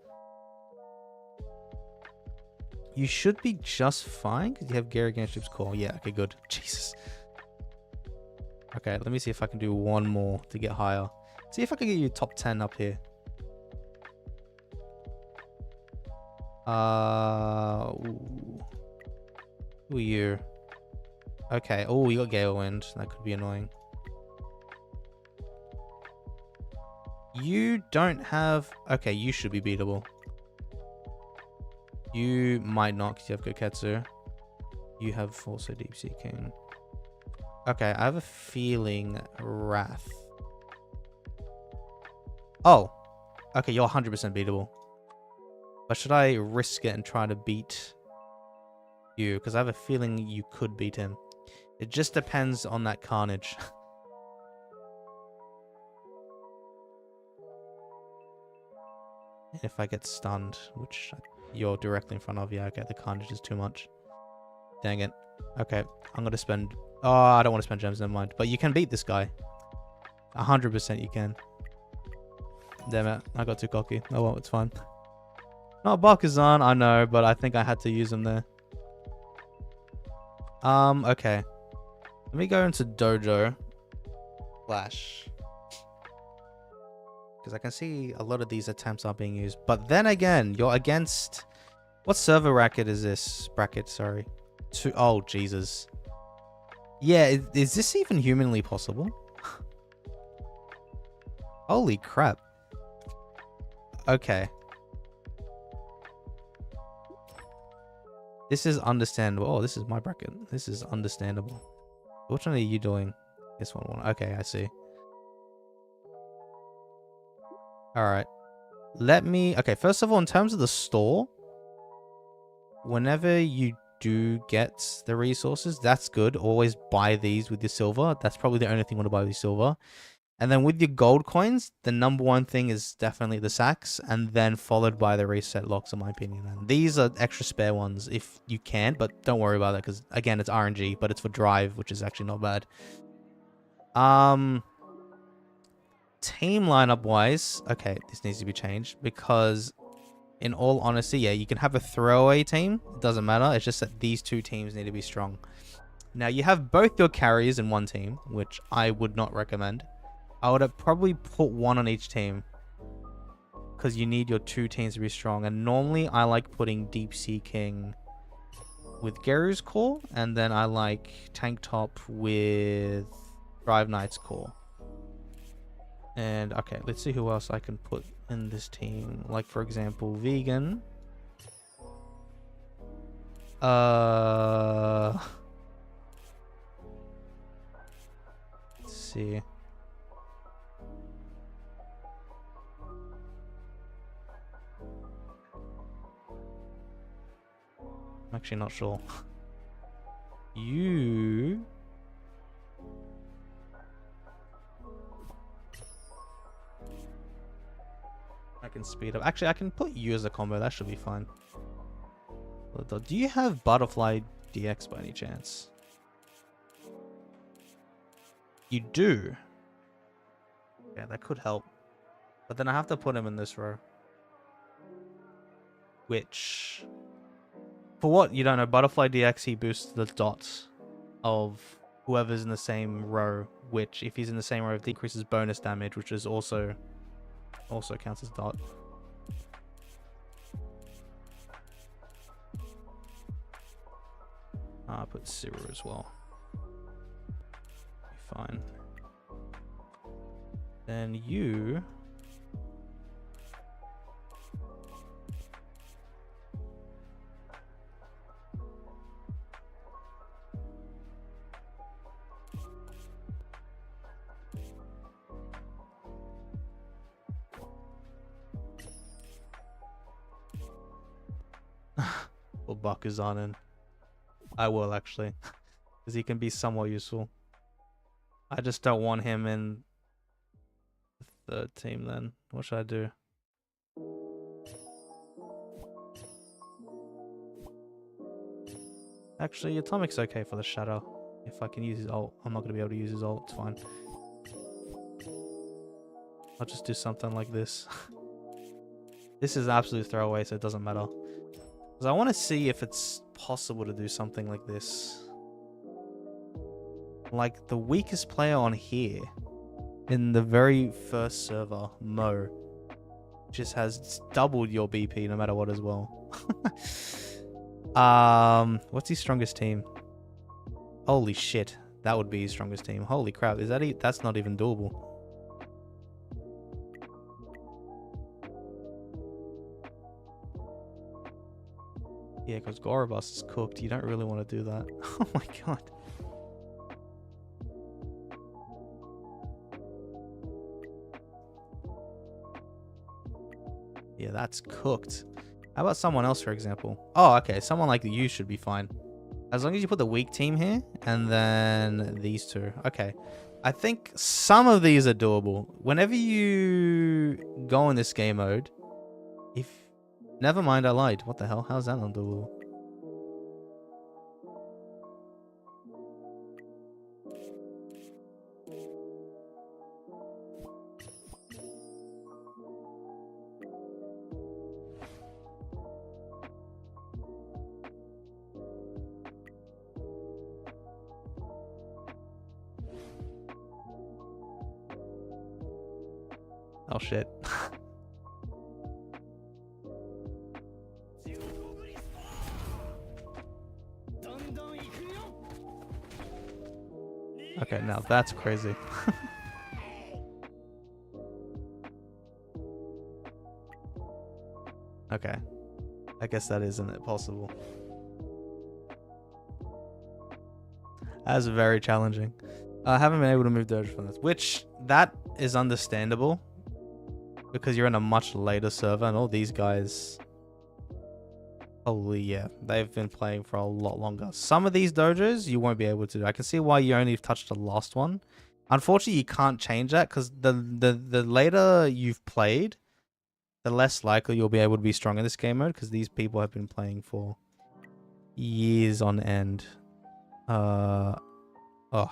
You should be just fine because you have geryuganshoop's core. Yeah, okay, good. Jesus. Okay, let me see if I can do one more to get higher. See if I can get you top 10 up here. Ooh. Who are you? Okay. Oh, you got Gale Wind. That could be annoying. You don't have... Okay, you should be beatable. You might not because you have Goketsu. You have also deepseaking. Okay, I have a feeling Wrath. Oh. Okay, you're 100% beatable. But should I risk it and try to beat you? Because I have a feeling you could beat him. It just depends on that carnage. If I get stunned, which you're directly in front of, yeah, okay, the carnage is too much. Dang it. Okay, I'm going to spend... Oh, I don't want to spend gems, never mind. But you can beat this guy. 100% you can. Damn it, I got too cocky. Oh well, it's fine. Not Bakuzan, I know, but I think I had to use him there. Okay. Let me go into Dojo Clash. Because I can see a lot of these attempts are being used. But then again, you're against... What server bracket is this? Sorry. Oh, Jesus. Yeah, is this even humanly possible? Holy crap. Okay. This is understandable. Oh, this is my bracket. This is understandable. Which one are you doing? This one. Okay, I see. Alright. Let me... Okay, first of all, in terms of the store, whenever you do get the resources, that's good. Always buy these with your silver. That's probably the only thing you want to buy with your silver. And then with your gold coins, the number one thing is definitely the sacks, and then followed by the reset locks, in my opinion. And these are extra spare ones if you can, but don't worry about it because, again, it's RNG, but it's for drive, which is actually not bad. Team lineup wise, okay, this needs to be changed because, in all honesty, yeah, you can have a throwaway team. It doesn't matter. It's just that these two teams need to be strong. Now, you have both your carriers in one team, which I would not recommend. I would have probably put one on each team because you need your two teams to be strong. And normally I like putting deepseaking with Geryu's core, and then I like tanktop with driveknight's core. And okay, let's see who else I can put in this team. Like, for example, vegan. Let's see. I'm actually not sure. You... I can speed up. Actually, I can put you as a combo. That should be fine. Do you have Butterfly DX by any chance? You do. Yeah, that could help. But then I have to put him in this row. Which... For what you don't know, Butterfly DX, he boosts the dots of whoever's in the same row. Which, if he's in the same row, decreases bonus damage, which is also counts as dot. I'll put Zero as well. Fine. Then you... Well, Buck is on in. I will actually, because he can be somewhat useful. I just don't want him in the third team then. What should I do? Actually, Atomic's okay for the shadow. If I can use his ult. I'm not going to be able to use his ult. It's fine. I'll just do something like this. This is an absolute throwaway, so it doesn't matter. Because I want to see if it's possible to do something like this. Like the weakest player on here in the very first server, Mo, just has doubled your BP no matter what as well. What's his strongest team? Holy shit, that would be his strongest team. Holy crap, is that that's not even doable. Yeah, because Gorobus is cooked. You don't really want to do that. Oh my god. Yeah, that's cooked. How about someone else, for example? Oh, okay. Someone like you should be fine. As long as you put the weak team here, and then these two. Okay. I think some of these are doable. Whenever you go in this game mode, if... Never mind, I lied. What the hell? How's that not doable? Oh shit. Okay, now that's crazy. Okay. I guess that isn't it possible. That's very challenging. I haven't been able to move Dojo from this, which that is understandable because you're in a much later server and all these guys... Holy yeah, they've been playing for a lot longer. Some of these dojos you won't be able to do. I can see why you only touched the last one. Unfortunately, you can't change that because the later you've played, the less likely you'll be able to be strong in this game mode because these people have been playing for years on end. Oh,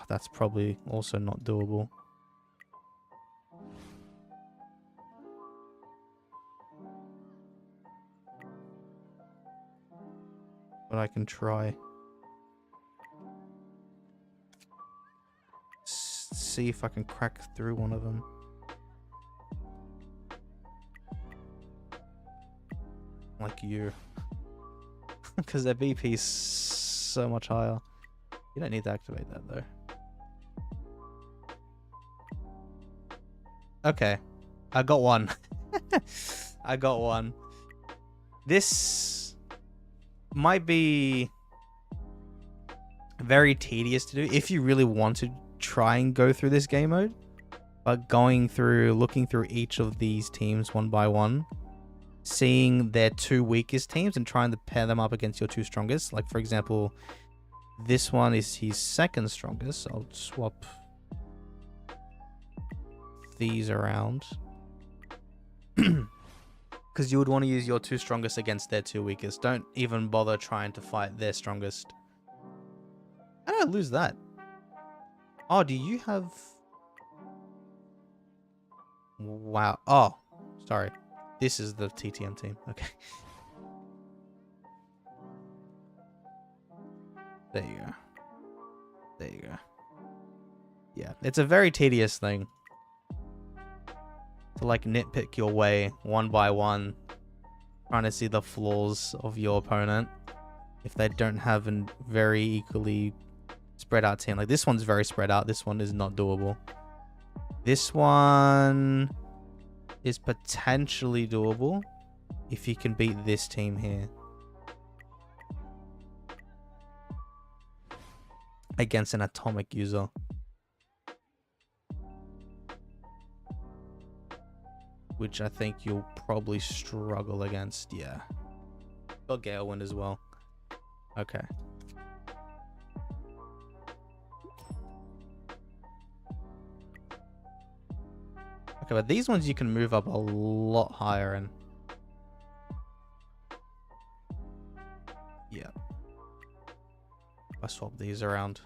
that's probably also not doable. But I can try. See if I can crack through one of them. Like you. Because their BP is so much higher. You don't need to activate that though. Okay. I got one. I got one. This might be very tedious to do if you really want to try and go through this game mode, but looking through each of these teams one by one, seeing their two weakest teams and trying to pair them up against your two strongest. Like for example, This one is his second strongest. So I'll swap these around. Because you would want to use your 2 strongest against their 2 weakest. Don't even bother trying to fight their strongest. How did I lose that? Oh, do you have... Wow. Oh, sorry. This is the TTM team. Okay. There you go. There you go. Yeah, it's a very tedious thing to like nitpick your way one by one, trying to see the flaws of your opponent if they don't have a very equally spread out team. Like this one's very spread out. This one is not doable. This one is potentially doable if you can beat this team here against an atomic user. Which I think you'll probably struggle against. Yeah. Got Gale Wind as well. Okay. Okay, but these ones you can move up a lot higher in. Yeah. I swap these around.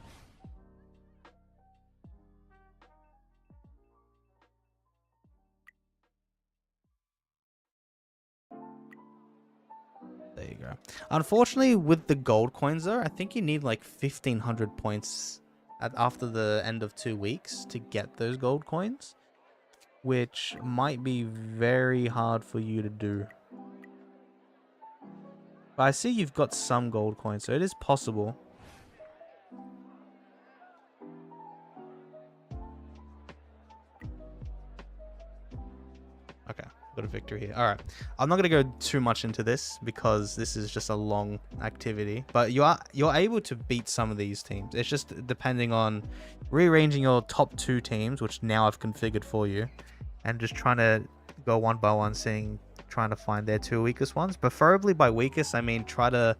There you go. Unfortunately, with the gold coins though, I think you need like 1,500 points after the end of 2 weeks to get those gold coins, which might be very hard for you to do. But I see you've got some gold coins, so it is possible. Okay, got a victory here. All right, I'm not gonna go too much into this because this is just a long activity. But you're able to beat some of these teams. It's just depending on rearranging your top 2 teams, which now I've configured for you, and just trying to go one by one, trying to find their 2 weakest ones. Preferably by weakest, I mean try to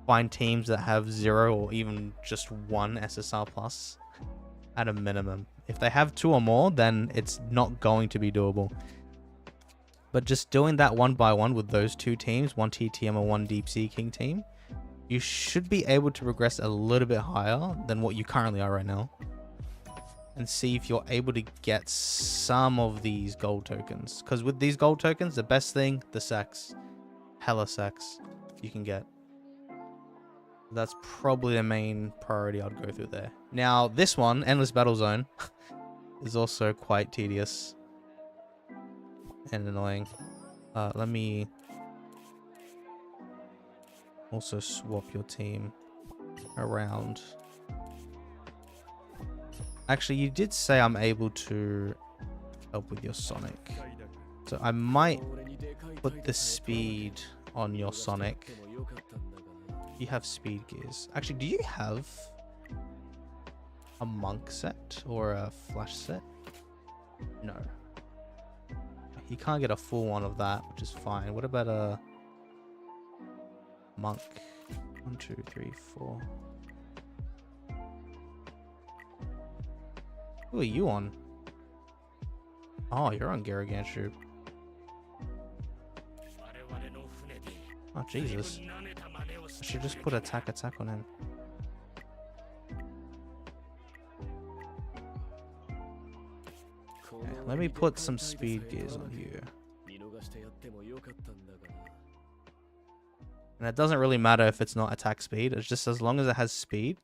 find teams that have 0 or even just 1 SSR plus at a minimum. If they have 2 or more, then it's not going to be doable. But just doing that one by one with those 2 teams, 1 TTM or 1 deepseaking team, you should be able to progress a little bit higher than what you currently are right now. And see if you're able to get some of these gold tokens. Because with these gold tokens, the best thing, the sex. Hella sex you can get. That's probably the main priority I'd go through there. Now, this one, Endless Battle Zone, is also quite tedious and annoying. Let me also swap your team around. Actually, you did say I'm able to help with your Sonic. So I might put the speed on your Sonic. You have speed gears. Actually, do you have a monk set or a flash set? No. You can't get a full one of that, which is fine. What about a monk? 1, 2, 3, 4. Who are you on? Oh, you're on geryuganshoop. Oh, Jesus. I should just put attack on him. Okay, let me put some speed gears on you. And it doesn't really matter if it's not attack speed. It's just as long as it has speed.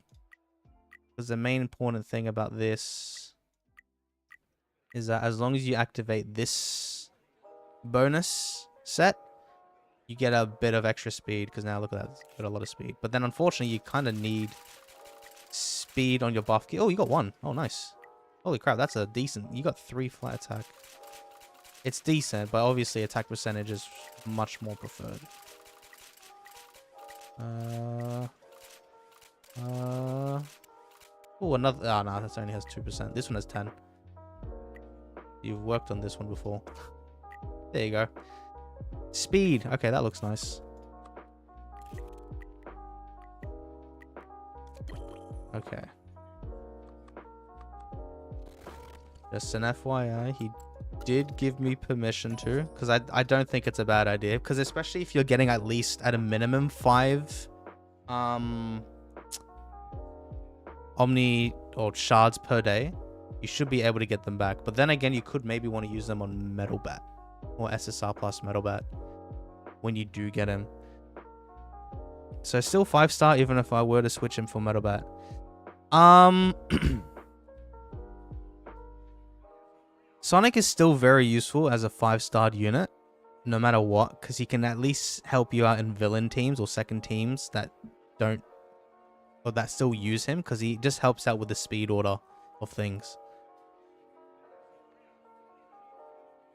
Because the main important thing about this is that as long as you activate this bonus set, you get a bit of extra speed. Because now look at that, it's got a lot of speed. But then unfortunately, you kind of need speed on your buff gear. Oh, you got 1. Oh, nice. Holy crap, that's a decent. You got 3 flat attack. It's decent, but obviously attack percentage is much more preferred. Oh, another. Oh, no, that only has 2%. This one has 10. You've worked on this one before. There you go. Speed. Okay, that looks nice. Okay. Just an FYI, he did give me permission to, because I don't think it's a bad idea, because especially if you're getting at least at a minimum 5 Omni or shards per day, you should be able to get them back. But then again, you could maybe want to use them on Metal Bat or SSR plus Metal Bat when you do get him. So still 5-star even if I were to switch him for Metal Bat. Sonic is still very useful as a 5-starred unit, no matter what, because he can at least help you out in villain teams or second teams that don't, or that still use him, because he just helps out with the speed order of things.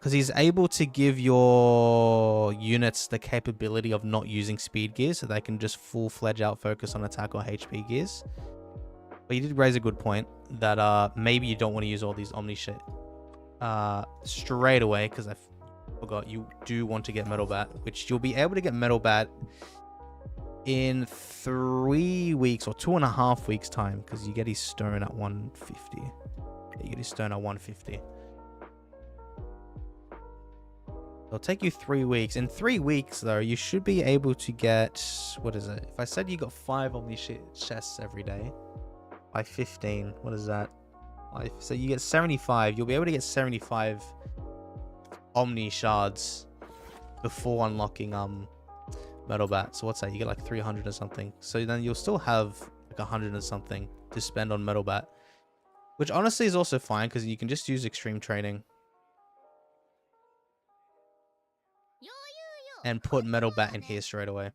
Because he's able to give your units the capability of not using speed gears, so they can just full-fledged out focus on attack or HP gears. But you did raise a good point that maybe you don't want to use all these Omni shit straight away, because I forgot you do want to get Metal Bat, which you'll be able to get Metal Bat in 3 weeks or 2.5 weeks time, because you get his stone at 150. Yeah, you get his stone at 150. It'll take you 3 weeks. In 3 weeks, though, you should be able to get... What is it? If I said you got 5 Omni chests every day, by 15, what is that? So you get 75. You'll be able to get 75 Omni shards before unlocking Metal Bat. So what's that? You get like 300 or something. So then you'll still have like 100 or something to spend on Metal Bat, which honestly is also fine because you can just use extreme training and put Metal Bat in here straight away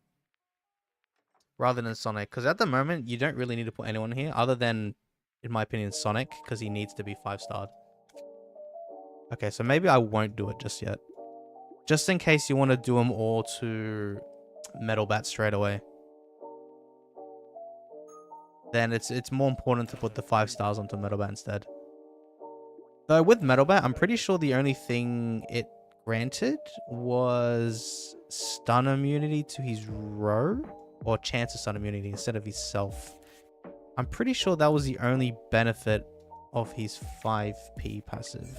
rather than Sonic, because at the moment you don't really need to put anyone here other than, in my opinion, Sonic, because he needs to be 5-starred. Okay, so maybe I won't do it just yet, just in case you want to do them all to Metal Bat straight away. Then it's more important to put the 5 stars onto Metal Bat instead. Though with Metal Bat, I'm pretty sure the only thing it granted was stun immunity to his row, or chance of stun immunity instead of his self. I'm pretty sure that was the only benefit of his 5p passive.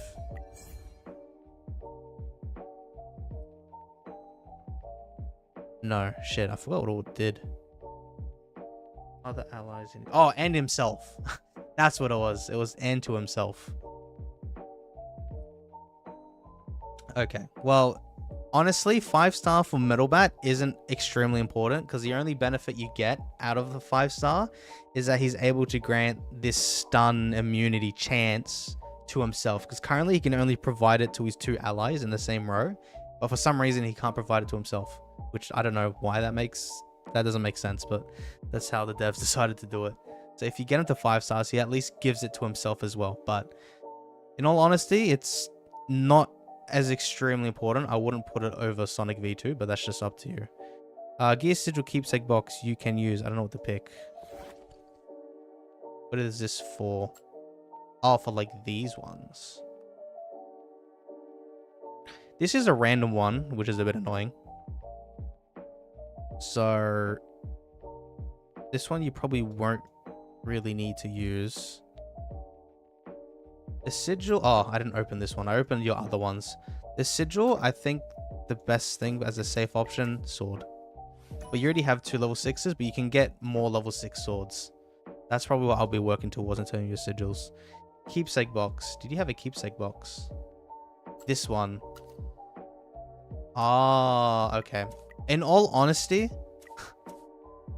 No, shit, I forgot what it did. Other allies in... Oh, and himself. That's what it was. It was and to himself. Okay, well, honestly, 5-star for Metal Bat isn't extremely important, because the only benefit you get out of the 5-star is that he's able to grant this stun immunity chance to himself, because currently he can only provide it to his 2 allies in the same row, but for some reason he can't provide it to himself, which I don't know why that doesn't make sense, but that's how the devs decided to do it. So if you get him to 5 stars, he at least gives it to himself as well. But in all honesty, it's not as extremely important. I wouldn't put it over Sonic V2, but that's just up to you. Gear Sigil keepsake box you can use. I don't know what to pick. What is this for? Oh, for like these ones. This is a random one, which is a bit annoying. So this one you probably won't really need to use. The sigil... Oh, I didn't open this one. I opened your other ones. The sigil, I think the best thing as a safe option, sword. But you already have 2 level 6s, but you can get more level 6 swords. That's probably what I'll be working towards in terms of your sigils. Keepsake box. Did you have a keepsake box? This one. Ah, okay. In all honesty,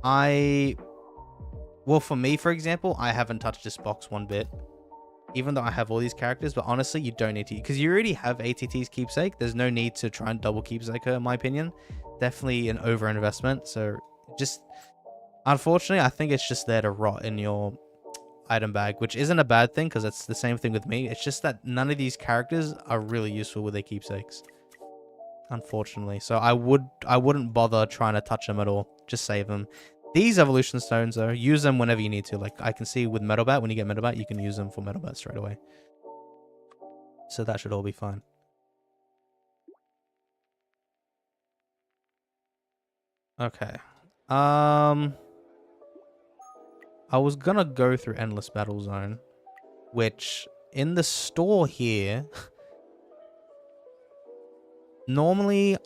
well, for me, for example, I haven't touched this box one bit. Even though I have all these characters, but honestly, you don't need to, because you already have ATT's keepsake. There's no need to try and double keepsake her, in my opinion. Definitely an over-investment. So just, unfortunately, I think it's just there to rot in your item bag, which isn't a bad thing, because it's the same thing with me. It's just that none of these characters are really useful with their keepsakes, unfortunately. So I wouldn't bother trying to touch them at all. Just save them. These evolution stones, though, use them whenever you need to. Like, I can see with Metal Bat, when you get Metal Bat, you can use them for Metal Bat straight away. So that should all be fine. Okay. I was gonna go through Endless Battle Zone, which in the store here, normally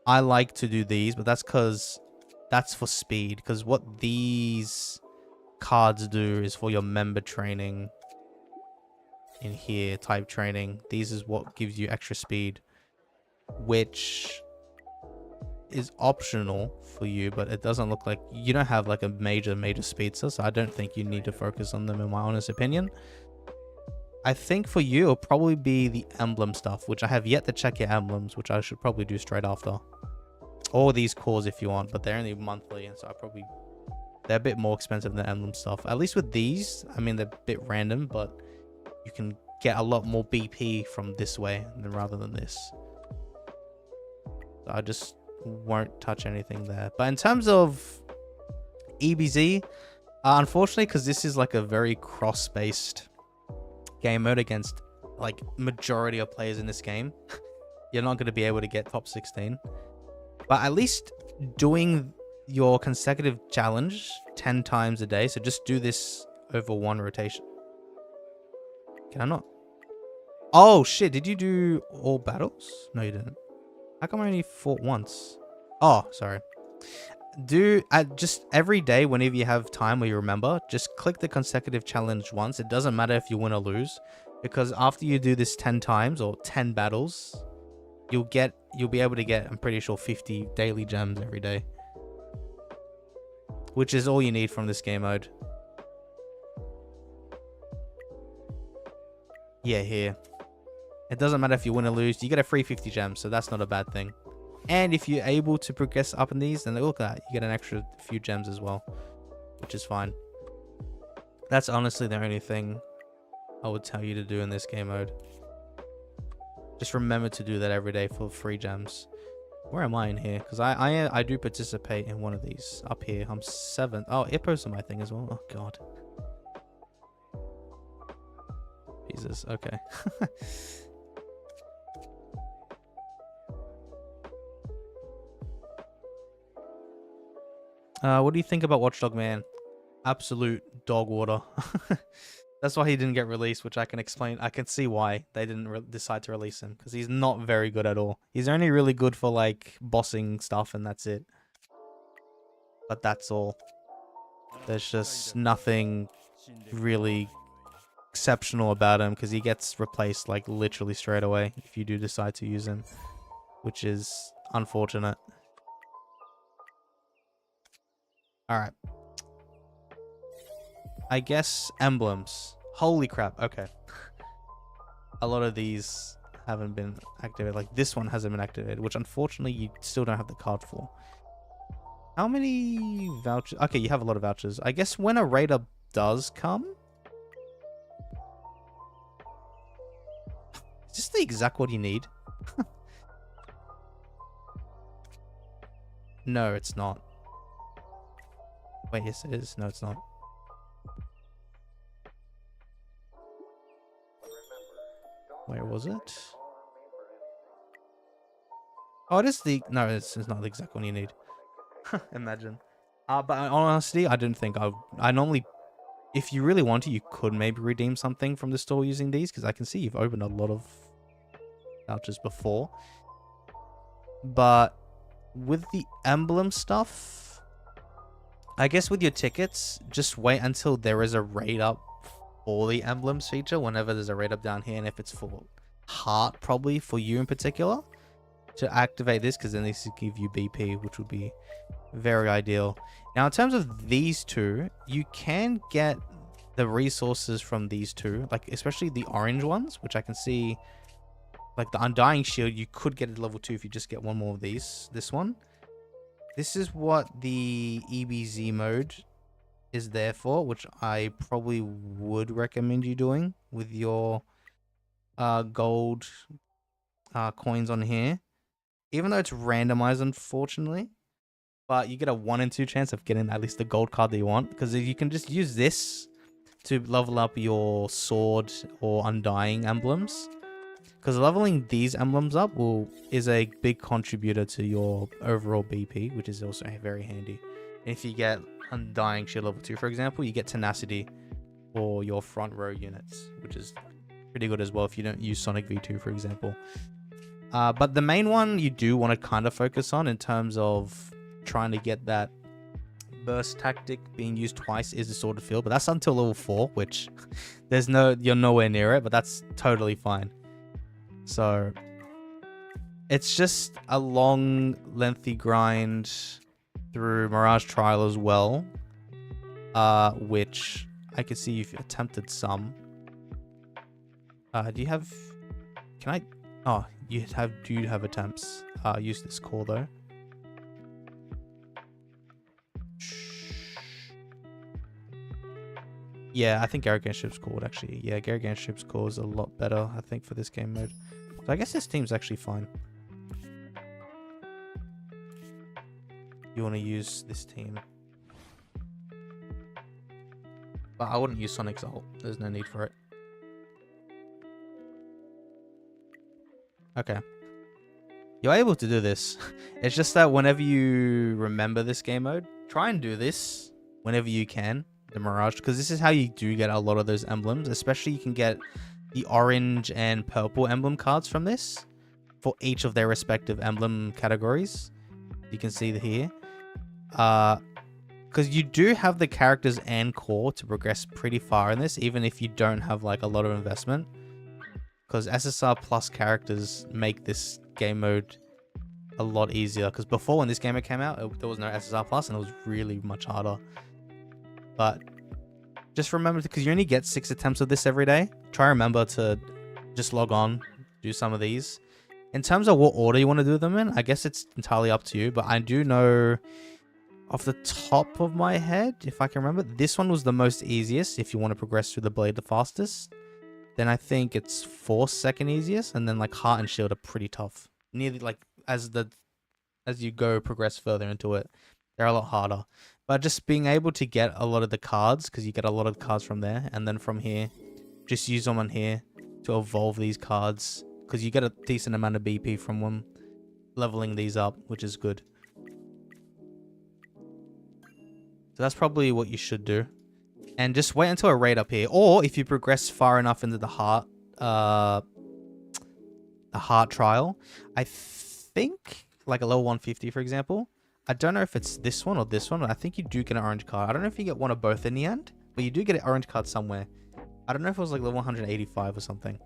I like to do these, but that's because that's for speed. Because what these cards do is for your member training in here, type training. These is what gives you extra speed, which is optional for you, but it doesn't look like you don't have like a major speedster, so I don't think you need to focus on them in my honest opinion. I think for you it'll probably be the emblem stuff, which I have yet to check your emblems, which I should probably do straight after. Or these cores if you want, but they're only monthly, and so they're a bit more expensive than emblem stuff. At least with these, I mean, they're a bit random, but you can get a lot more BP from this way rather than this. So I just won't touch anything there. But in terms of EBZ, unfortunately, because this is like a very cross-based game mode against like majority of players in this game, you're not going to be able to get top 16. But at least doing your consecutive challenge 10 times a day, so just do this over one rotation. Can I not? Oh shit, did you do all battles? No, you didn't. How come I only fought once? Oh, sorry. Do just every day, whenever you have time or you remember, just click the consecutive challenge once. It doesn't matter if you win or lose, because after you do this 10 times or 10 battles, you'll be able to get, I'm pretty sure, 50 daily gems every day, which is all you need from this game mode. Yeah, here. It doesn't matter if you win or lose, you get a free 50 gems, so that's not a bad thing. And if you're able to progress up in these, then look at that, you get an extra few gems as well, which is fine. That's honestly the only thing I would tell you to do in this game mode. Just remember to do that every day for free gems. Where am I in here? Because I do participate in one of these up here. I'm 7th. Oh, Ippo's on my thing as well. Oh god. Jesus. Okay. What do you think about Watchdog Man? Absolute dog water. That's why he didn't get released, which I can explain. I can see why they didn't decide to release him, because he's not very good at all. He's only really good for like bossing stuff, and that's it. But that's all. There's just nothing really exceptional about him, because he gets replaced like literally straight away if you do decide to use him, which is unfortunate. Alright. I guess emblems. Holy crap. Okay. A lot of these haven't been activated. Like this one hasn't been activated, which unfortunately you still don't have the card for. How many vouchers? Okay, you have a lot of vouchers. I guess when a raider does come. Is this the exact what you need? No, it's not. Wait, yes it is. No, it's not. Where was it? Oh, it is the... No, it's not the exact one you need. Imagine. But honestly, I didn't think I normally... If you really want to, you could maybe redeem something from the store using these, because I can see you've opened a lot of vouchers before. But with the emblem stuff, I guess with your tickets, just wait until there is a raid up for the emblems feature, whenever there's a raid up down here, and if it's for heart, probably for you in particular, to activate this, because then this will give you BP, which would be very ideal. Now, in terms of these two, you can get the resources from these two, like especially the orange ones, which I can see, like the Undying Shield, you could get at level 2 if you just get one more of these. This one. This is what the EBZ mode is there for, which I probably would recommend you doing with your gold coins on here. Even though it's randomized, unfortunately. But you get a 1 in 2 chance of getting at least the gold card that you want. Because you can just use this to level up your sword or Undying emblems. Because leveling these emblems up is a big contributor to your overall BP, which is also very handy. If you get Undying Shield level 2, for example, you get Tenacity for your front row units, which is pretty good as well if you don't use Sonic V2, for example. But the main one you do want to kind of focus on in terms of trying to get that burst tactic being used twice is the Sword of Field, but that's until level 4, which you're nowhere near it, but that's totally fine. So it's just a long, lengthy grind through Mirage Trial as well, which I can see you've attempted some. Do you have... Can I... Oh, do you have attempts? Use this core though. Yeah, I think geryuganshoop's called actually. Yeah, geryuganshoop's core is a lot better, I think, for this game mode. So I guess this team's actually fine. You want to use this team. But I wouldn't use Sonic's ult. There's no need for it. Okay. You're able to do this. It's just that whenever you remember this game mode, try and do this whenever you can. The Mirage, because this is how you do get a lot of those emblems. Especially you can get the orange and purple emblem cards from this for each of their respective emblem categories. You can see here. Because you do have the characters and core to progress pretty far in this, even if you don't have like a lot of investment. Because SSR plus characters make this game mode a lot easier. Because before, when this game mode came out, there was no SSR plus, and it was really much harder. But just remember, because you only get 6 attempts of this every day, try remember to just log on, do some of these. In terms of what order you want to do them in, I guess it's entirely up to you. But I do know off the top of my head, if I can remember, this one was the most easiest if you want to progress through the blade the fastest. Then I think it's 4th second easiest, and then like Heart and Shield are pretty tough. Nearly like as you progress further into it, they're a lot harder. But just being able to get a lot of the cards, because you get a lot of cards from there, and then from here, just use them on here to evolve these cards, because you get a decent amount of BP from them leveling these up, which is good. So that's probably what you should do. And just wait until a raid up here. Or if you progress far enough into the heart trial, I think like a level 150, for example. I don't know if it's this one or this one, but I think you do get an orange card. I don't know if you get one or both in the end, but you do get an orange card somewhere. I don't know if it was like level 185 or something.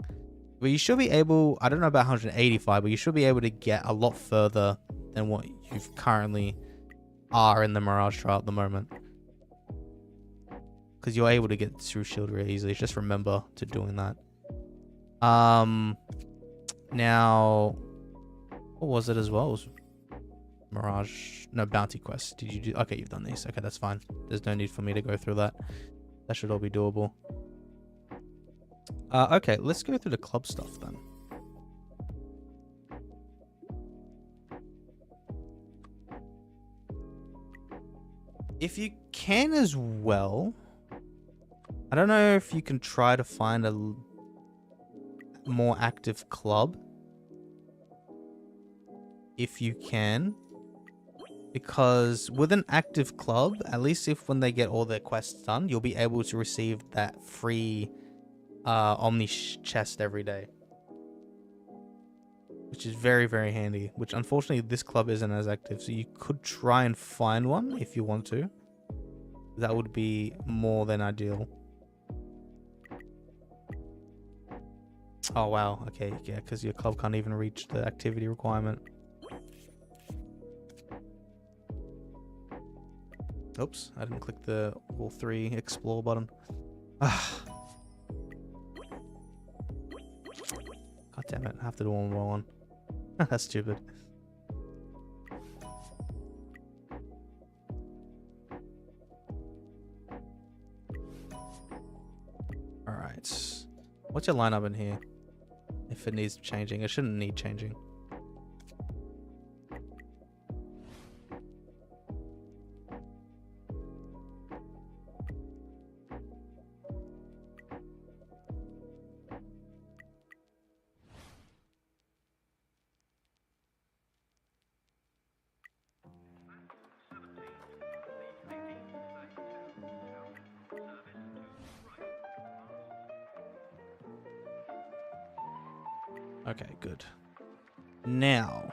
But you should be able, I don't know about 185, but you should be able to get a lot further than what you've currently are in the Mirage trial at the moment. Because you're able to get through shield really easily. Just remember to doing that. Now, what was it as well? It was Mirage, no, Bounty Quest. Did you do? Okay, you've done these. Okay, that's fine. There's no need for me to go through that. That should all be doable. Okay, let's go through the club stuff then. If you can as well, I don't know if you can try to find a more active club. If you can. Because with an active club, at least if when they get all their quests done, you'll be able to receive that free Omni chest every day. Which is very, very handy. Which unfortunately this club isn't as active. So you could try and find one if you want to. That would be more than ideal. Oh wow, okay, yeah, because your club can't even reach the activity requirement. Oops, I didn't click the all 3 explore button. God damn it, I have to do one more one. That's stupid. Alright. What's your lineup in here? If it needs changing. It shouldn't need changing. Okay, good. Now,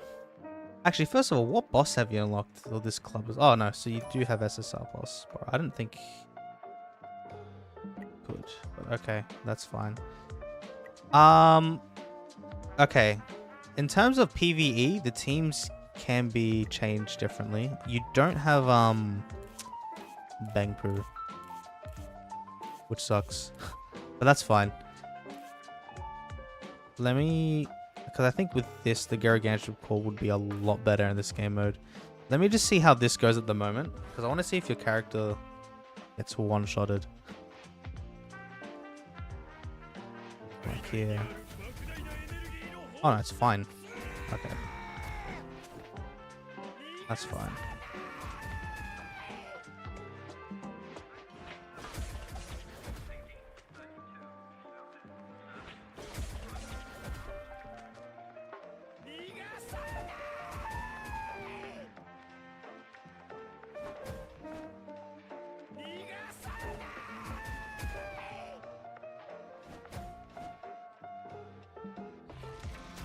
actually, first of all, what boss have you unlocked? Or this club is? Oh no, so you do have SSR boss. I didn't think. Good, but okay, that's fine. Okay. In terms of PvE, the teams can be changed differently. You don't have Bangpoo, which sucks, but that's fine. Let me, because I think with this, the geryuganshoop core would be a lot better in this game mode. Let me just see how this goes at the moment, because I want to see if your character gets one-shotted. Like here. Oh no, it's fine. Okay. That's fine.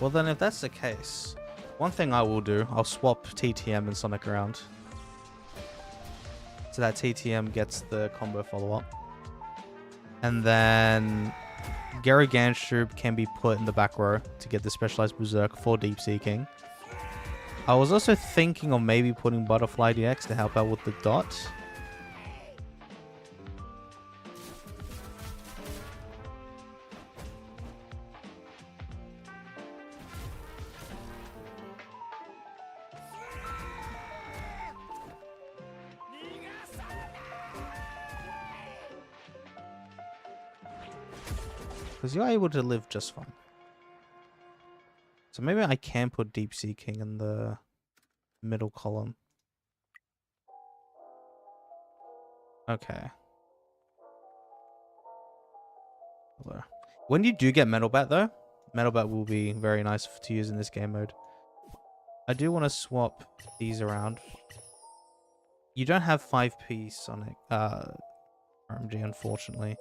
Well then, if that's the case, one thing I will do, I'll swap TTM and Sonic around. So that TTM gets the combo follow-up. And then geryuganshoop can be put in the back row to get the specialized berserk for deepseaking. I was also thinking of maybe putting Butterfly DX to help out with the dot. Because you're able to live just fine. So maybe I can put deepseaking in the middle column. Okay. When you do get Metal Bat though, Metal Bat will be very nice to use in this game mode. I do want to swap these around. You don't have 5P Sonic RMG, unfortunately.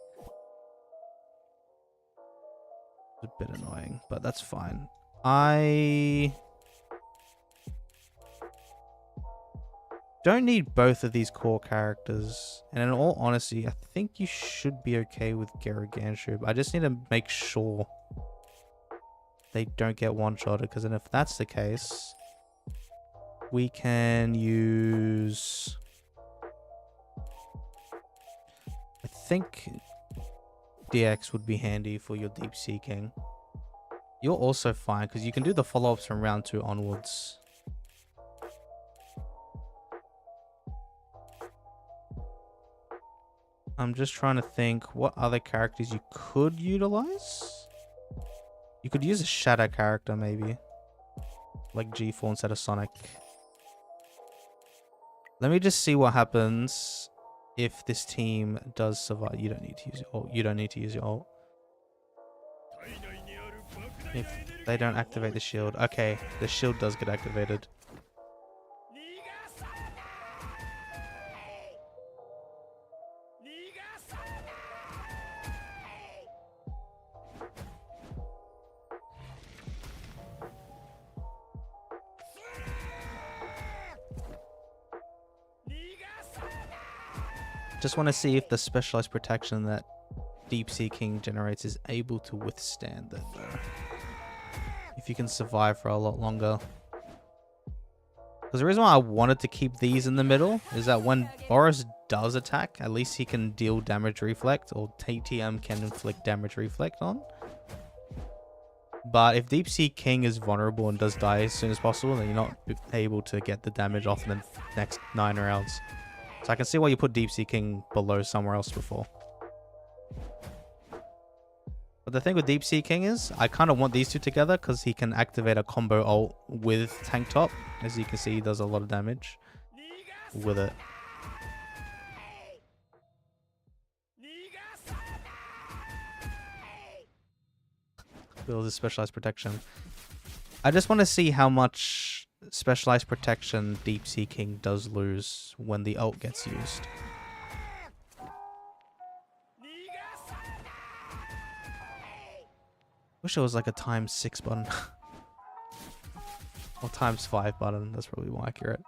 It's a bit annoying, but that's fine. I don't need both of these core characters, and in all honesty, I think you should be okay with geryuganshoop. I just need to make sure they don't get one-shotted, because then if that's the case, we can use... I think DX would be handy for your deepseaking. You're also fine, because you can do the follow-ups from round 2 onwards. I'm just trying to think what other characters you could utilize. You could use a shadow character maybe, like G4 instead of Sonic. Let me just see what happens if this team does survive. You don't need to use your ult. You don't need to use your ult. If they don't activate the shield. Okay, the shield does get activated. Just want to see if the specialized protection that deepseaking generates is able to withstand that though. If you can survive for a lot longer. Because the reason why I wanted to keep these in the middle is that when Boros does attack, at least he can deal damage reflect, or TTM can inflict damage reflect on. But if deepseaking is vulnerable and does die as soon as possible, then you're not able to get the damage off in the next 9 rounds. So I can see why you put deepseaking below somewhere else before. But the thing with deepseaking is, I kind of want these two together because he can activate a combo ult with tanktop. As you can see, he does a lot of damage with it. Builds a specialized protection. I just want to see how much specialized protection deepseaking does lose when the ult gets used. Wish it was like a ×6 button. Or ×5 button. That's probably more accurate.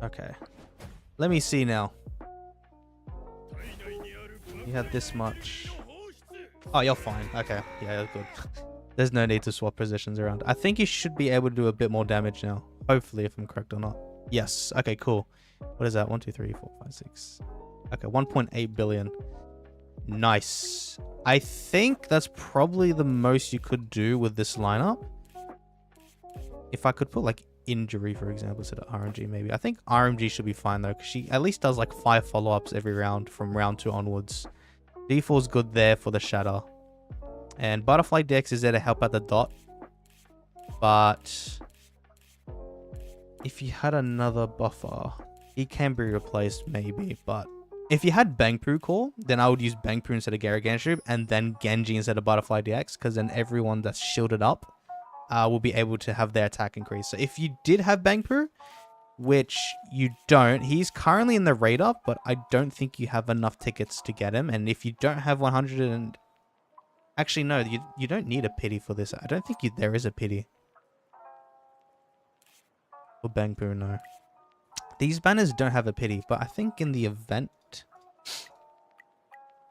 Okay. Let me see now. You had this much. Oh, you're fine. Okay. Yeah, you're good. There's no need to swap positions around. I think you should be able to do a bit more damage now. Hopefully, if I'm correct or not. Yes. Okay, cool. What is that? 1, 2, 3, 4, 5, 6. Okay, 1.8 billion. Nice. I think that's probably the most you could do with this lineup. If I could put like injury, for example, instead of RNG maybe. I think RMG should be fine though, because she at least does like 5 follow-ups every round from round 2 onwards. D4 is good there for the shatter. And Butterfly Dex is there to help out the dot. But if you had another buffer, he can be replaced maybe. But if you had Bangpoo Core, then I would use Bangpoo instead of geryuganshoop and then Genji instead of Butterfly DX, because then everyone that's shielded up will be able to have their attack increase. So if you did have Bangpoo, which you don't, he's currently in the radar, but I don't think you have enough tickets to get him. And if you don't have 100 and... Actually, no, you don't need a pity for this. I don't think there is a pity. For Bangpoo, no. These banners don't have a pity, but I think in the event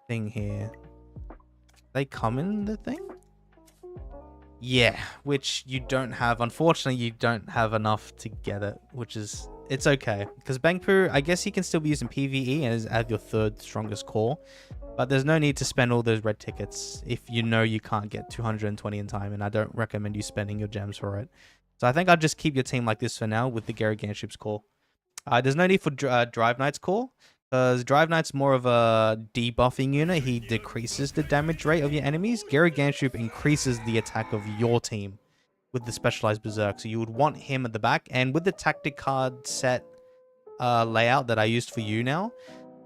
thing here, they come in the thing? Yeah, which you don't have. Unfortunately, you don't have enough to get it, which is... It's okay. Because Bangpoo, I guess he can still be used in PvE and is at your 3rd strongest core. But there's no need to spend all those red tickets if you know you can't get 220 in time. And I don't recommend you spending your gems for it. So I think I'll just keep your team like this for now with the geryuganshoop's core. There's no need for driveknight's core. Because driveknight's more of a debuffing unit. He decreases the damage rate of your enemies. geryuganshoop increases the attack of your team with the specialized berserk. So you would want him at the back. And with the tactic card set layout that I used for you now,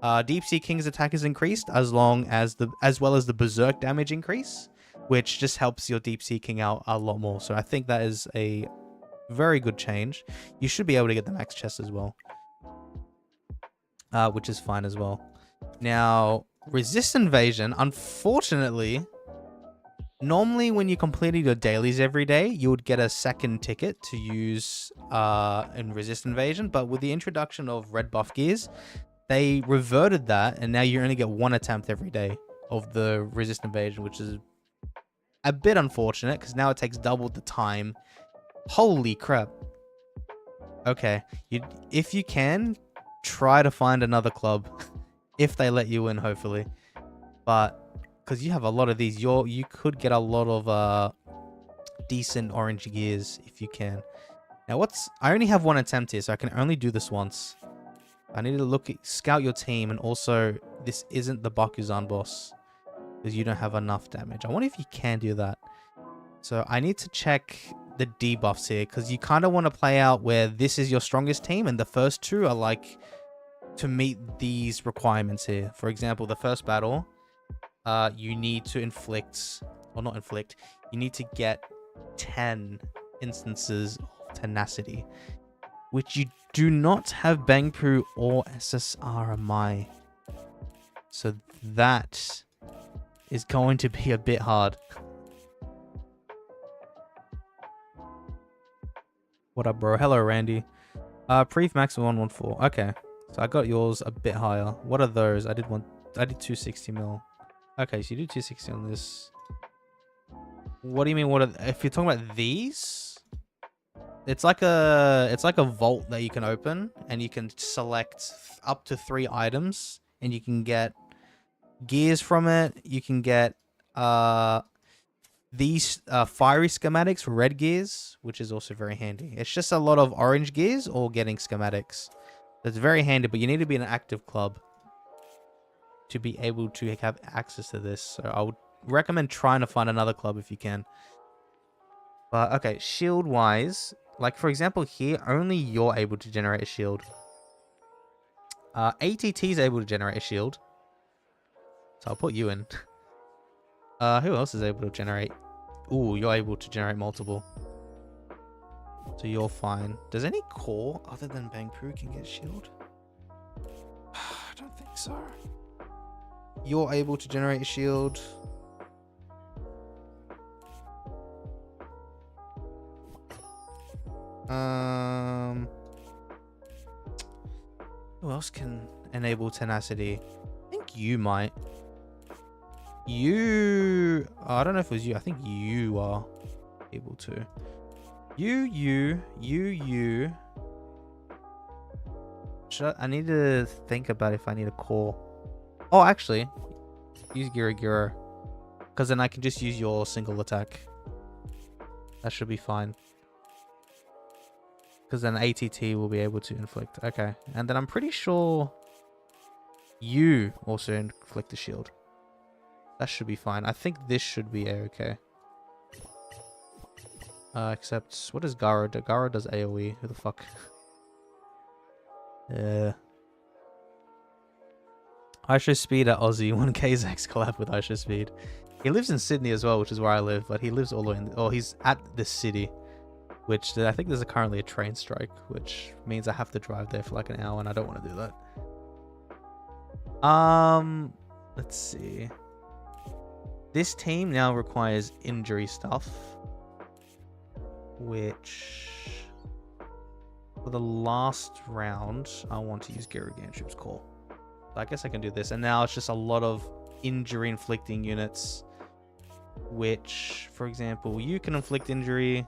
deepseaking's attack is increased as well as the berserk damage increase, which just helps your deepseaking out a lot more. So I think that is a very good change. You should be able to get the max chest as well. Which is fine as well. Now, resist invasion, unfortunately, normally when you completed your dailies every day, you would get a second ticket to use in resist invasion. But with the introduction of red buff gears, they reverted that, and now you only get 1 attempt every day of the resist invasion, which is a bit unfortunate because now it takes double the time. Holy crap. Okay, if you can, try to find another club if they let you in, hopefully. But because you have a lot of these, you could get a lot of decent orange gears if you can. Now I only have 1 attempt here, so I can only do this once. I need to scout your team, and also this isn't the Bakuzan boss because you don't have enough damage. I wonder if you can do that. So I need to check the debuffs here, because you kind of want to play out where this is your strongest team and the first 2 are like to meet these requirements here. For example, the first battle, you need to you need to get 10 instances of tenacity, which you do not have Bangpoo or SSRMI. So that is going to be a bit hard. What up, bro? Hello, Randy. Preef max 114. Okay, so I got yours a bit higher. What are those? I did 260 mil. Okay, so you do 260 on this. What do you mean? If you're talking about these? It's like a vault that you can open, and you can select up to 3 items, and you can get gears from it. You can get these fiery schematics for red gears, which is also very handy. It's just a lot of orange gears or getting schematics. That's very handy, but you need to be in an active club to be able to have access to this. So I would recommend trying to find another club if you can. But okay, shield wise, like for example here, only you're able to generate a shield. ATT is able to generate a shield. So I'll put you in. Who else is able to generate? Ooh, you're able to generate multiple. So you're fine. Does any core other than Bangpoo can get shield? I don't think so. You're able to generate a shield. Who else can enable tenacity? I think you might. You... Oh, I don't know if it was you. I think you are able to. You. I need to think about if I need a core. Oh, actually. Use geryu. Because then I can just use your single attack. That should be fine. Because then ATT will be able to inflict. Okay. And then I'm pretty sure you also inflict the shield. That should be fine. I think this should be okay. Except, what does Garo do? Garo does AoE. Who the fuck? Aisha Speed at Aussie. One KayzX collab with Aisha Speed. He lives in Sydney as well, which is where I live. But he lives all the way in... Oh, he's at the city. Which, I think there's currently a train strike. Which means I have to drive there for like an hour. And I don't want to do that. Let's see. This team now requires injury stuff. Which... For the last round, I want to use geryuganshoop's call. So I guess I can do this. And now it's just a lot of injury inflicting units. Which, for example, you can inflict injury.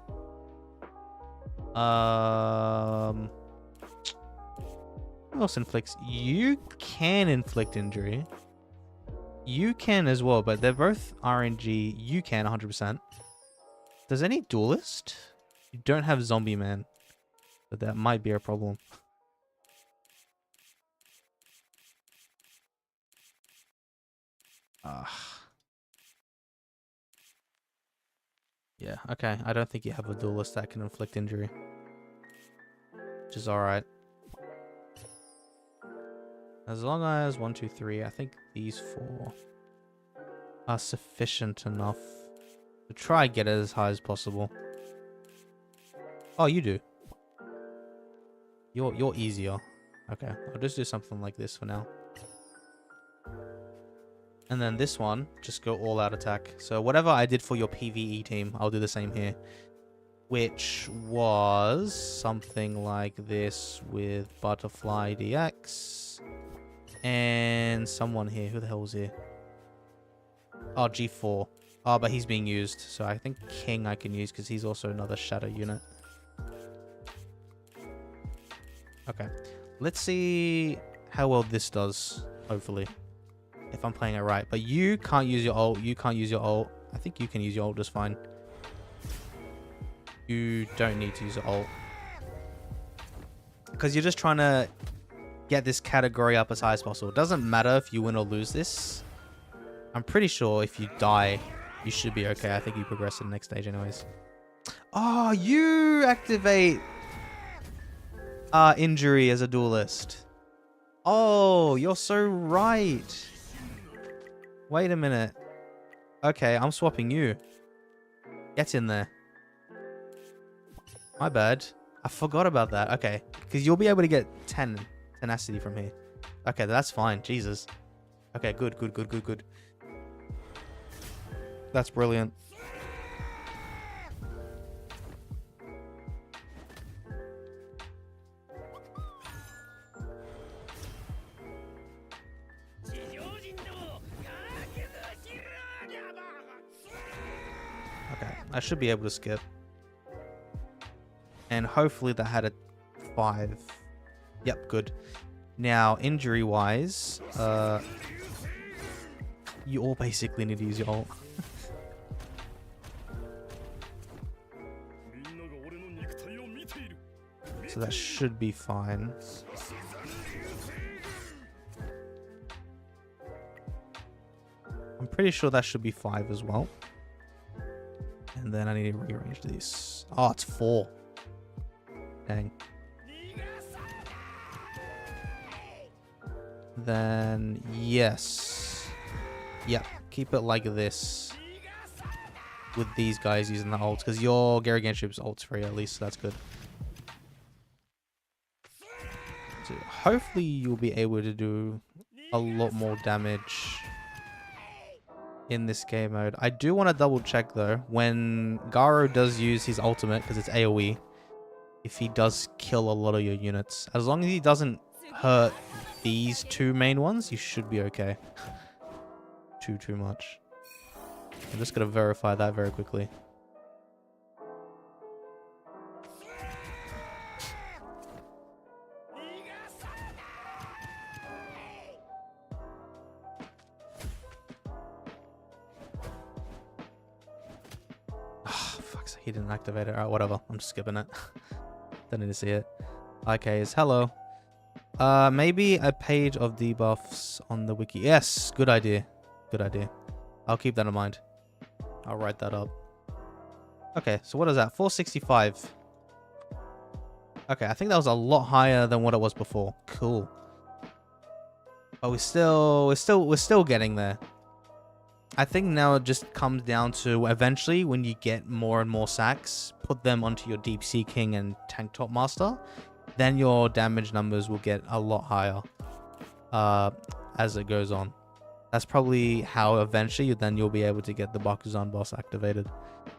Who else inflicts? You can inflict injury. You can as well, but they're both RNG. You can 100%. Does any duelist? You don't have zombie man. But that might be a problem. Yeah, okay. I don't think you have a duelist that can inflict injury. Which is alright. As long as 1, 2, 3, I think these 4 are sufficient enough to try and get it as high as possible. Oh, you do. You're easier. Okay, I'll just do something like this for now. And then this one, just go all out attack. So whatever I did for your PvE team, I'll do the same here. Which was something like this with Butterfly DX. And someone here. Who the hell was here? Oh, G4. Oh, but he's being used. So I think King I can use because he's also another shadow unit. Okay. Let's see how well this does, hopefully. If I'm playing it right. But you can't use your ult. You can't use your ult. I think you can use your ult just fine. You don't need to use your ult. Because you're just trying to get this category up as high as possible. It doesn't matter if you win or lose this. I'm pretty sure if you die, you should be okay. I think you progress to the next stage anyways. Oh, you activate injury as a duelist. Oh, you're so right. Wait a minute. Okay, I'm swapping you. Get in there. My bad. I forgot about that. Okay, because you'll be able to get 10 tenacity from here. Okay, that's fine. Jesus. Okay, good. That's brilliant. Okay, I should be able to skip. And hopefully that had a 5. Yep, good. Now, injury-wise, you all basically need to use your ult. So that should be fine. I'm pretty sure that should be 5 as well. And then I need to rearrange these. Oh, it's 4. Dang. then yes. Yep, keep it like this. With these guys using the ults, because your geryuganshoop's ult's free at least, so that's good. So hopefully you'll be able to do a lot more damage in this game mode. I do want to double check though, when Garo does use his ultimate, because it's AoE, if he does kill a lot of your units. As long as he doesn't hurt these two main ones, you should be okay. Too much. I'm just going to verify that very quickly. He didn't activate it. Alright, whatever. I'm just skipping it. Don't need to see it. Okay, it's hello. Maybe a page of debuffs on the wiki. Yes, good idea. Good idea. I'll keep that in mind. I'll write that up. Okay, so what is that? 465. Okay, I think that was a lot higher than what it was before. Cool. But we're still getting there. I think now it just comes down to eventually when you get more and more sacks, put them onto your deepseaking and tanktopmaster, then your damage numbers will get a lot higher as it goes on. That's probably how eventually then you'll be able to get the Bakuzan boss activated.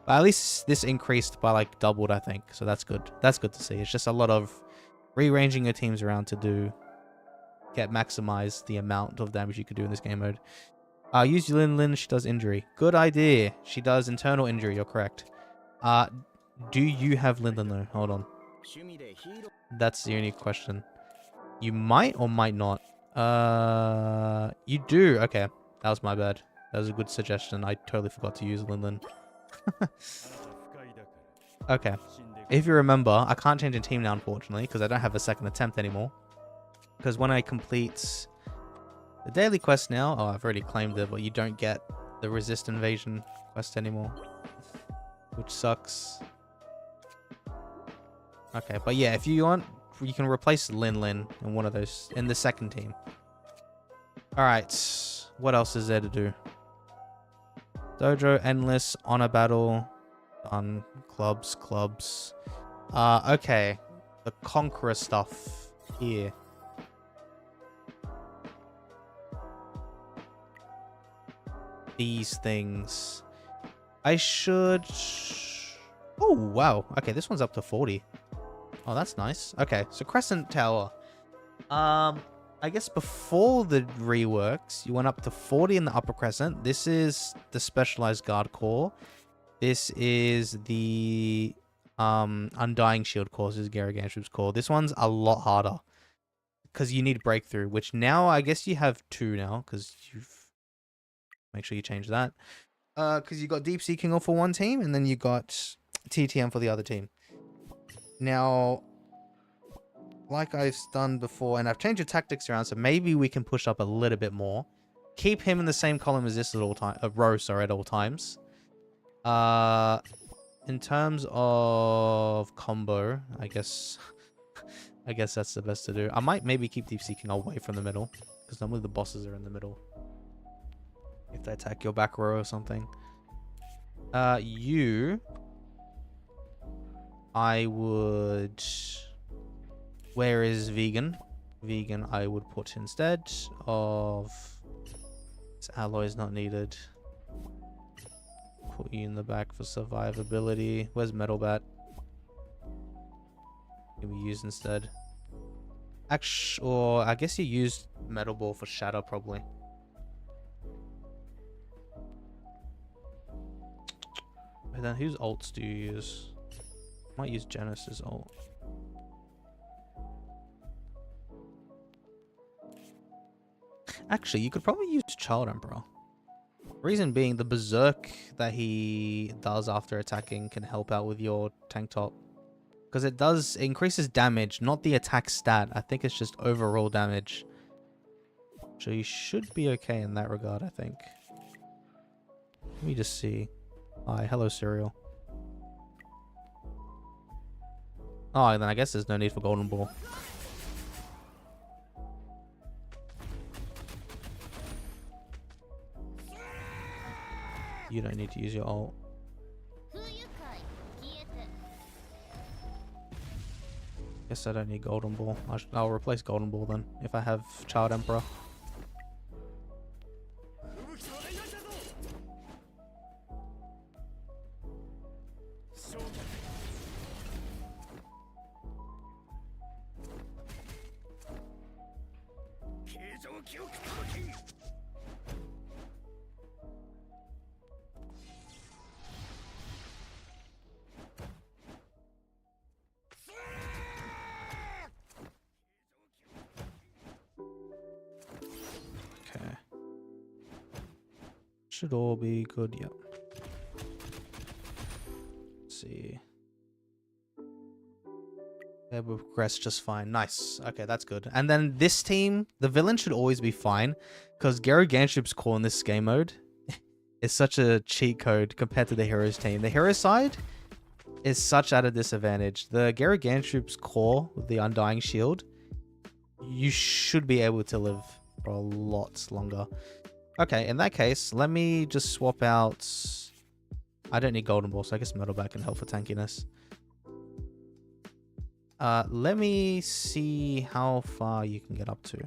But at least this increased by like doubled, I think. So that's good. That's good to see. It's just a lot of rearranging your teams around to maximize the amount of damage you could do in this game mode. Use Lin. She does injury. Good idea. She does internal injury. You're correct. Do you have Lin though? Hold on. That's the only question. You might or might not. You do. Okay, that was my bad. That was a good suggestion. I totally forgot to use Lin. Okay. If you remember, I can't change a team now, unfortunately, because I don't have a second attempt anymore. Because when I complete the daily quest now, oh, I've already claimed it, but you don't get the resist invasion quest anymore, which sucks. Okay, but yeah, if you want, you can replace Lin in one of those, in the second team. Alright, what else is there to do? Dojo, endless, honor battle, done, clubs. Okay, the Conqueror stuff here. These things. I should... Oh, wow. Okay, this one's up to 40. Oh, that's nice. Okay, so Crescent Tower. I guess before the reworks, you went up to 40 in the upper crescent. This is the specialized guard core. This is the Undying Shield core. This is geryuganshoop's core. This one's a lot harder because you need breakthrough, which now I guess you have 2 now because you've... Make sure you change that. Because you got deepseaking all for one team, and then you got TTM for the other team. Now, like I've done before, and I've changed the tactics around, so maybe we can push up a little bit more. Keep him in the same column as this at all time, row, sorry, at all times. In terms of combo, I guess that's the best to do. I might maybe keep deepseaking away from the middle, because normally the bosses are in the middle. If they attack your back row or something. I would... Where is vegan? Vegan I would put instead of... This alloy is not needed. Put you in the back for survivability. Where's Metal Bat? Can we use instead? Actually, or I guess you used Metal Ball for Shadow probably. And then whose ults do you use? Might use Genesis ult. Actually, you could probably use Child Emperor. Reason being, the berserk that he does after attacking can help out with your tank top. Because it increases damage, not the attack stat. I think it's just overall damage. So you should be okay in that regard, I think. Let me just see. Hi, hello, Cereal. Oh, then I guess there's no need for Golden Ball. You don't need to use your ult. Guess I don't need Golden Ball. I'll replace Golden Ball then, if I have Child Emperor. Should all be good, yep. Let's see. Yeah, we've progressed just fine. Nice. Okay, that's good. And then this team, the villain should always be fine, because geryuganshoop's core in this game mode is such a cheat code compared to the heroes team. The hero side is such at a disadvantage. The geryuganshoop's core with the Undying Shield, you should be able to live for a lot longer. Okay, in that case, let me just swap out... I don't need Golden Ball, so I guess Metalback can help for tankiness. Let me see how far you can get up to.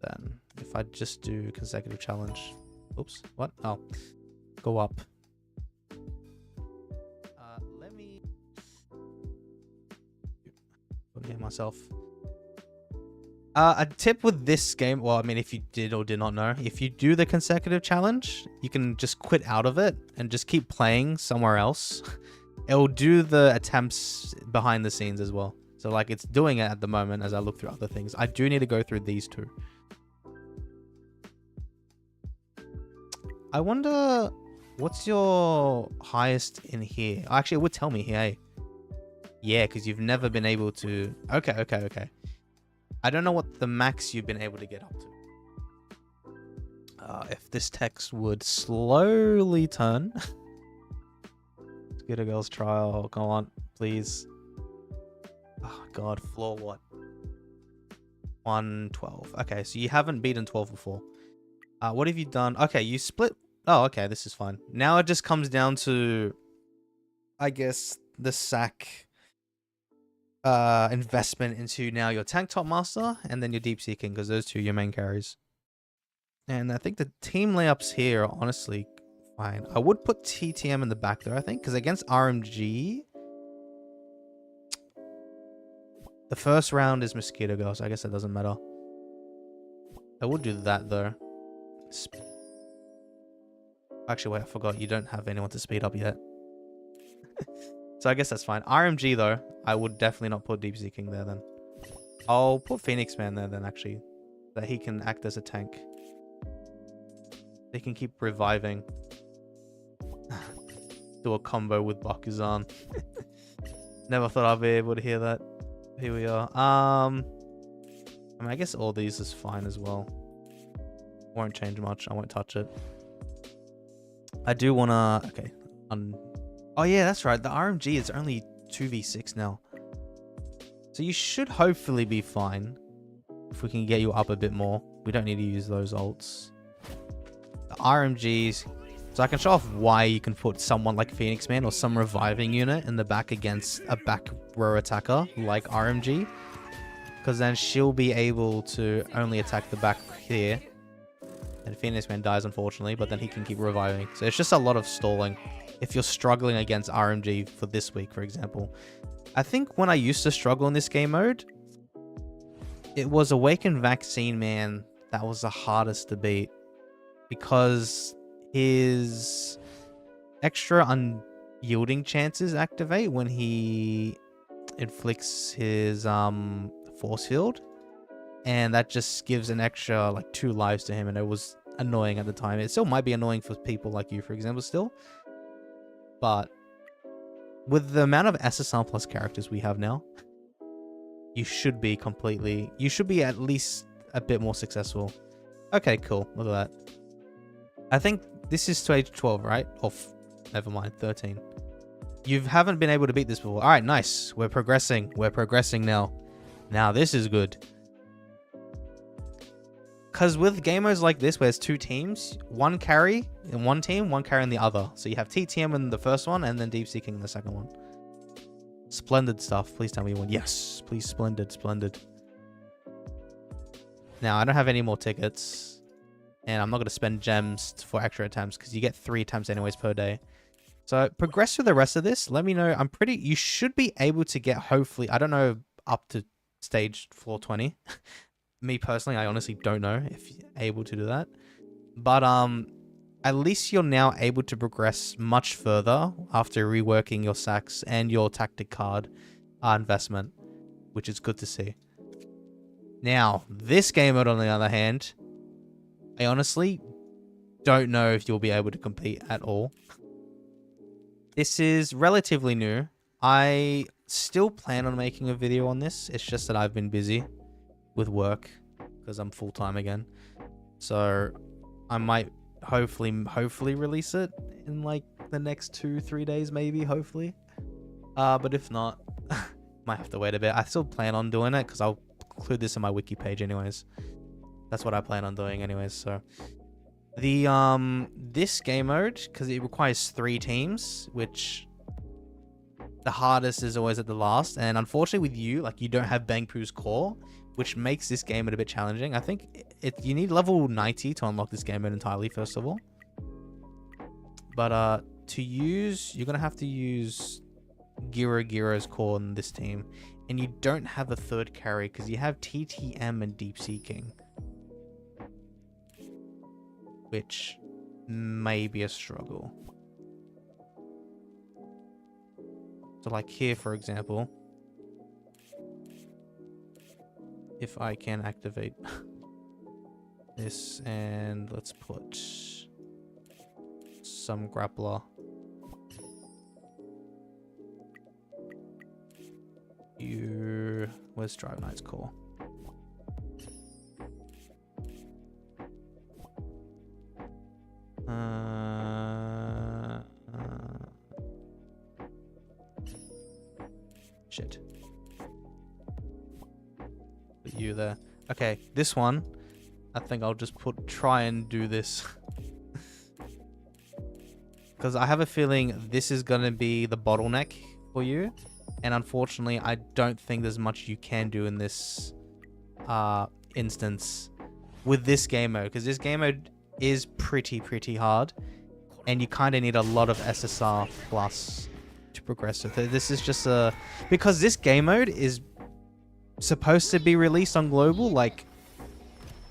Then, if I just do consecutive challenge. Oops, what? Oh, go up. Let me... Couldn't hear myself. A tip with this game, well, I mean, if you did or did not know, if you do the consecutive challenge, you can just quit out of it and just keep playing somewhere else. It'll do the attempts behind the scenes as well. So, like, it's doing it at the moment as I look through other things. I do need to go through these two. I wonder, what's your highest in here? Actually, it would tell me here. Hey. Yeah, because you've never been able to... Okay. I don't know what the max you've been able to get up to. If this text would slowly turn. Let's get a girl's trial. Go on, please. Oh, God. Floor what? 112. Okay, so you haven't beaten 12 before. What have you done? Okay, you split. Oh, okay, this is fine. Now it just comes down to, I guess, the sack... investment into now your tanktopmaster and then your deepseaking, because those two are your main carries. And I think the team layups here are honestly fine. I would put TTM in the back there, I think, because against RMG, the first round is Mosquito Girl, so I guess that doesn't matter. I would do that though. Actually, wait, I forgot. You don't have anyone to speed up yet. So I guess that's fine. RMG though, I would definitely not put deepseaking there then. I'll put Phoenix Man there then, actually. That he can act as a tank. They can keep reviving. Do a combo with Bakuzan. Never thought I'd be able to hear that. Here we are. I mean, I guess all these is fine as well. Won't change much. I won't touch it. I do wanna... Okay. Oh yeah, that's right. The RMG is only 2v6 now. So you should hopefully be fine. If we can get you up a bit more. We don't need to use those ults. The RMGs... So I can show off why you can put someone like Phoenix Man or some reviving unit in the back against a back row attacker like RMG. Because then she'll be able to only attack the back here. And Phoenix Man dies, unfortunately, but then he can keep reviving. So it's just a lot of stalling. If you're struggling against RMG for this week, for example. I think when I used to struggle in this game mode, it was Awakened Vaccine Man that was the hardest to beat. Because his extra unyielding chances activate when he inflicts his force field. And that just gives an extra like 2 lives to him, and it was annoying at the time. It still might be annoying for people like you, for example, still. But with the amount of SSR plus characters we have now, you should be at least a bit more successful. Okay, cool. Look at that. I think this is to age 12, right? Or never mind, 13. You haven't been able to beat this before. All right, nice. We're progressing. We're progressing now. Now this is good. Because with game modes like this, where it's two teams, one carry in one team, one carry in the other. So you have TTM in the first one, and then deepseaking in the second one. Splendid stuff. Please tell me you win. Yes, please. Splendid, splendid. Now, I don't have any more tickets. And I'm not going to spend gems for extra attempts, because you get 3 attempts anyways per day. So progress through the rest of this. Let me know. You should be able to get, hopefully, I don't know, up to stage floor 20. Me personally, I honestly don't know if you're able to do that. But at least you're now able to progress much further after reworking your sacks and your tactic card investment, which is good to see. Now, this game mode, on the other hand, I honestly don't know if you'll be able to compete at all. This is relatively new. I still plan on making a video on this. It's just that I've been busy with work because I'm full-time again. So I might hopefully release it in like the next 2-3 days, maybe, hopefully. But if not, might have to wait a bit. I still plan on doing it because I'll include this in my wiki page anyways. That's what I plan on doing anyways. So the this game mode, because it requires 3 teams, which the hardest is always at the last, and unfortunately with you, like, you don't have Bangpoo's core, which makes this game mode a bit challenging. I think you need level 90 to unlock this game mode entirely, first of all. But to use, you're gonna have to use Geryu's core in this team, and you don't have a 3rd carry because you have TTM and deepseaking, which may be a struggle. So like here, for example, if I can activate this, and let's put some grappler. Where's driveknight's core? Shit. Put you there. Okay, this one, I think I'll just try and do this. Because I have a feeling this is going to be the bottleneck for you. And unfortunately, I don't think there's much you can do in this instance with this game mode. Because this game mode is pretty hard. And you kind of need a lot of SSR plus to progress with it. This is just because this game mode is supposed to be released on global like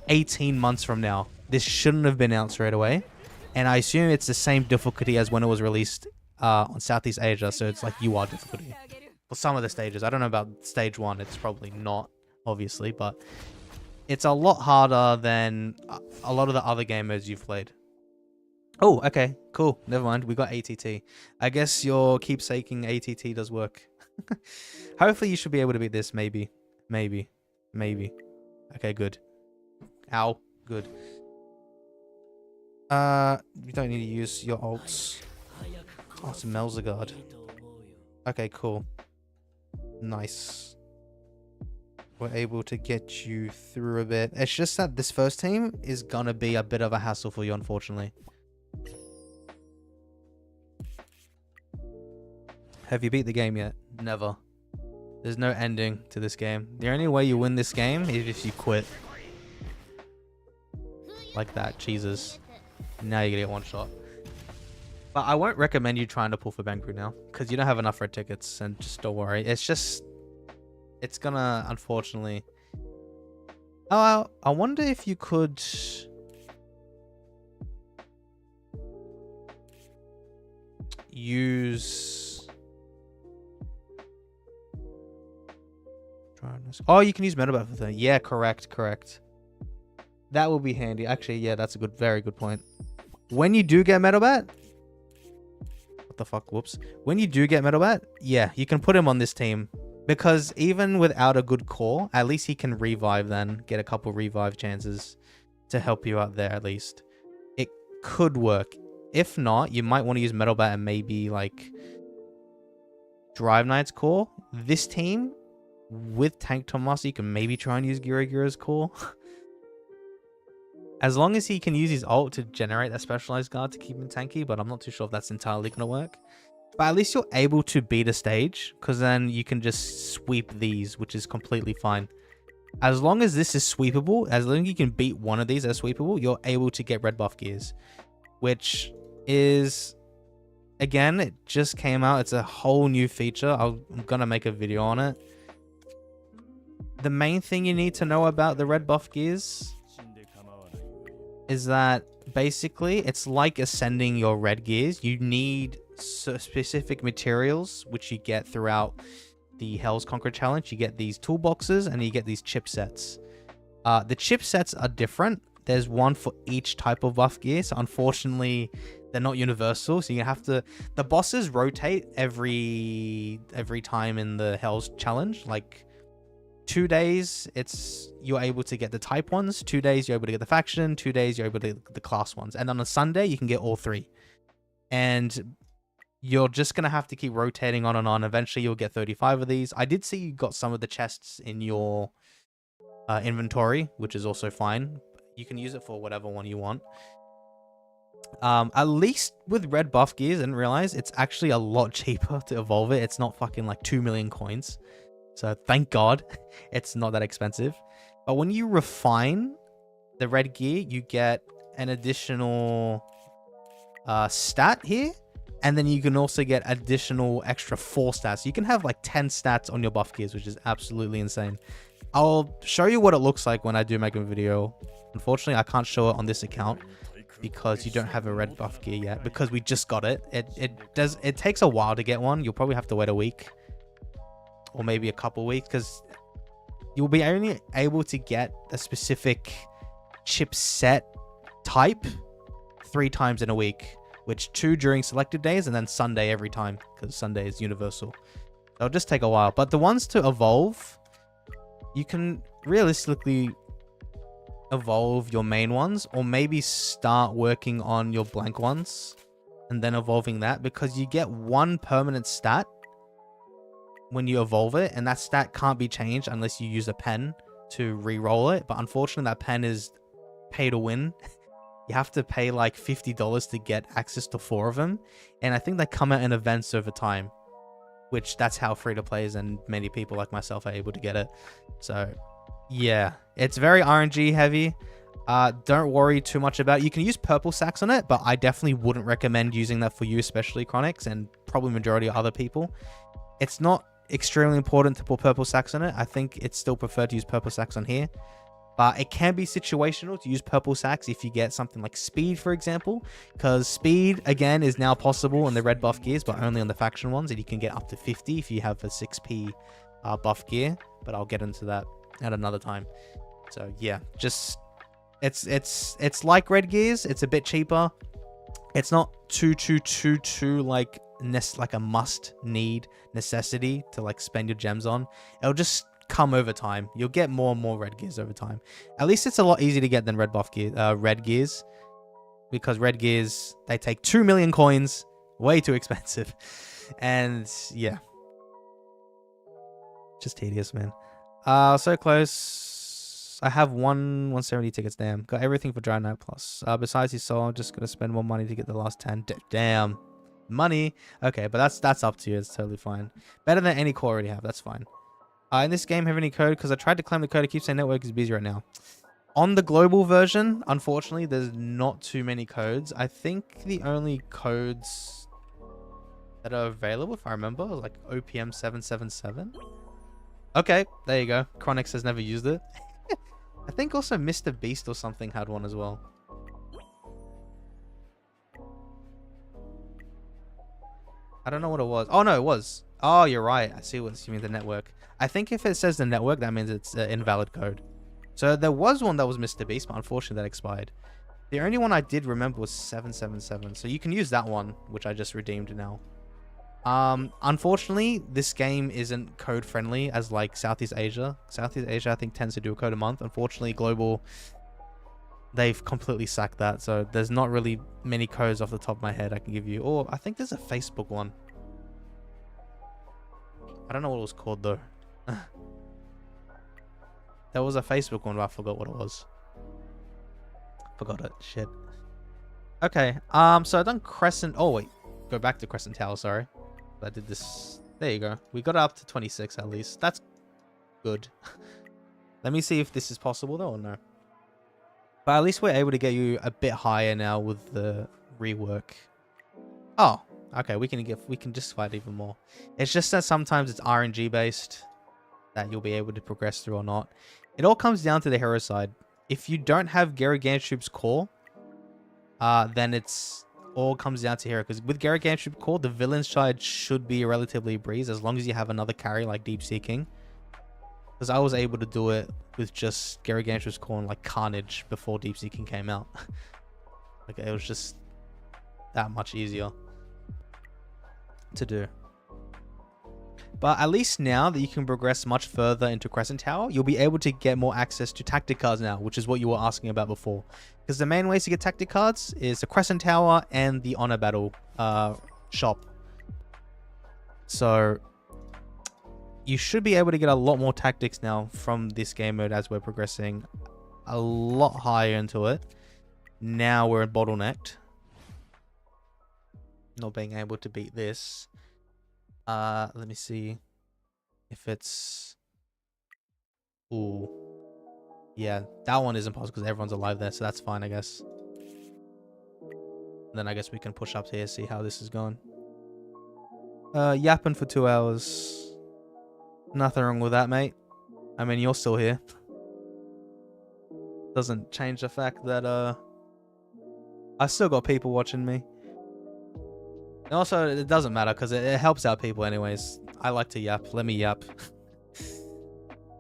18 months from now. This shouldn't have been out straight away. And I assume it's the same difficulty as when it was released on Southeast Asia. So it's like UR difficulty for some of the stages. I don't know about stage 1. It's probably not, obviously, but it's a lot harder than a lot of the other game modes you've played. Oh, okay, cool. Never mind. We got ATT. I guess your keepsaking ATT does work. Hopefully you should be able to beat this. Maybe. Okay, good. Ow. Good. You don't need to use your ults. Oh, it's a Melzagard. Okay, cool. Nice. We're able to get you through a bit. It's just that this first team is gonna be a bit of a hassle for you, unfortunately. Have you beat the game yet? Never. There's no ending to this game. The only way you win this game is if you quit. Like that. Jesus. Now you're gonna get one shot. But I won't recommend you trying to pull for Bangpoo now, because you don't have enough red tickets, and just don't worry. It's just... it's gonna, unfortunately... Oh, I wonder if you could... use... Oh, you can use Metabat for that. Yeah, correct. That will be handy. Actually, yeah, that's a very good point. When you do get Metabat... what the fuck? Whoops. When you do get Metabat, yeah, you can put him on this team. Because even without a good core, at least he can revive then. Get a couple revive chances to help you out there at least. It could work. If not, you might want to use Metabat and maybe like... driveknight's core. This team... with tanktopmaster, you can maybe try and use Geryuga's core. As long as he can use his ult to generate that specialized guard to keep him tanky, but I'm not too sure if that's entirely going to work. But at least you're able to beat a stage, because then you can just sweep these, which is completely fine. As long as this is sweepable, as long as you can beat one of these as sweepable, you're able to get red buff gears. Which is, again, it just came out. It's a whole new feature. I'm going to make a video on it. The main thing you need to know about the red buff gears is that basically it's like ascending your red gears. You need specific materials, which you get throughout the Hell's Conqueror challenge. You get these toolboxes and you get these chipsets. The chipsets are different. There's one for each type of buff gear. So unfortunately, they're not universal. So you have to, the bosses rotate every time in the Hell's challenge. Like 2 days, you're able to get the type ones. 2 days, you're able to get the faction. 2 days, you're able to get the class ones. And on a Sunday, you can get all three. And you're just going to have to keep rotating on and on. Eventually, you'll get 35 of these. I did see you got some of the chests in your inventory, which is also fine. You can use it for whatever one you want. At least with red buff gears, I didn't realize it's actually a lot cheaper to evolve it. It's not fucking like 2 million coins. So thank God it's not that expensive. But when you refine the red gear, you get an additional stat here. And then you can also get additional extra 4 stats. You can have like 10 stats on your buff gears, which is absolutely insane. I'll show you what it looks like when I do make a video. Unfortunately, I can't show it on this account because you don't have a red buff gear yet, because we just got it. It takes a while to get one. You'll probably have to wait a week or maybe a couple weeks, because you'll be only able to get a specific chipset type 3 times in a week, which 2 during selected days and then Sunday every time, because Sunday is universal. It'll just take a while. But the ones to evolve, you can realistically evolve your main ones, or maybe start working on your blank ones and then evolving that, because you get 1 permanent stat when you evolve it, and that stat can't be changed unless you use a pen to re-roll it. But unfortunately, that pen is pay to win. You have to pay like $50 to get access to 4 of them, and I think they come out in events over time, which that's how free-to-play is, and many people like myself are able to get it. So yeah, it's very RNG heavy. Don't worry too much about it. You can use purple sacks on it, but I definitely wouldn't recommend using that for you, especially Cronix, and probably majority of other people. It's not extremely important to put purple sacks on it. I think it's still preferred to use purple sacks on here. But it can be situational to use purple sacks if you get something like speed, for example, because speed, again, is now possible in the red buff gears, but only on the faction ones, and you can get up to 50 if you have a 6p buff gear, but I'll get into that at another time. So yeah, just it's like red gears. It's a bit cheaper. It's not too like a must need necessity to like spend your gems on. It'll just come over time. You'll get more and more red gears over time. At least it's a lot easier to get than red gears, because red gears, they take 2 million coins, way too expensive. And yeah, just tedious, man. So close. I have 170 tickets. Damn, got everything for driveknight plus. Besides his soul, I'm just gonna spend more money to get the last 10. Damn, money. Okay, but that's up to you. It's totally fine. Better than any core I already have. That's fine. In this game, have any code? Because I tried to claim the code. It keeps saying network is busy right now. On the global version, unfortunately, there's not too many codes. I think the only codes that are available, if I remember, are like OPM 777. Okay, there you go. Cronix has never used it. I think also Mr. Beast or something had one as well. I don't know what it was. Oh, no, it was. Oh, you're right. I see what you mean, the network. I think if it says the network, that means it's an invalid code. So there was one that was Mr. Beast, but unfortunately that expired. The only one I did remember was 777. So you can use that one, which I just redeemed now. Unfortunately, this game isn't code friendly as like Southeast Asia. Southeast Asia, I think, tends to do a code a month. Unfortunately, global, they've completely sacked that. So there's not really many codes off the top of my head I can give you. Or I think there's a Facebook one. I don't know what it was called though. There was a Facebook one, but I forgot what it was. Forgot it. Shit. Okay. So I've done Crescent. Oh wait, go back to Crescent Tower. Sorry, I did this. There you go. We got it up to 26 at least. That's good. Let me see if this is possible though or no. But at least we're able to get you a bit higher now with the rework. Oh, okay. We can just fight even more. It's just that sometimes it's RNG based that you'll be able to progress through or not. It all comes down to the hero side. If you don't have geryuganshoop's core, then it's all comes down to hero. Because with geryuganshoop core, the villain side should be a relatively breeze as long as you have another carry like deepseaking. Because I was able to do it with just geryuganshoop's core and like Carnage before deepseaking came out. Like it was just that much easier to do. But at least now that you can progress much further into Crescent Tower, you'll be able to get more access to tactic cards now, which is what you were asking about before. Because the main ways to get tactic cards is the Crescent Tower and the Honor Battle shop. So you should be able to get a lot more tactics now from this game mode as we're progressing a lot higher into it. Now we're bottlenecked. Not being able to beat this. Let me see if it's... Ooh. Yeah, that one isn't possible because everyone's alive there, so that's fine, I guess. And then I guess we can push up here, see how this is going. Yapping for 2 hours. Nothing wrong with that, mate. I mean, you're still here. Doesn't change the fact that, I still got people watching me. And also, it doesn't matter because it helps out people anyways. I like to yap. Let me yap.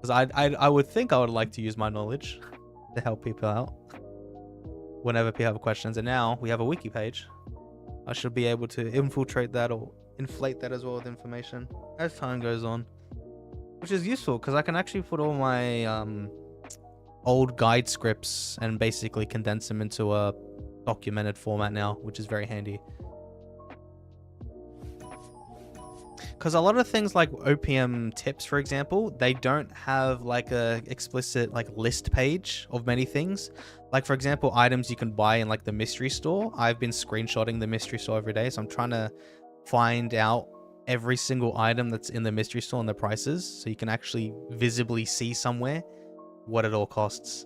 Because I would think I would like to use my knowledge to help people out whenever people have questions. And now we have a wiki page. I should be able to infiltrate that or inflate that as well with information as time goes on. Which is useful because I can actually put all my old guide scripts and basically condense them into a documented format now, which is very handy. Because a lot of things like OPM tips, for example, they don't have like a explicit like list page of many things. Like for example, items you can buy in like the mystery store. I've been screenshotting the mystery store every day, so I'm trying to find out every single item that's in the mystery store and the prices, so you can actually visibly see somewhere what it all costs.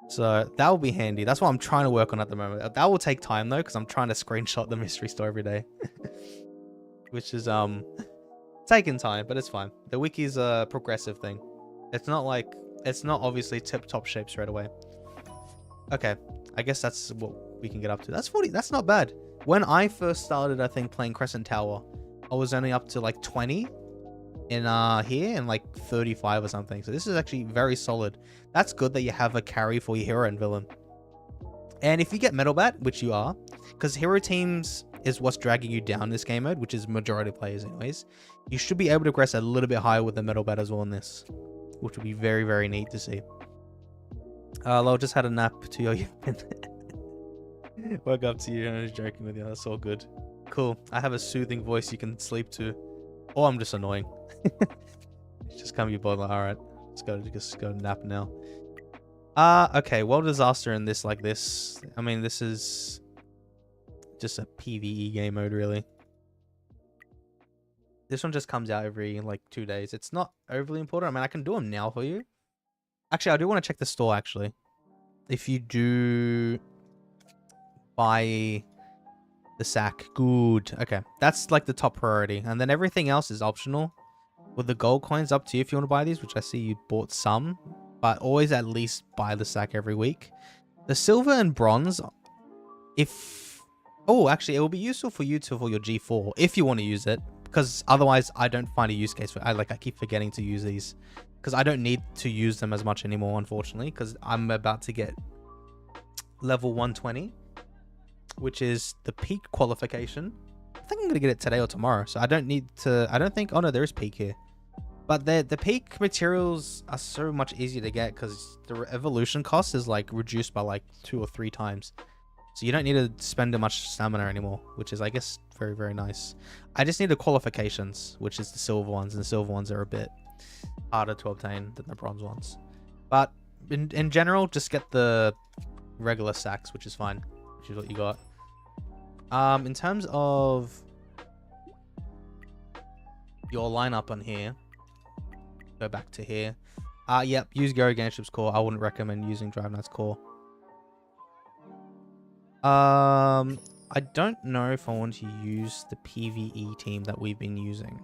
So that will be handy. That's what I'm trying to work on at the moment. That will take time though, because I'm trying to screenshot the mystery store every day. Which is taking time, but it's fine. The wiki's a progressive thing. It's not obviously tip-top shape straight away. Okay, I guess that's what we can get up to. That's 40. That's not bad. When I first started, I think, playing Crescent Tower, I was only up to like 20 in here and like 35 or something. So this is actually very solid. That's good that you have a carry for your hero and villain. And if you get Metal Bat, which you are, because hero teams is what's dragging you down in this game mode, which is majority of players anyways, you should be able to progress a little bit higher with the Metal Bat as well in this, which would be very, very neat to see. Lol just had a nap to your woke up to you and I was joking with you. That's all good. Cool. I have a soothing voice you can sleep to. Or I'm just annoying. Just can't be bothered. Alright. Just go nap now. Okay. World Disaster in this like this. I mean, this is just a PvE game mode, really. This one just comes out every like 2 days. It's not overly important. I mean, I can do them now for you. Actually, I do want to check the store, actually. If you do buy the sack. Good. Okay. That's like the top priority. And then everything else is optional. With the gold coins, up to you if you want to buy these, which I see you bought some. But always at least buy the sack every week. The silver and bronze, if... Oh, actually, it will be useful for you for your G4 if you want to use it. Because otherwise, I don't find a use case for it. I keep forgetting to use these. Because I don't need to use them as much anymore, unfortunately. Because I'm about to get level 120. Which is the peak qualification. I think I'm going to get it today or tomorrow. So I don't need to... I don't think... Oh, no, there is peak here. But the peak materials are so much easier to get because the evolution cost is like reduced by like 2 or 3 times. So you don't need to spend much stamina anymore, which is, I guess, very, very nice. I just need the qualifications, which is the silver ones. And the silver ones are a bit harder to obtain than the bronze ones. But in general, just get the regular sacks, which is fine, which is what you got. In terms of your lineup on here, go back to here. Yep, use geryuganshoop's core. I wouldn't recommend using driveknight's core. I don't know if I want to use the PvE team that we've been using.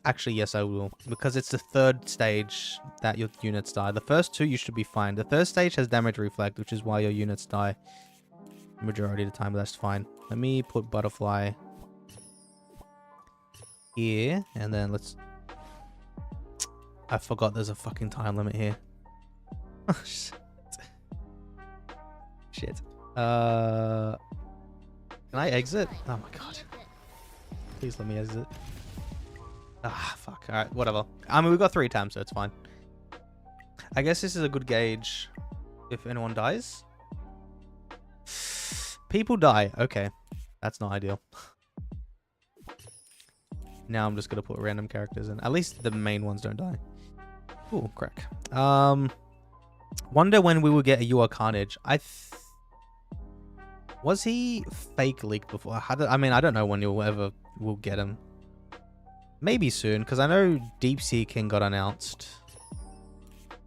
Actually, yes, I will, because it's the third stage that your units die. The first two, you should be fine. The third stage has damage reflect, which is why your units die majority of the time, but that's fine. Let me put butterfly here, and then let's... I forgot there's a fucking time limit here. Oh, shit. Shit. Can I exit? Oh my god. Please let me exit. Ah, fuck. Alright, whatever. I mean, we've got 3 times, so it's fine. I guess this is a good gauge if anyone dies. People die. Okay. That's not ideal. Now I'm just going to put random characters in. At least the main ones don't die. Ooh, crack. Wonder when we will get a UR Carnage. Was he fake leaked before? I mean, I don't know when you'll ever will get him. Maybe soon, because I know deepseaking got announced.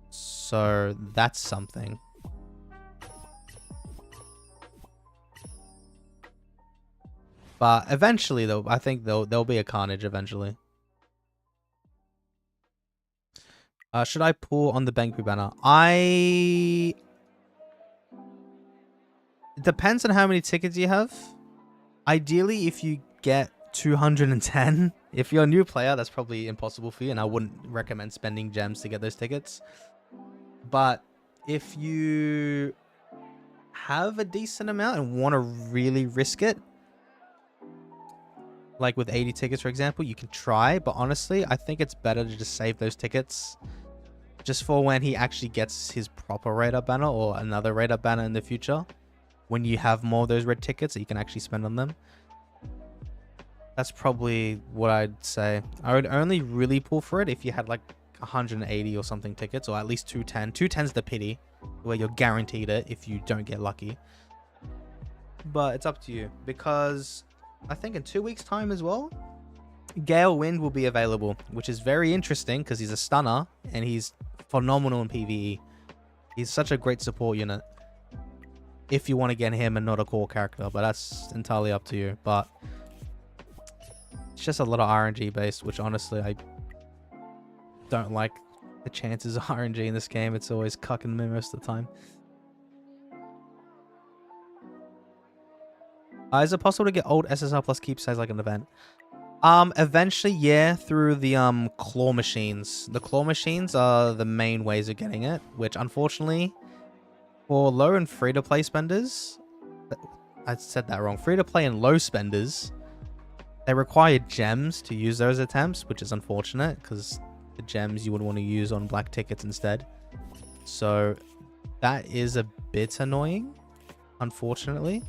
So that's something. But eventually, though, I think there'll be a Carnage eventually. Should I pull on the Bangpoo banner? It depends on how many tickets you have. Ideally, if you get 210, if you're a new player, that's probably impossible for you, and I wouldn't recommend spending gems to get those tickets. But if you have a decent amount and want to really risk it, like with 80 tickets, for example, you can try. But honestly, I think it's better to just save those tickets just for when he actually gets his proper raid-up banner or another raid-up banner in the future. When you have more of those red tickets that you can actually spend on them. That's probably what I'd say. I would only really pull for it if you had like 180 or something tickets, or at least 210. 210's the pity, where you're guaranteed it if you don't get lucky. But it's up to you, because I think in 2 weeks' time as well, Gale Wind will be available, which is very interesting because he's a stunner and he's phenomenal in PvE. He's such a great support unit if you want to get him and not a core character, but that's entirely up to you. But it's just a lot of RNG based, which honestly I don't like the chances of RNG in this game. It's always cucking me most of the time. Is it possible to get old SSR plus keepsakes like an event? Eventually, yeah, through the claw machines. The claw machines are the main ways of getting it, which unfortunately, for low and free-to-play spenders, I said that wrong. Free-to-play and low spenders, they require gems to use those attempts, which is unfortunate because the gems you would want to use on black tickets instead. So that is a bit annoying, unfortunately.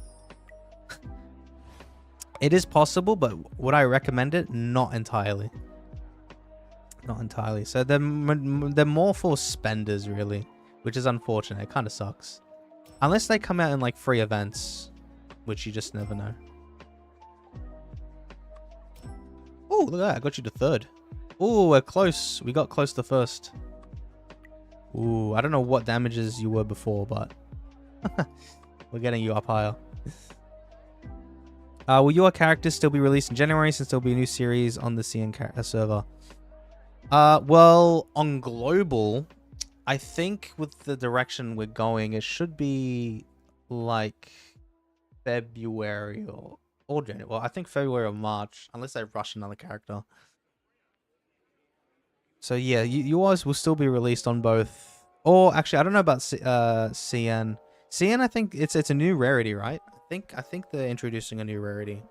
It is possible, but would I recommend it? Not entirely. Not entirely. So they're more for spenders, really, which is unfortunate. It kind of sucks. Unless they come out in like free events, which you just never know. Oh, look at that. I got you to third. Oh, we're close. We got close to first. Ooh, I don't know what damages you were before, but we're getting you up higher. Will your characters still be released in January since there'll be a new series on the CN server? Well, on global, I think with the direction we're going, it should be like February or January. Well, I think February or March, unless they rush another character. So yeah, yours will still be released on both. Or actually, I don't know about CN. CN, I think it's a new rarity, right? I think they're introducing a new rarity.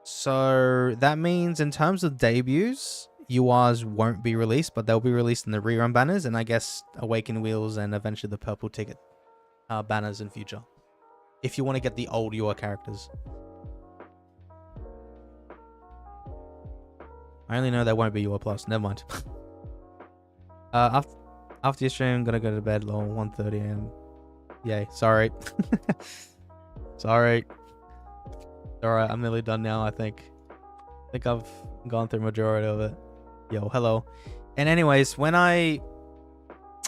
So that means in terms of debuts, URs won't be released, but they'll be released in the rerun banners, and I guess Awaken Wheels and eventually the purple ticket banners in future. If you want to get the old UR characters. I only know there won't be UR plus. Never mind. After your stream, I'm gonna go to bed. Lol, 1:30 a.m. Yay. Sorry. Sorry. Alright, I'm nearly done now, I think. I think I've gone through majority of it. Yo, hello. And anyways, when I'm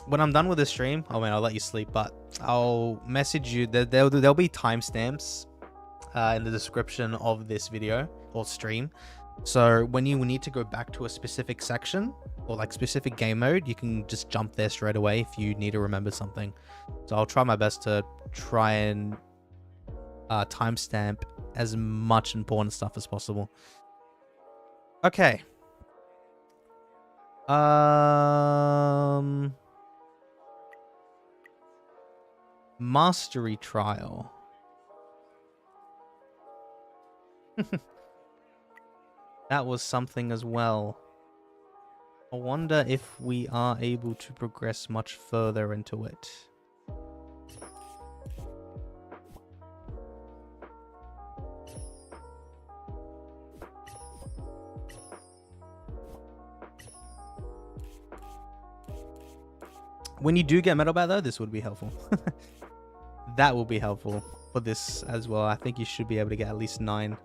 done with the stream, oh man, I'll let you sleep, but I'll message you. There'll be timestamps in the description of this video or stream. So when you need to go back to a specific section or like specific game mode, you can just jump there straight away if you need to remember something. So I'll try my best to try and timestamp as much important stuff as possible. Okay. Mastery trial. That was something as well. I wonder if we are able to progress much further into it. When you do get Metal Bat though, this would be helpful. That will be helpful for this as well. I think you should be able to get at least 9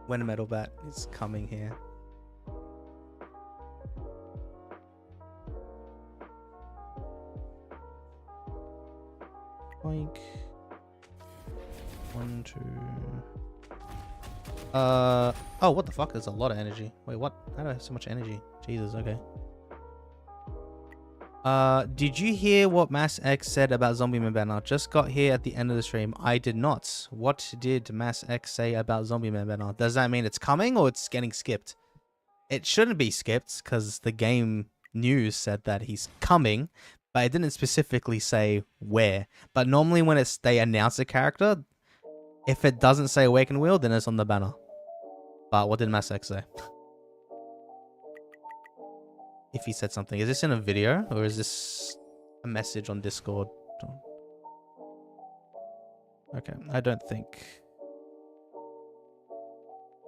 when Metal Bat is coming here. Boink. 1, 2. Oh, what the fuck? There's a lot of energy. Wait, what? How do I have so much energy? Jesus, okay. Did you hear what Mass X said about Zombie Man Banner? Just got here at the end of the stream. I did not. What did Mass X say about Zombie Man Banner? Does that mean it's coming or it's getting skipped? It shouldn't be skipped because the game news said that he's coming, but it didn't specifically say where. But normally when they announce a character, if it doesn't say Awaken Wheel, then it's on the banner. But what did Mass X say? If he said something. Is this in a video or is this a message on Discord? Okay, I don't think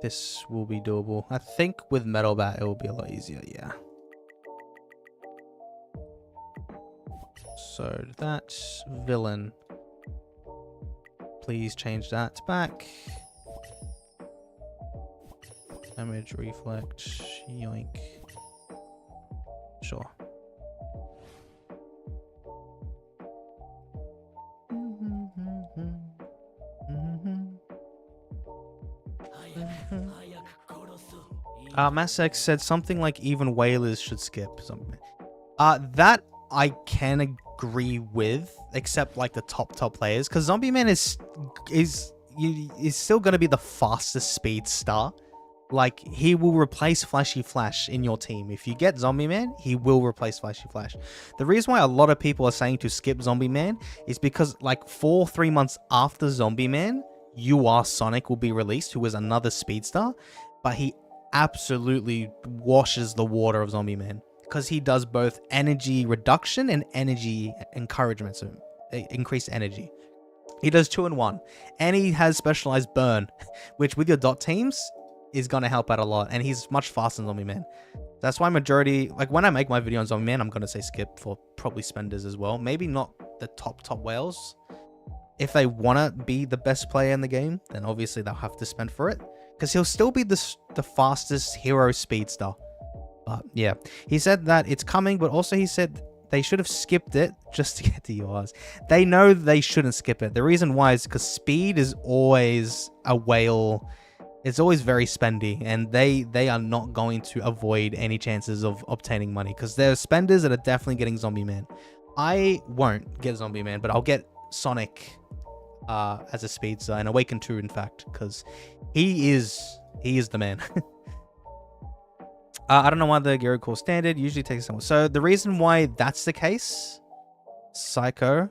this will be doable. I think with Metal Bat it will be a lot easier, yeah. So that villain. Please change that back. Damage, reflect, yoink. Sure. Mass X said something like even whalers should skip something. That I can agree with, except like the top players, because Zombie Man is still gonna be the fastest speed star. Like, he will replace Flashy Flash in your team. If you get Zombie Man, he will replace Flashy Flash. The reason why a lot of people are saying to skip Zombie Man is because, like, 3 months after Zombie Man, You Are Sonic will be released, who is another speedstar, but he absolutely washes the water of Zombie Man because he does both energy reduction and energy encouragement, so increased energy. He does 2 in 1, and he has specialized burn, which with your dot teams is going to help out a lot, and he's much faster than Zombie Man. That's why majority, like when I make my video on Zombie Man, I'm going to say skip for probably spenders as well. Maybe not the top whales. If they want to be the best player in the game, then obviously they'll have to spend for it, because he'll still be the fastest hero speedster. But yeah, he said that it's coming, but also he said they should have skipped it just to get to yours. They know they shouldn't skip it. The reason why is because speed is always a whale. It's always very spendy, and they are not going to avoid any chances of obtaining money, because there are spenders that are definitely getting Zombie Man. I won't get Zombie Man, but I'll get Sonic as a speedster, and Awaken 2 in fact, because he is the man. I don't know why the Geryu call standard usually takes someone. So the reason why that's the case, Psycho,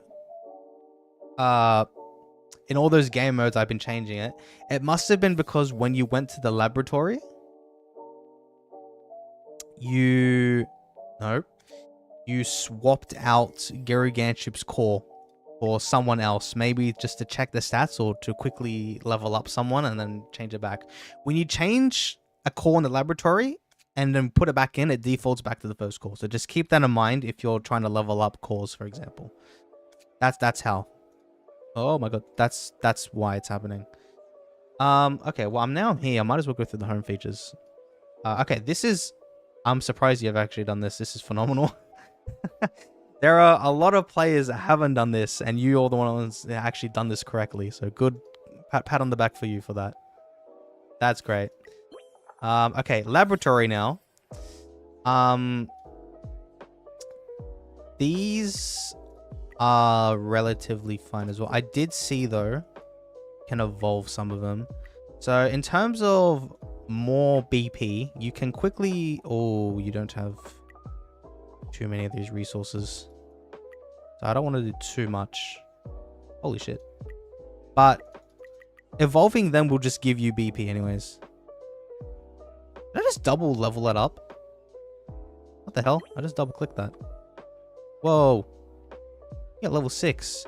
in all those game modes I've been changing it, it must have been because when you went to the laboratory, you swapped out geryuganshoop's core for someone else, maybe just to check the stats or to quickly level up someone and then change it back. When you change a core in the laboratory and then put it back in, it defaults back to the first core. So just keep that in mind if you're trying to level up cores, for example. That's how. Oh my god, that's why it's happening. Okay, well I'm here. I might as well go through the home features. Okay, this is... I'm surprised you've actually done this. This is phenomenal. There are a lot of players that haven't done this, and you're the ones that actually done this correctly. So good, pat on the back for you for that. That's great. Okay, laboratory now. These are relatively fine as well. I did see though, can evolve some of them. So in terms of more BP, you can quickly... Oh, you don't have too many of these resources. So I don't want to do too much. Holy shit. But evolving them will just give you BP anyways. Did I just double level that up? What the hell? I just double clicked that. Whoa. Yeah, level 6.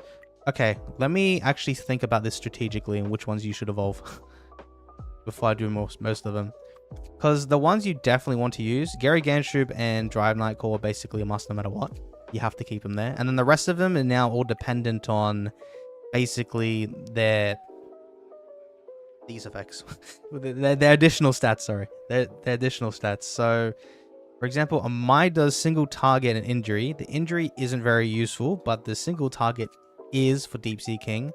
Okay, let me actually think about this strategically and which ones you should evolve before I do most of them. Because the ones you definitely want to use, geryuganshoop and driveknight core are basically a must no matter what. You have to keep them there. And then the rest of them are now all dependent on basically these effects. their additional stats, sorry. Their additional stats. So, for example, a my does single target and injury. The injury isn't very useful, but the single target is for deepseaking.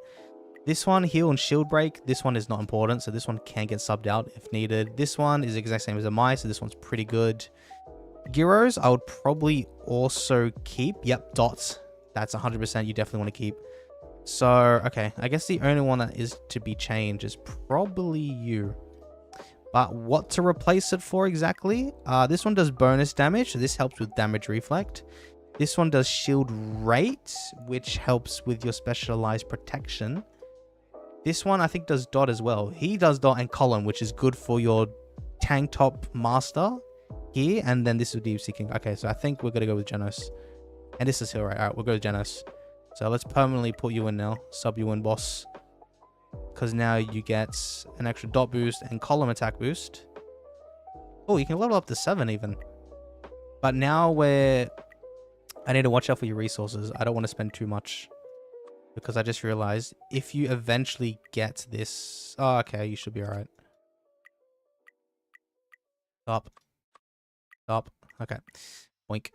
This one, heal and shield break, this one is not important, so this one can get subbed out if needed. This one is the exact same as a my, so this one's pretty good. Gyros, I would probably also keep. Yep, dots. That's 100% you definitely want to keep. So, okay, I guess the only one that is to be changed is probably you. But what to replace it for exactly? This one does bonus damage, so this helps with damage reflect. This one does shield rate, which helps with your specialized protection. This one I think does dot as well. He does dot and column, which is good for your tanktopmaster here. And then this is deepseaking. Okay, so I think we're going to go with Genos. And this is here, right? All right, we'll go with Genos. So let's permanently put you in now. Sub you in, boss. Because now you get an extra dot boost and column attack boost. Oh, you can level up to 7 even. But now I need to watch out for your resources. I don't want to spend too much. Because I just realized if you eventually get this... Oh, okay, you should be alright. Stop. Stop. Okay. Boink.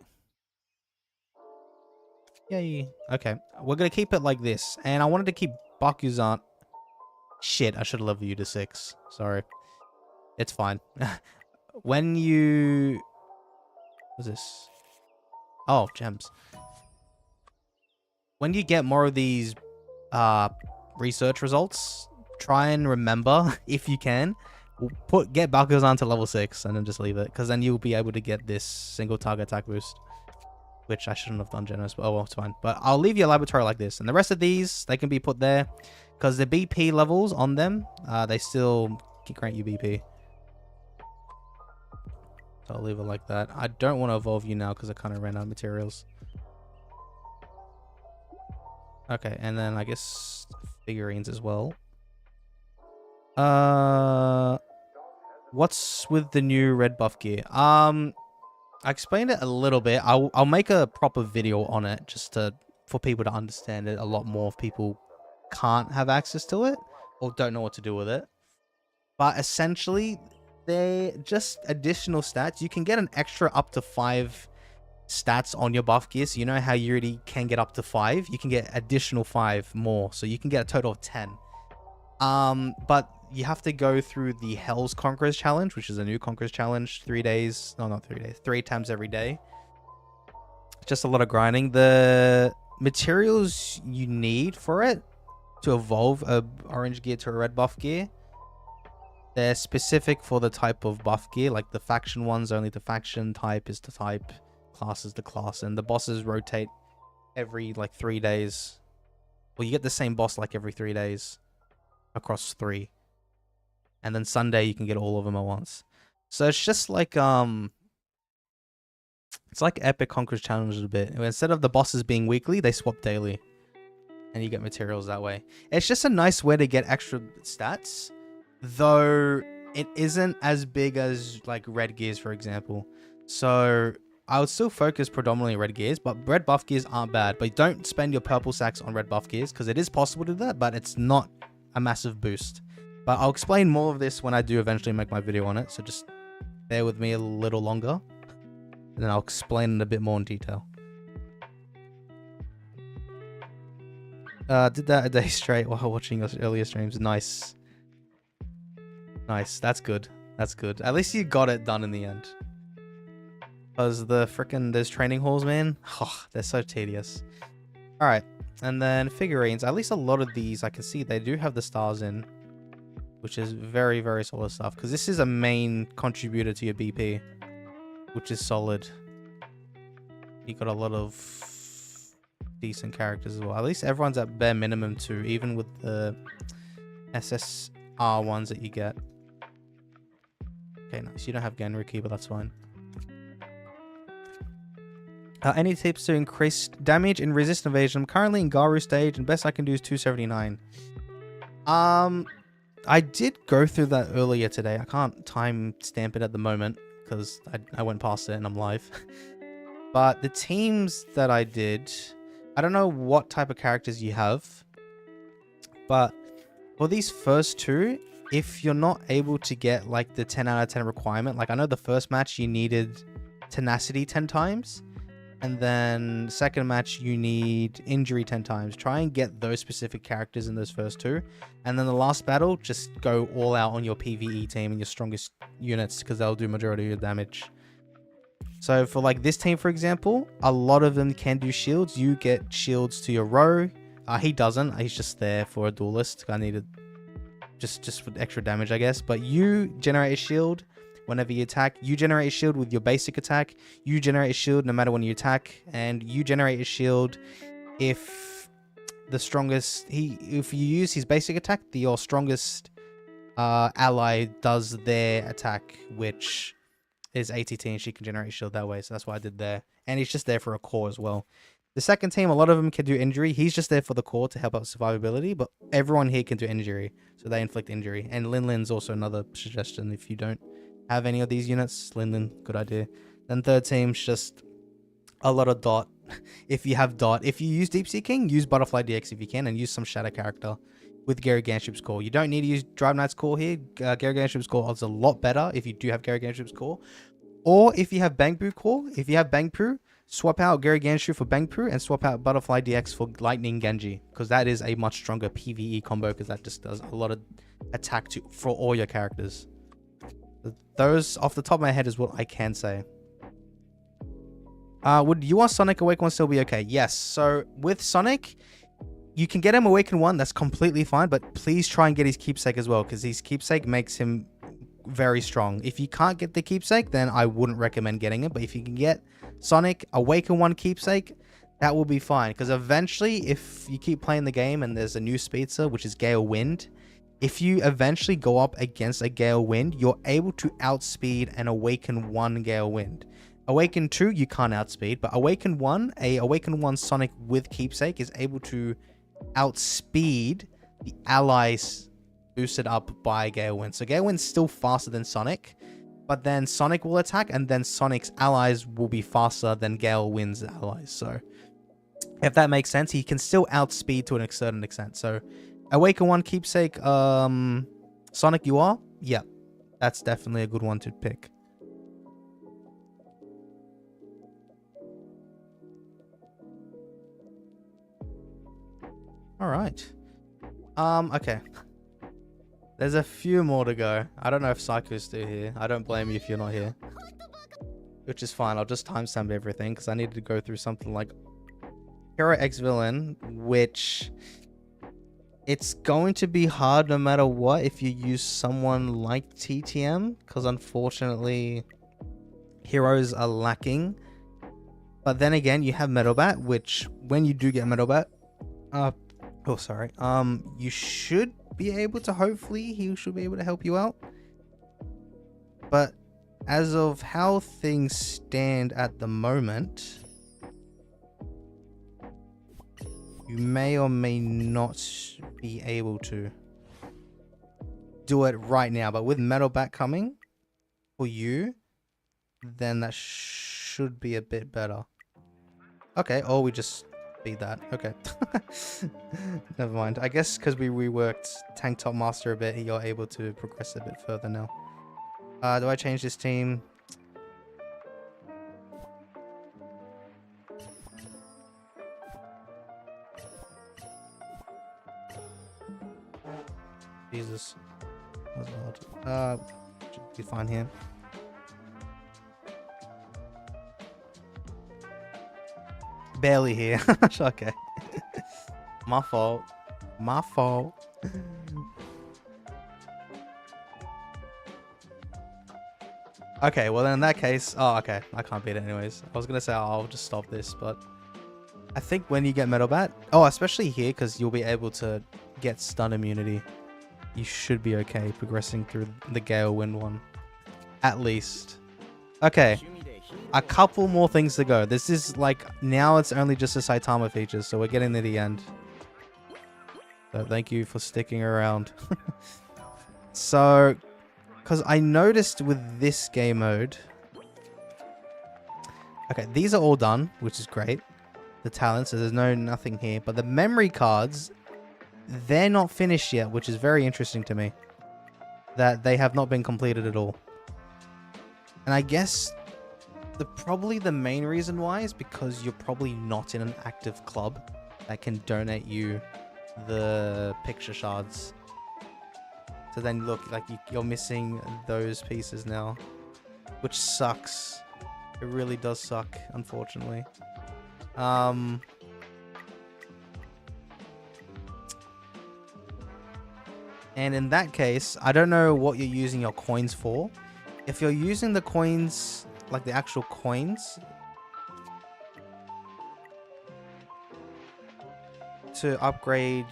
Yay. Okay. We're going to keep it like this. And I wanted to keep Bakuzan... Shit, I should have leveled you to 6. Sorry. It's fine. When you... What's this? Oh, gems. When you get more of these research results, try and remember, if you can, get Bakuzan to level 6 and then just leave it. Because then you'll be able to get this single target attack boost. Which I shouldn't have done, Genos, but oh well, it's fine. But I'll leave your laboratory like this. And the rest of these, they can be put there. Because the BP levels on them, they still grant you BP. So I'll leave it like that. I don't want to evolve you now because I kind of ran out of materials. Okay, and then I guess figurines as well. What's with the new red buff gear? I explained it a little bit. I'll make a proper video on it just for people to understand it a lot more if people can't have access to it or don't know what to do with it. But essentially, they're just additional stats. You can get an extra up to 5 stats on your buff gear. So you know how you already can get up to 5? You can get additional 5 more. So you can get a total of 10. But you have to go through the Hell's Conquerors challenge, which is a new Conquerors challenge. 3 days. No, not 3 days. 3 times every day. Just a lot of grinding. The materials you need for it to evolve a orange gear to a red buff gear, they're specific for the type of buff gear. Like the faction ones, only the faction, type is the type, class is the class, and the bosses rotate every like 3 days. Well, you get the same boss like every 3 days across 3. And then Sunday you can get all of them at once. So it's just like it's like Epic Conquerors Challenge a bit. Instead of the bosses being weekly, they swap daily. And you get materials that way. It's just a nice way to get extra stats. Though it isn't as big as like red gears, for example. So I would still focus predominantly on red gears, but red buff gears aren't bad. But don't spend your purple sacks on red buff gears because it is possible to do that, but it's not a massive boost. But I'll explain more of this when I do eventually make my video on it. So just bear with me a little longer, and then I'll explain it a bit more in detail. Did that a day straight while watching your earlier streams. Nice. Nice. That's good. That's good. At least you got it done in the end. Because the frickin' those training halls, man. Oh, they're so tedious. Alright. And then figurines. At least a lot of these, I can see they do have the stars in. Which is very, very solid stuff. Because this is a main contributor to your BP. Which is solid. You got a lot of decent characters as well. At least everyone's at bare minimum too, even with the SSR ones that you get. Okay, nice. You don't have Genryuki, but that's fine. Any tips to increase damage and resist evasion? I'm currently in Garu stage, and best I can do is 279. I did go through that earlier today. I can't time stamp it at the moment because I went past it and I'm live. But the teams that I did, I don't know what type of characters you have, but for these first two, if you're not able to get like the 10 out of 10 requirement, like I know the first match you needed tenacity 10 times, and then second match you need injury 10 times. Try and get those specific characters in those first two, and then the last battle, just go all out on your PvE team and your strongest units because they'll do majority of your damage. So for like this team, for example, a lot of them can do shields. You get shields to your row. He doesn't. He's just there for a duelist. I needed just for extra damage, I guess. But you generate a shield whenever you attack. You generate a shield with your basic attack. You generate a shield no matter when you attack. And you generate a shield if the strongest... if you use his basic attack, your strongest ally does their attack, which... is ATT, and she can generate a shield that way, so that's what I did there. And he's just there for a core as well. The second team, a lot of them can do injury. He's just there for the core to help out survivability, but everyone here can do injury, so they inflict injury. And Linlin's also another suggestion if you don't have any of these units. Linlin, good idea. Then third team's just a lot of dot. If you have dot. If you use deepseaking, use Butterfly DX if you can, and use some shadow character with geryuganshoop's core. You don't need to use driveknight's core here. Geryuganshoop's core is a lot better if you do have geryuganshoop's core. Or if you have Bangpu core, if you have Bangpu, swap out geryuganshoop for Bangpu and swap out Butterfly DX for Lightning Genji, because that is a much stronger PvE combo, because that just does a lot of attack for all your characters. Those off the top of my head is what I can say. Would your Sonic Awaken 1 still be okay? Yes. So with Sonic, you can get him Awaken 1, that's completely fine, but please try and get his keepsake as well, because his keepsake makes him very strong. If you can't get the keepsake, then I wouldn't recommend getting it, but if you can get Sonic Awaken 1 keepsake, that will be fine, because eventually, if you keep playing the game and there's a new speedster, which is Gale Wind, if you eventually go up against a Gale Wind, you're able to outspeed an Awaken 1 Gale Wind. Awaken 2, you can't outspeed, but Awaken 1, a Awaken 1 Sonic with keepsake is able to outspeed the allies boosted up by Gale Wind. So Gale Wind's still faster than Sonic, but then Sonic will attack, and then Sonic's allies will be faster than Gale Wind's allies. So if that makes sense, he can still outspeed to a certain extent. So Awaken 1 keepsake, Sonic you are? Yeah, that's definitely a good one to pick. All right. Okay. There's a few more to go. I don't know if Psycho's still here. I don't blame you if you're not here. Which is fine. I'll just timestamp everything because I needed to go through something like Hero X Villain, which it's going to be hard no matter what if you use someone like TTM, because unfortunately heroes are lacking. But then again, you have Metalbat, which when you do get Metalbat, you should be able to, hopefully he should be able to help you out. But as of how things stand at the moment, you may or may not be able to. do it right now. But with metal bat coming for you, then that should be a bit better. Okay, or we just beat that. Okay. Never mind. I guess because we reworked tanktopmaster a bit, you're able to progress a bit further now. Do I change this team? Jesus. That was hard. Should be fine here. Barely here. Okay. My fault. My fault. Okay, well then in that case... Oh, okay. I can't beat it anyways. I was going to say I'll just stop this, but... I think when you get Metal Bat... Oh, especially here, because you'll be able to get stun immunity. You should be okay progressing through the Gale Wind one. At least. Okay. A couple more things to go. This is like... Now it's only just the Saitama features, so we're getting to the end. So thank you for sticking around. So... Because I noticed with this game mode... Okay, these are all done, which is great. The talents, so there's nothing here. But the memory cards, they're not finished yet, which is very interesting to me. That they have not been completed at all. And I guess probably the main reason why is because you're probably not in an active club that can donate you the picture shards. So then look, like you're missing those pieces now, which sucks. It really does suck, unfortunately. And in that case, I don't know what you're using your coins for. If you're using the coins, like the actual coins, to upgrade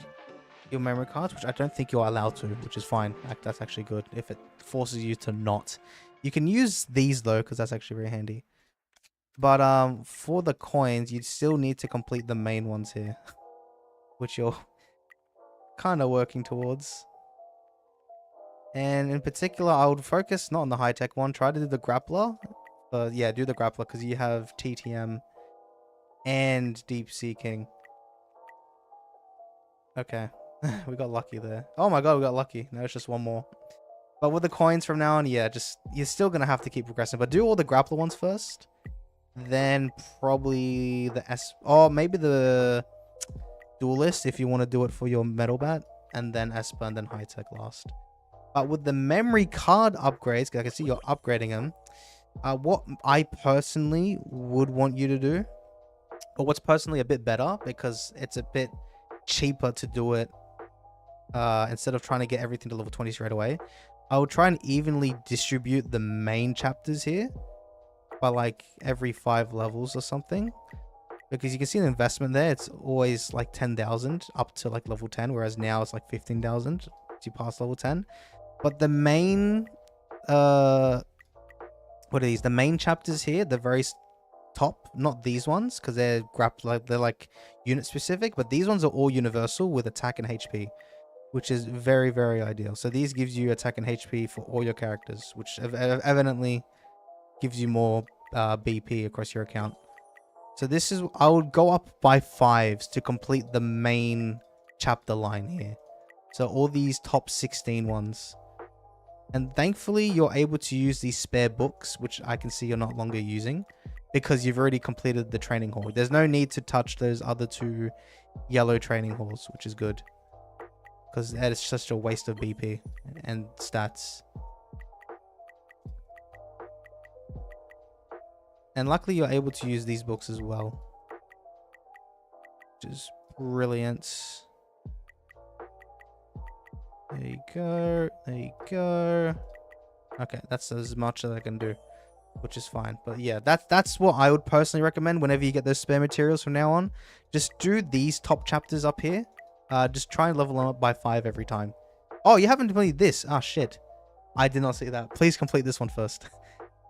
your memory cards, which I don't think you're allowed to, which is fine. That's actually good if it forces you to not. You can use these though, because that's actually very handy. But for the coins, you still need to complete the main ones here, which you're kind of working towards. And in particular, I would focus not on the high-tech one. Try to do the grappler. Yeah, do the grappler because you have TTM and deepseaking. Okay. We got lucky there. Oh my god, we got lucky. Now it's just one more. But with the coins from now on, yeah, just you're still going to have to keep progressing. But do all the grappler ones first. Then probably the or maybe the duelist if you want to do it for your metal bat. And then Esper and then high-tech last. But with the memory card upgrades, because I can see you're upgrading them, what I personally would want you to do, or what's personally a bit better, because it's a bit cheaper to do it instead of trying to get everything to level 20 straight away, I would try and evenly distribute the main chapters here by like every 5 levels or something. Because you can see the investment there, it's always like 10,000 up to like level 10, whereas now it's like 15,000 to pass level 10. But the main, what are these? The main chapters here, the very top, not these ones, because they're like unit specific, but these ones are all universal with attack and HP, which is very, very ideal. So these gives you attack and HP for all your characters, which evidently gives you more BP across your account. So this is, I would go up by 5s to complete the main chapter line here. So all these top 16 ones. And thankfully, you're able to use these spare books, which I can see you're not longer using, because you've already completed the training hall. There's no need to touch those other 2 yellow training halls, which is good. Because that is just a waste of BP and stats. And luckily, you're able to use these books as well, which is brilliant. There you go. There you go. Okay, that's as much as I can do, which is fine. But yeah, that's what I would personally recommend whenever you get those spare materials from now on. Just do these top chapters up here. Just try and level them up by 5 every time. Oh, you haven't completed this. Ah, shit. I did not see that. Please complete this one first.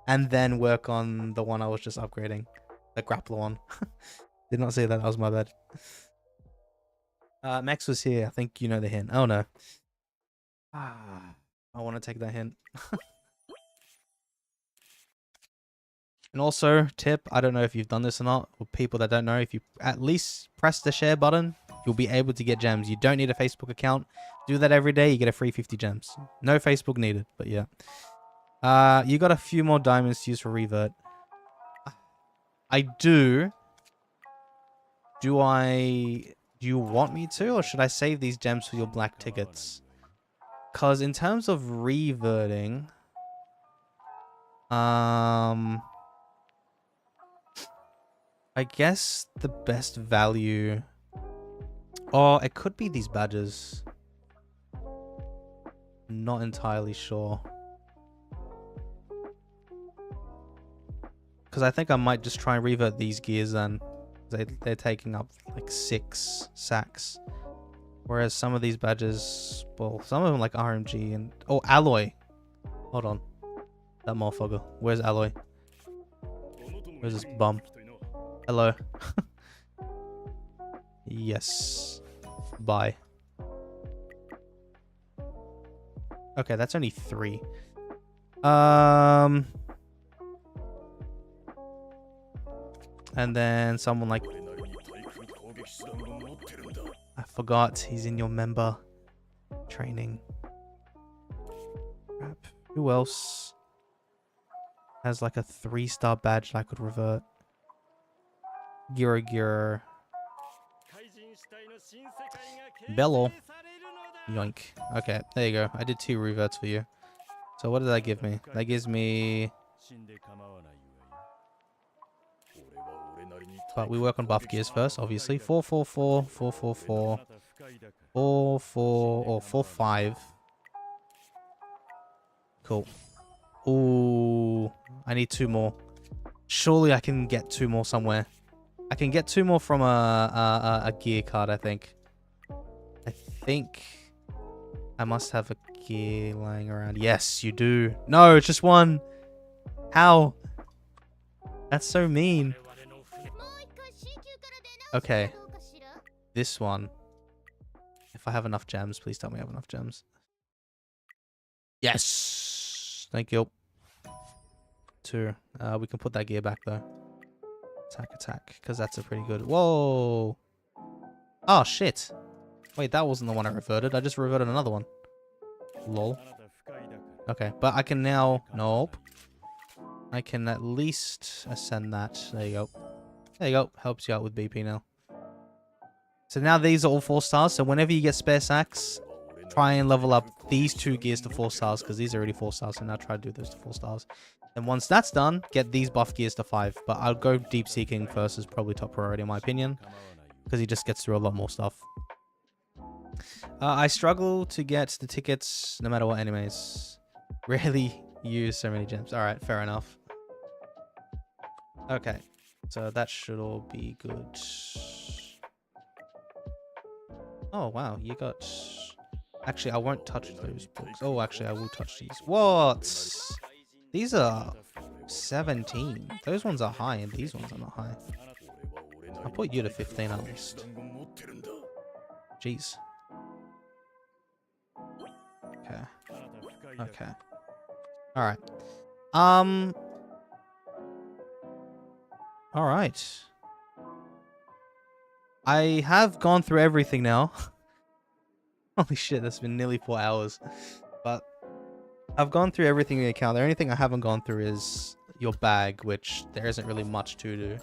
And then work on the one I was just upgrading. The grappler one. Did not see that. That was my bad. Max was here. I think you know the hint. Oh, no. I want to take that hint. And also, tip, I don't know if you've done this or not, or people that don't know, if you at least press the share button, you'll be able to get gems. You don't need a Facebook account. Do that every day, you get a free 50 gems. No Facebook needed, but yeah. You got a few more diamonds to use for revert. I do. Do you want me to, or should I save these gems for your black tickets? Because in terms of reverting, I guess the best value... Oh, it could be these badges. Not entirely sure. Because I think I might just try and revert these gears then. They're taking up like 6 sacks. Whereas some of these badges... Well, some of them like RMG and... Oh, alloy. Hold on. That motherfucker. Where's alloy? Where's this bum? Hello. Yes. Bye. Okay, that's only 3. And then someone like... I forgot he's in your member training. Crap. Who else has like a 3-star badge that I could revert? Geryu. Bello. Yoink. Okay, there you go. I did 2 reverts for you. So what did that give me? That gives me... But we work on buff gears first, obviously. 4, 4, 4, 4, 4, 4, 4, 4, or 4, 5. Cool. Ooh, I need 2 more. Surely I can get 2 more somewhere. I can get 2 more from a gear card, I think. I think I must have a gear lying around. Yes, you do. No, it's just 1. How? That's so mean. Okay. This one. If I have enough gems, please tell me I have enough gems. Yes! Thank you. 2. We can put that gear back though. Attack, because that's a pretty good... Whoa! Oh, shit. Wait, that wasn't the one I reverted. I just reverted another one. Lol. Okay, but I can now... Nope. I can at least ascend that. There you go. There you go. Helps you out with BP now. So now these are all 4 stars. So whenever you get spare sacks, try and level up these 2 gears to 4 stars, because these are already 4 stars. So now try to do those to 4 stars. And once that's done, get these buff gears to 5. But I'll go deep seeking first, is probably top priority in my opinion, because he just gets through a lot more stuff. I struggle to get the tickets no matter what animes. Rarely use so many gems. Alright, fair enough. Okay, so that should all be good. Oh wow, you got... Actually, I won't touch those books. Oh, actually, I will touch these. What? These are 17. Those ones are high, and these ones are not high. I'll put you to 15 at least. Jeez. Okay. Okay. Alright. Alright. I have gone through everything now. Holy shit, that's been nearly 4 hours. But I've gone through everything in the account. The only thing I haven't gone through is your bag, which there isn't really much to do.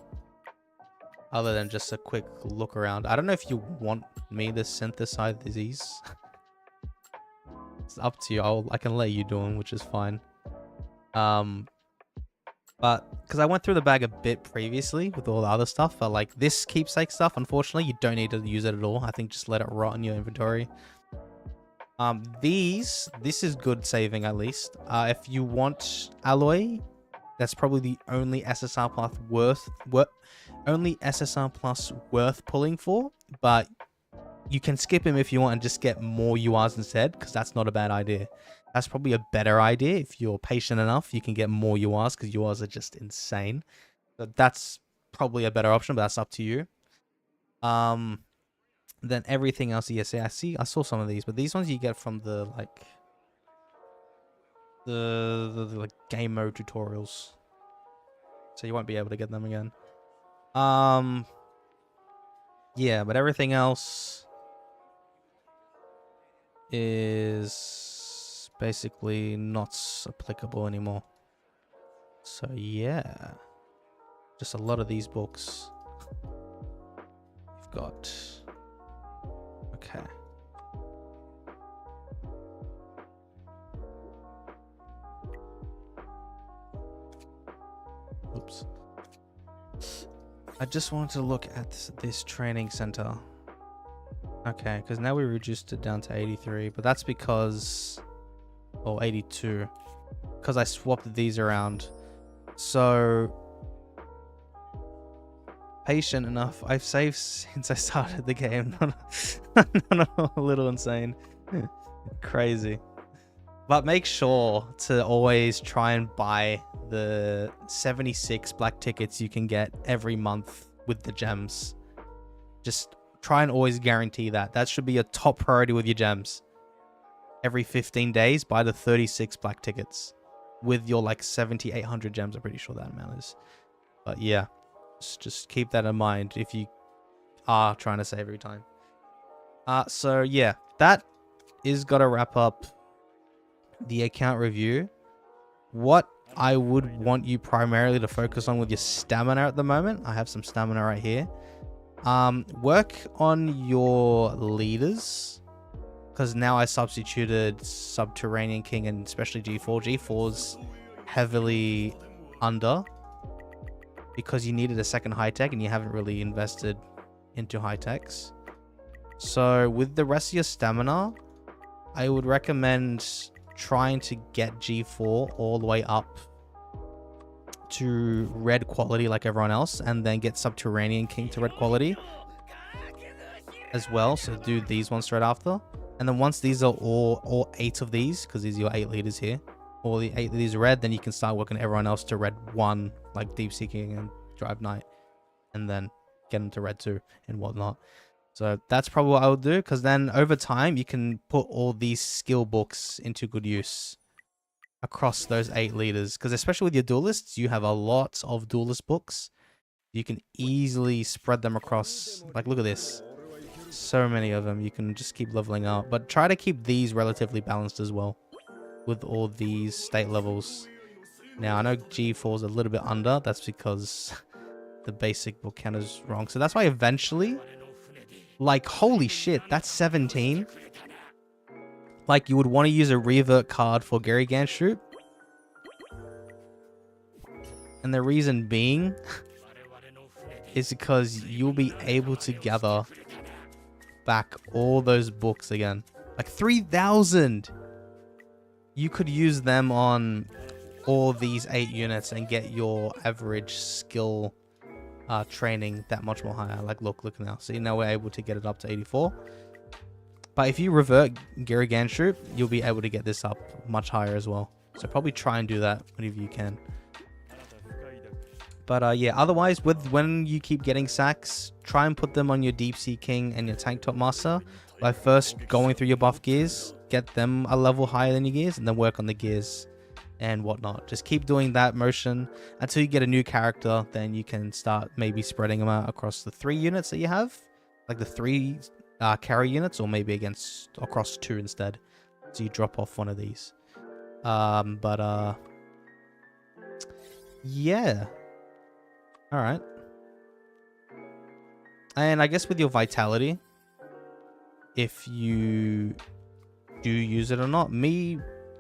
Other than just a quick look around. I don't know if you want me to synthesize these. It's up to you. I can let you do them, which is fine. But because I went through the bag a bit previously with all the other stuff, but like this keepsake stuff, unfortunately, you don't need to use it at all. I think just let it rot in your inventory. This is good saving at least. If you want alloy, that's probably the only SSR plus worth pulling for, but you can skip him if you want and just get more URs instead, because that's not a bad idea. That's probably a better idea. If you're patient enough, you can get more URs, because URs are just insane. So that's probably a better option, but that's up to you. Then everything else, yes, I saw some of these, but these ones you get from the, like, the like game mode tutorials. So you won't be able to get them again. Yeah, but everything else is basically not applicable anymore. So yeah, just a lot of these books. You've got, okay. Oops. I just wanted to look at this training center. Okay, because now we reduced it down to 83, but that's because, or 82, because I swapped these around. So, patient enough. I've saved since I started the game. Not a little insane. Crazy. But make sure to always try and buy the 76 black tickets you can get every month with the gems. Just try and always guarantee that. That should be your top priority with your gems. Every 15 days, buy the 36 black tickets with your like 7,800 gems. I'm pretty sure that amount is. But yeah, just keep that in mind if you are trying to save every time. So yeah, that is gotta wrap up the account review. What I would want you primarily to focus on with your stamina at the moment, I have some stamina right here. Work on your leaders, because now I substituted Subterranean King and especially G4. G4's heavily under because you needed a second high tech and you haven't really invested into high techs. So with the rest of your stamina, I would recommend trying to get G4 all the way up to red quality like everyone else, and then get Subterranean King to red quality as well. So do these ones straight after, and then once these are all 8 of these, because these are your 8 leaders here, all the 8 of these are red, then you can start working everyone else to red 1, like deepseaking and driveknight, and then get them to red 2 and whatnot. So that's probably what I would do, because then over time you can put all these skill books into good use across those 8 leaders, because especially with your duelists, you have a lot of duelist books. You can easily spread them across. Like, look at this, so many of them. You can just keep leveling up, but try to keep these relatively balanced as well with all these state levels. Now I know G4 is a little bit under. That's because the basic book count is wrong, so that's why eventually, like, holy shit, that's 17. Like, you would want to use a revert card for geryuganshoop. And the reason being is because you'll be able to gather back all those books again. Like 3,000! You could use them on all these 8 units and get your average skill training that much more higher. Like, look now. See, now we're able to get it up to 84. But if you revert geryuganshoop, you'll be able to get this up much higher as well. So probably try and do that whenever you can. But yeah, otherwise, when you keep getting sacks, try and put them on your deepseaking and your tanktopmaster by first going through your buff gears, get them a level higher than your gears, and then work on the gears and whatnot. Just keep doing that motion until you get a new character. Then you can start maybe spreading them out across the 3 units that you have, like the 3 carry units, or maybe across 2 instead, so you drop off one of these. Yeah, all right. And I guess with your vitality, if you do use it or not,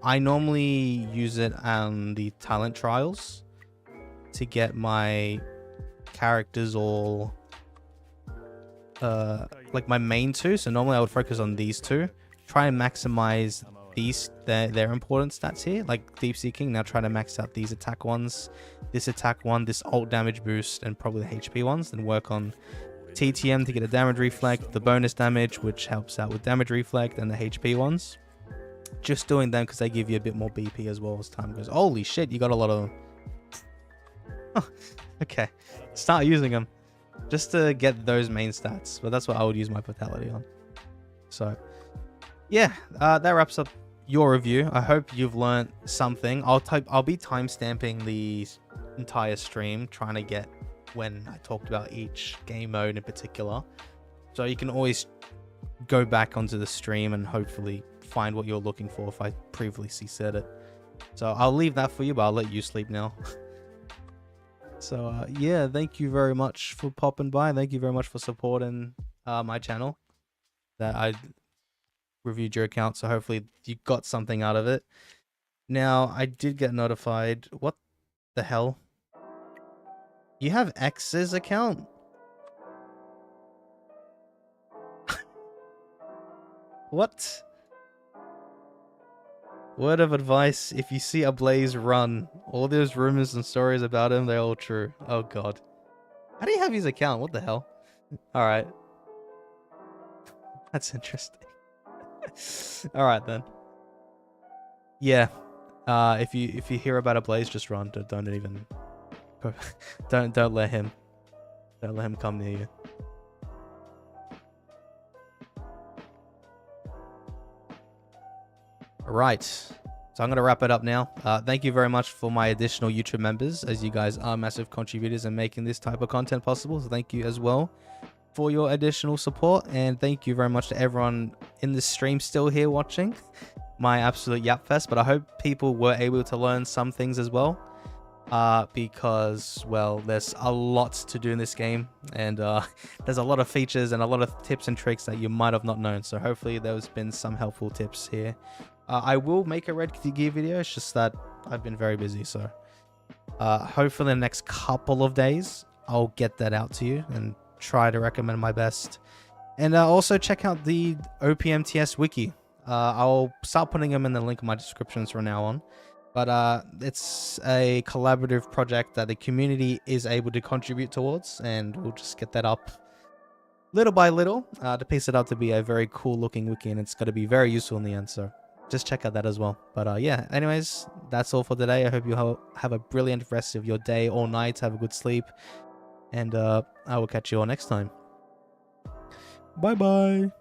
I normally use it on the talent trials to get my characters all like my main 2. So normally I would focus on these 2, try and maximize these their important stats here, like deepseaking. Now try to max out these attack ones, this attack one, this ult damage boost, and probably the HP ones. Then work on TTM to get a damage reflect, the bonus damage, which helps out with damage reflect, and the HP ones. Just doing them because they give you a bit more BP as well as time goes. Holy shit, you got a lot of them. Oh, okay, start using them just to get those main stats. But that's what I would use my vitality on. So yeah, that wraps up your review. I hope you've learned something. I'll be timestamping the entire stream, trying to get when I talked about each game mode in particular. So you can always go back onto the stream and hopefully find what you're looking for if I previously said it. So I'll leave that for you, but I'll let you sleep now. So yeah, thank you very much for popping by. Thank you very much for supporting my channel that I reviewed your account. So hopefully you got something out of it. Now, I did get notified. What the hell? You have X's account? What? Word of advice, if you see a Blaze, run. All those rumors and stories about him, they're all true. Oh god. How do you have his account? What the hell? Alright. That's interesting. Alright then. Yeah. If you hear about a Blaze, just run. Don't even don't let him come near you. Right, so I'm going to wrap it up now. Thank you very much for my additional YouTube members, as you guys are massive contributors in making this type of content possible. So thank you as well for your additional support. And thank you very much to everyone in the stream still here watching my absolute yap fest. But I hope people were able to learn some things as well. Because, well, there's a lot to do in this game. And there's a lot of features and a lot of tips and tricks that you might have not known. So hopefully there's been some helpful tips here. I will make a Red Gear video, it's just that I've been very busy, so hopefully in the next couple of days, I'll get that out to you and try to recommend my best. And also check out the OPMTS Wiki. I'll start putting them in the link in my descriptions from now on. But it's a collaborative project that the community is able to contribute towards, and we'll just get that up little by little to piece it up to be a very cool looking wiki, and it's going to be very useful in the end, so just check out that as well. But yeah, anyways, that's all for today. I hope you have a brilliant rest of your day or night. Have a good sleep. And I will catch you all next time. Bye bye.